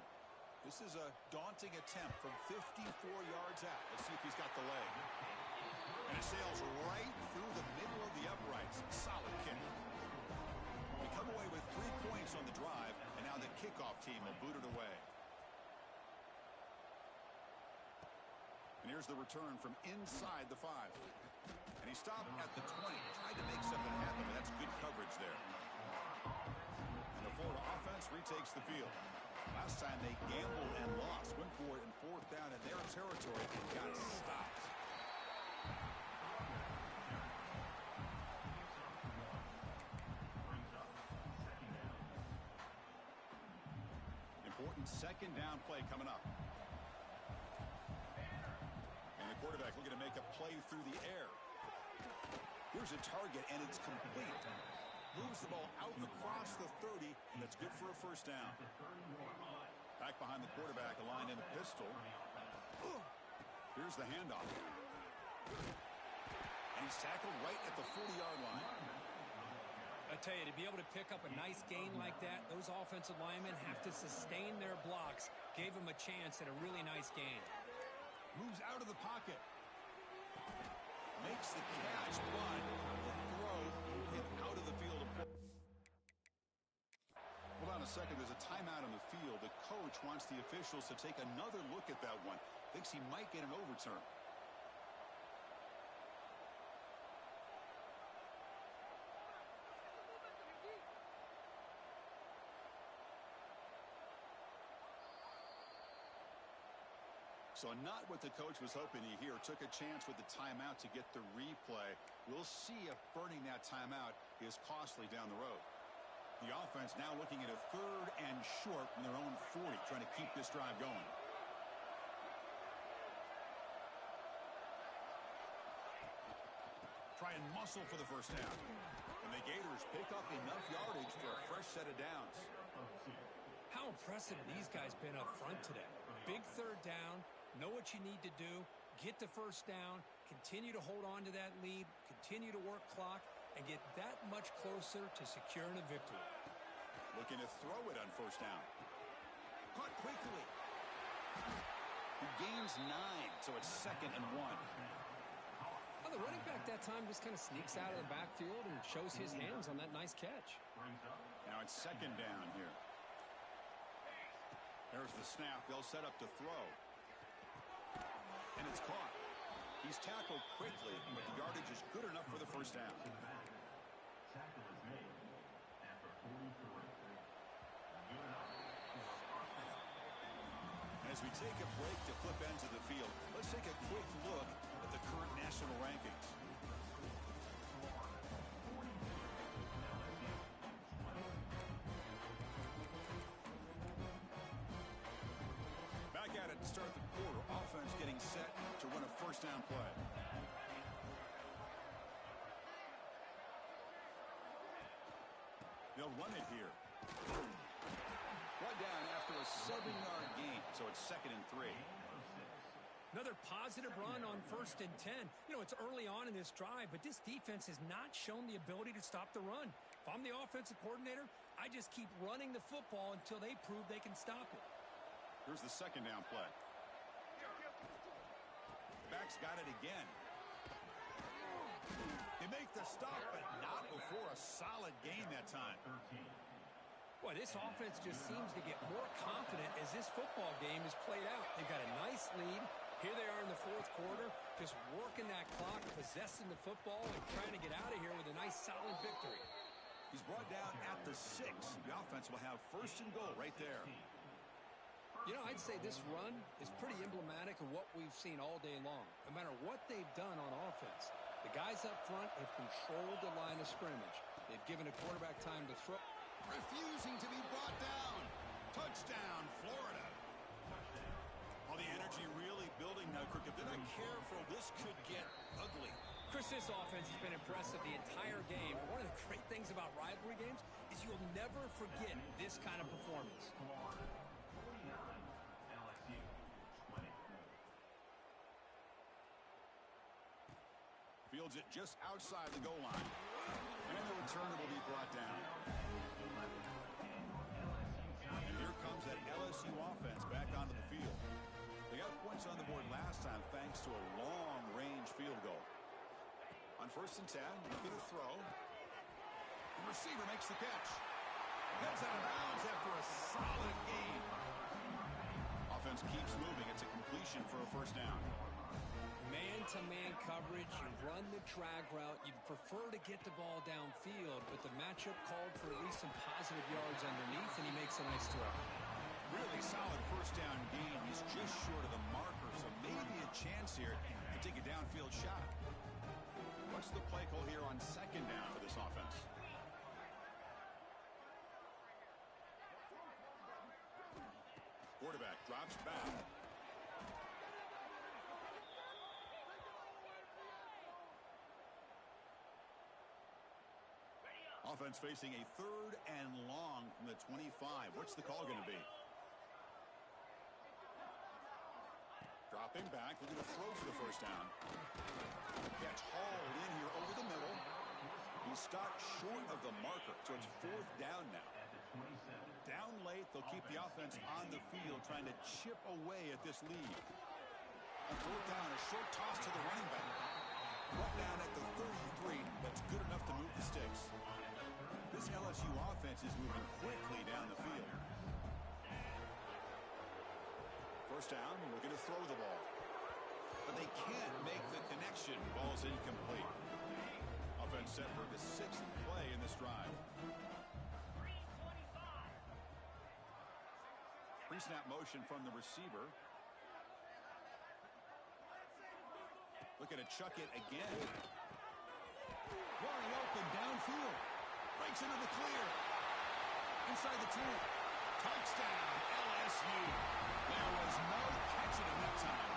This is a daunting attempt from 54 yards out. Let's see if he's got the leg. And it sails right through the middle of the uprights. Solid kick. We come away with 3 points on the drive, and now the kickoff team will boot it away. And here's the return from inside the 5. And he stopped at the 20. Tried to make something happen, but that's good coverage there. And the Florida offense retakes the field. Last time they gambled and lost. Went for it in 4th down in their territory and got stopped. Important 2nd down play coming up. And the quarterback looking to make a play through the air. Here's a target, and it's complete. Moves the ball out across the 30, and that's good for a 1st down. Back behind the quarterback, aligned in the pistol. Here's the handoff. And he's tackled right at the 40-yard line. A tell you, to be able to pick up a nice gain like that, those offensive linemen have to sustain their blocks. Gave them a chance at a really nice gain. Moves out of the pocket. Makes the catch, but the throw hit out of the field. Hold on a second. There's a timeout on the field. The coach wants the officials to take another look at that one. Thinks he might get an overturn. So not what the coach was hoping to hear. Took a chance with the timeout to get the replay. We'll see if burning that timeout is costly down the road. The offense now looking at a 3rd and short from their own 40, trying to keep this drive going. Try and muscle for the first down. And the Gators pick up enough yardage for a fresh set of downs. How impressive have these guys been up front today? Big 3rd down. Know what you need to do. Get the first down. Continue to hold on to that lead. Continue to work clock. And get that much closer to securing a victory. Looking to throw it on first down. Caught quickly. He gains 9, so it's 2nd and 1. Well, the running back that time just kind of sneaks out of the backfield and shows his hands on that nice catch. Now it's 2nd down here. There's the snap. They'll set up to throw. And it's caught. He's tackled quickly, but the yardage is good enough for the first down. Tackle is made after 43. Good enough. As we take a break to flip ends of the field, let's take a quick look at the current national rankings. Back at it to start the quarter. Offense getting set to run a first down play. They'll run it here. Brought down after a 7-yard gain, so it's 2nd and 3. Another positive run on 1st and 10. You know, it's early on in this drive, but this defense has not shown the ability to stop the run. If I'm the offensive coordinator, I just keep running the football until they prove they can stop it. Here's the 2nd down play. Back's got it again. They make the stop, but not before a solid gain that time. Boy, this offense just seems to get more confident as this football game is played out. They've got a nice lead. Here they are in the 4th quarter, just working that clock, possessing the football, and trying to get out of here with a nice, solid victory. He's brought down at the 6. The offense will have 1st and goal right there. You know, I'd say this run is pretty emblematic of what we've seen all day long. No matter what they've done on offense, the guys up front have controlled the line of scrimmage. They've given a quarterback time to throw. Refusing to be brought down. Touchdown, Florida. All the energy really building now, Crook. If they're not careful, this could get ugly. Chris, this offense has been impressive the entire game. But one of the great things about rivalry games is you'll never forget this kind of performance. LSU 20. Fields it just outside the goal line. And the return will be brought down. And here comes that LSU offense back onto the field. They got points on the board last time thanks to a long-range field goal. On 1st and 10, looking to throw. The receiver makes the catch. Heads out of bounds after a solid gain. Offense keeps moving. It's a completion for a first down. Man-to-man coverage, you run the drag route. You'd prefer to get the ball downfield, but the matchup called for at least some positive yards underneath, and he makes a nice throw. Really solid first down gain. He's just short of the marker, so maybe a chance here to take a downfield shot. What's the play call here on 2nd down for this offense? Quarterback drops back. Offense facing a 3rd and long from the 25. What's the call going to be? Dropping back, looking to throw for the first down. Gets hauled in here over the middle. He's stop short of the marker, so it's 4th down now. Down late, they'll keep the offense on the field trying to chip away at this lead. On 4th down, a short toss to the running back. Brought down at the 33, that's good enough to move the sticks. This LSU offense is moving quickly down the field. 1st down, looking to throw the ball. But they can't make the connection. Ball's incomplete. Offense set for the 6th play in this drive. Pre-snap motion from the receiver. Looking to chuck it again. Wide open downfield. Breaks into the clear. Inside the 10. Touchdown, LSU. There was no catching him that time.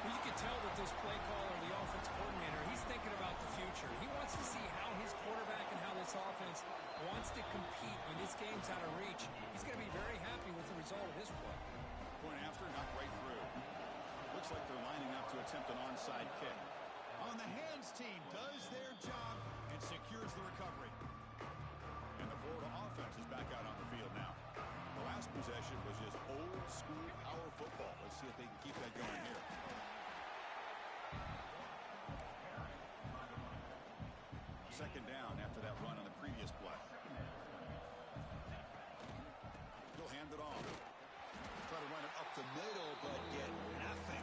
Well, you can tell that this play caller, the offense coordinator, he's thinking about the future. He wants to see how his quarterback and how this offense wants to compete when this game's out of reach. He's going to be very happy with the result of this play. Point after, knocked right through. Looks like they're lining up to attempt an onside kick. On the hands team does their job and secures the recovery. And the Florida offense is back out on the field now. The last possession was just old school power football. Let's see if they can keep that going here. Second down after that run on the previous play. He'll hand it off. Try to run it up the middle, but get nothing.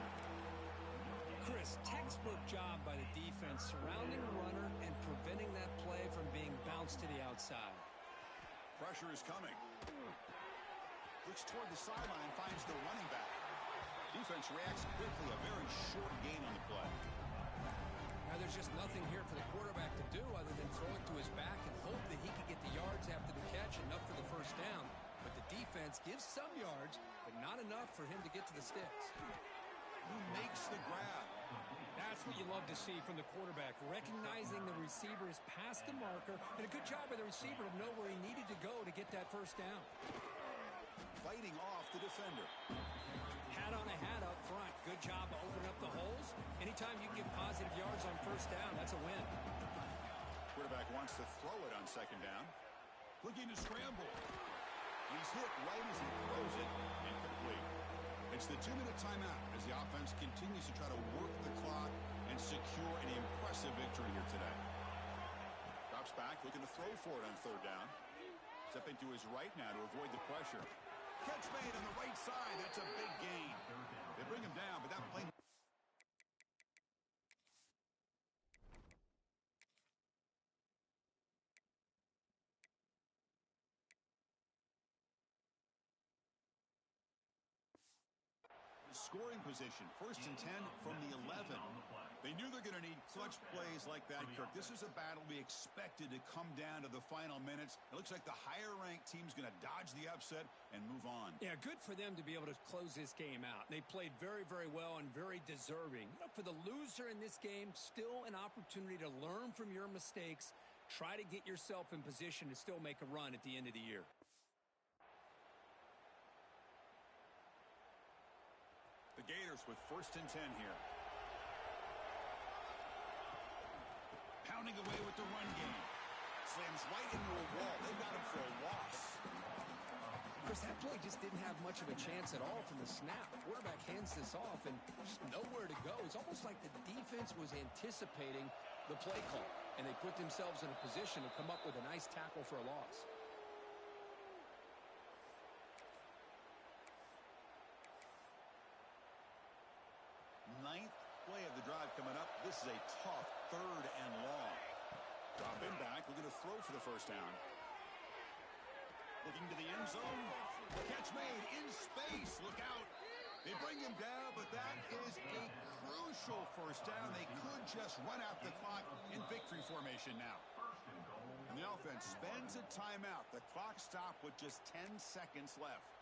Chris, textbook job by the defense surrounding the runner and preventing that play from being bounced to the outside. Pressure is coming. Looks toward the sideline, finds the running back. Defense reacts quickly. A very short gain on the play. Now there's just nothing here for the quarterback to do other than throw it to his back and hope that he can get the yards after the catch, enough for the 1st down. But the defense gives some yards, but not enough for him to get to the sticks. Who makes the grab? That's what you love to see from the quarterback, recognizing the receiver is past the marker, and a good job by the receiver to know where he needed to go to get that 1st down. Fighting off the defender. Hat on a hat up front. Good job of opening up the holes. Anytime you can get positive yards on 1st down, that's a win. Quarterback wants to throw it on 2nd down. Looking to scramble. He's hit right as he throws it. Incomplete. It's the 2-minute timeout as the offense continues to try to work the clock and secure an impressive victory here today. Drops back, looking to throw for it on 3rd down. Stepping to his right now to avoid the pressure. Catch made on the right side. That's a big gain. They bring him down, but that play... Scoring position, 1st and 10 from the 11. They knew they're going to need clutch plays like that, Kirk. This is a battle we expected to come down to the final minutes. It looks like the higher-ranked team's going to dodge the upset and move on. Yeah, good for them to be able to close this game out. They played very, very well and very deserving. You know, for the loser in this game, still an opportunity to learn from your mistakes, try to get yourself in position to still make a run at the end of the year. The Gators with 1st and 10 here. Pounding away with the run game. Slams right into a wall. They've got him for a loss. Chris, that play just didn't have much of a chance at all from the snap. The quarterback hands this off and just nowhere to go. It's almost like the defense was anticipating the play call, and they put themselves in a position to come up with a nice tackle for a loss. Ninth play of the drive coming up. This is a tough 3rd and long. Drop in back. We're going to throw for the 1st down. Looking to the end zone. Catch made in space. Look out. They bring him down, but that is a crucial 1st down. They could just run out the clock in victory formation now. And the offense spends a timeout. The clock stopped with just 10 seconds left.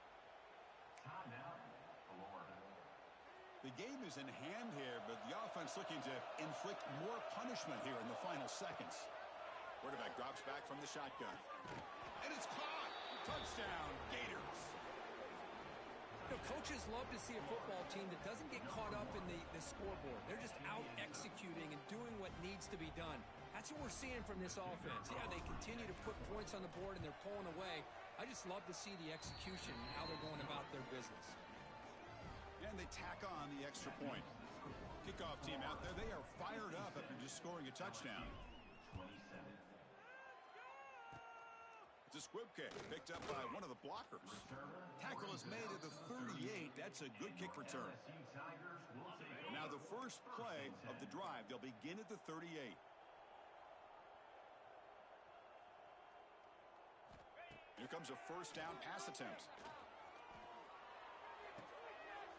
The game is in hand here, but the offense looking to inflict more punishment here in the final seconds. Quarterback drops back from the shotgun. And it's caught! Touchdown, Gators! You know, coaches love to see a football team that doesn't get caught up in the scoreboard. They're just out executing and doing what needs to be done. Has That's what we're seeing from this offense. Yeah, they continue to put points on the board and they're pulling away. I just love to see the execution and how they're going about their business. And they tack on the extra point. Kickoff team out there, they are fired up after just scoring a touchdown. 27. It's a squib kick picked up by one of the blockers. Tackle is made at the 38. That's a good kick return. Now the first play of the drive, they'll begin at the 38. Here comes a first down pass attempt.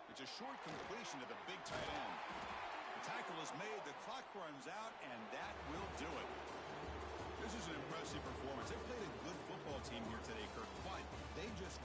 It's a short completion to the big tight end. The tackle is made, the clock runs out, and that will do it. This is an impressive performance. They played a good football team here today, Kirk, but they just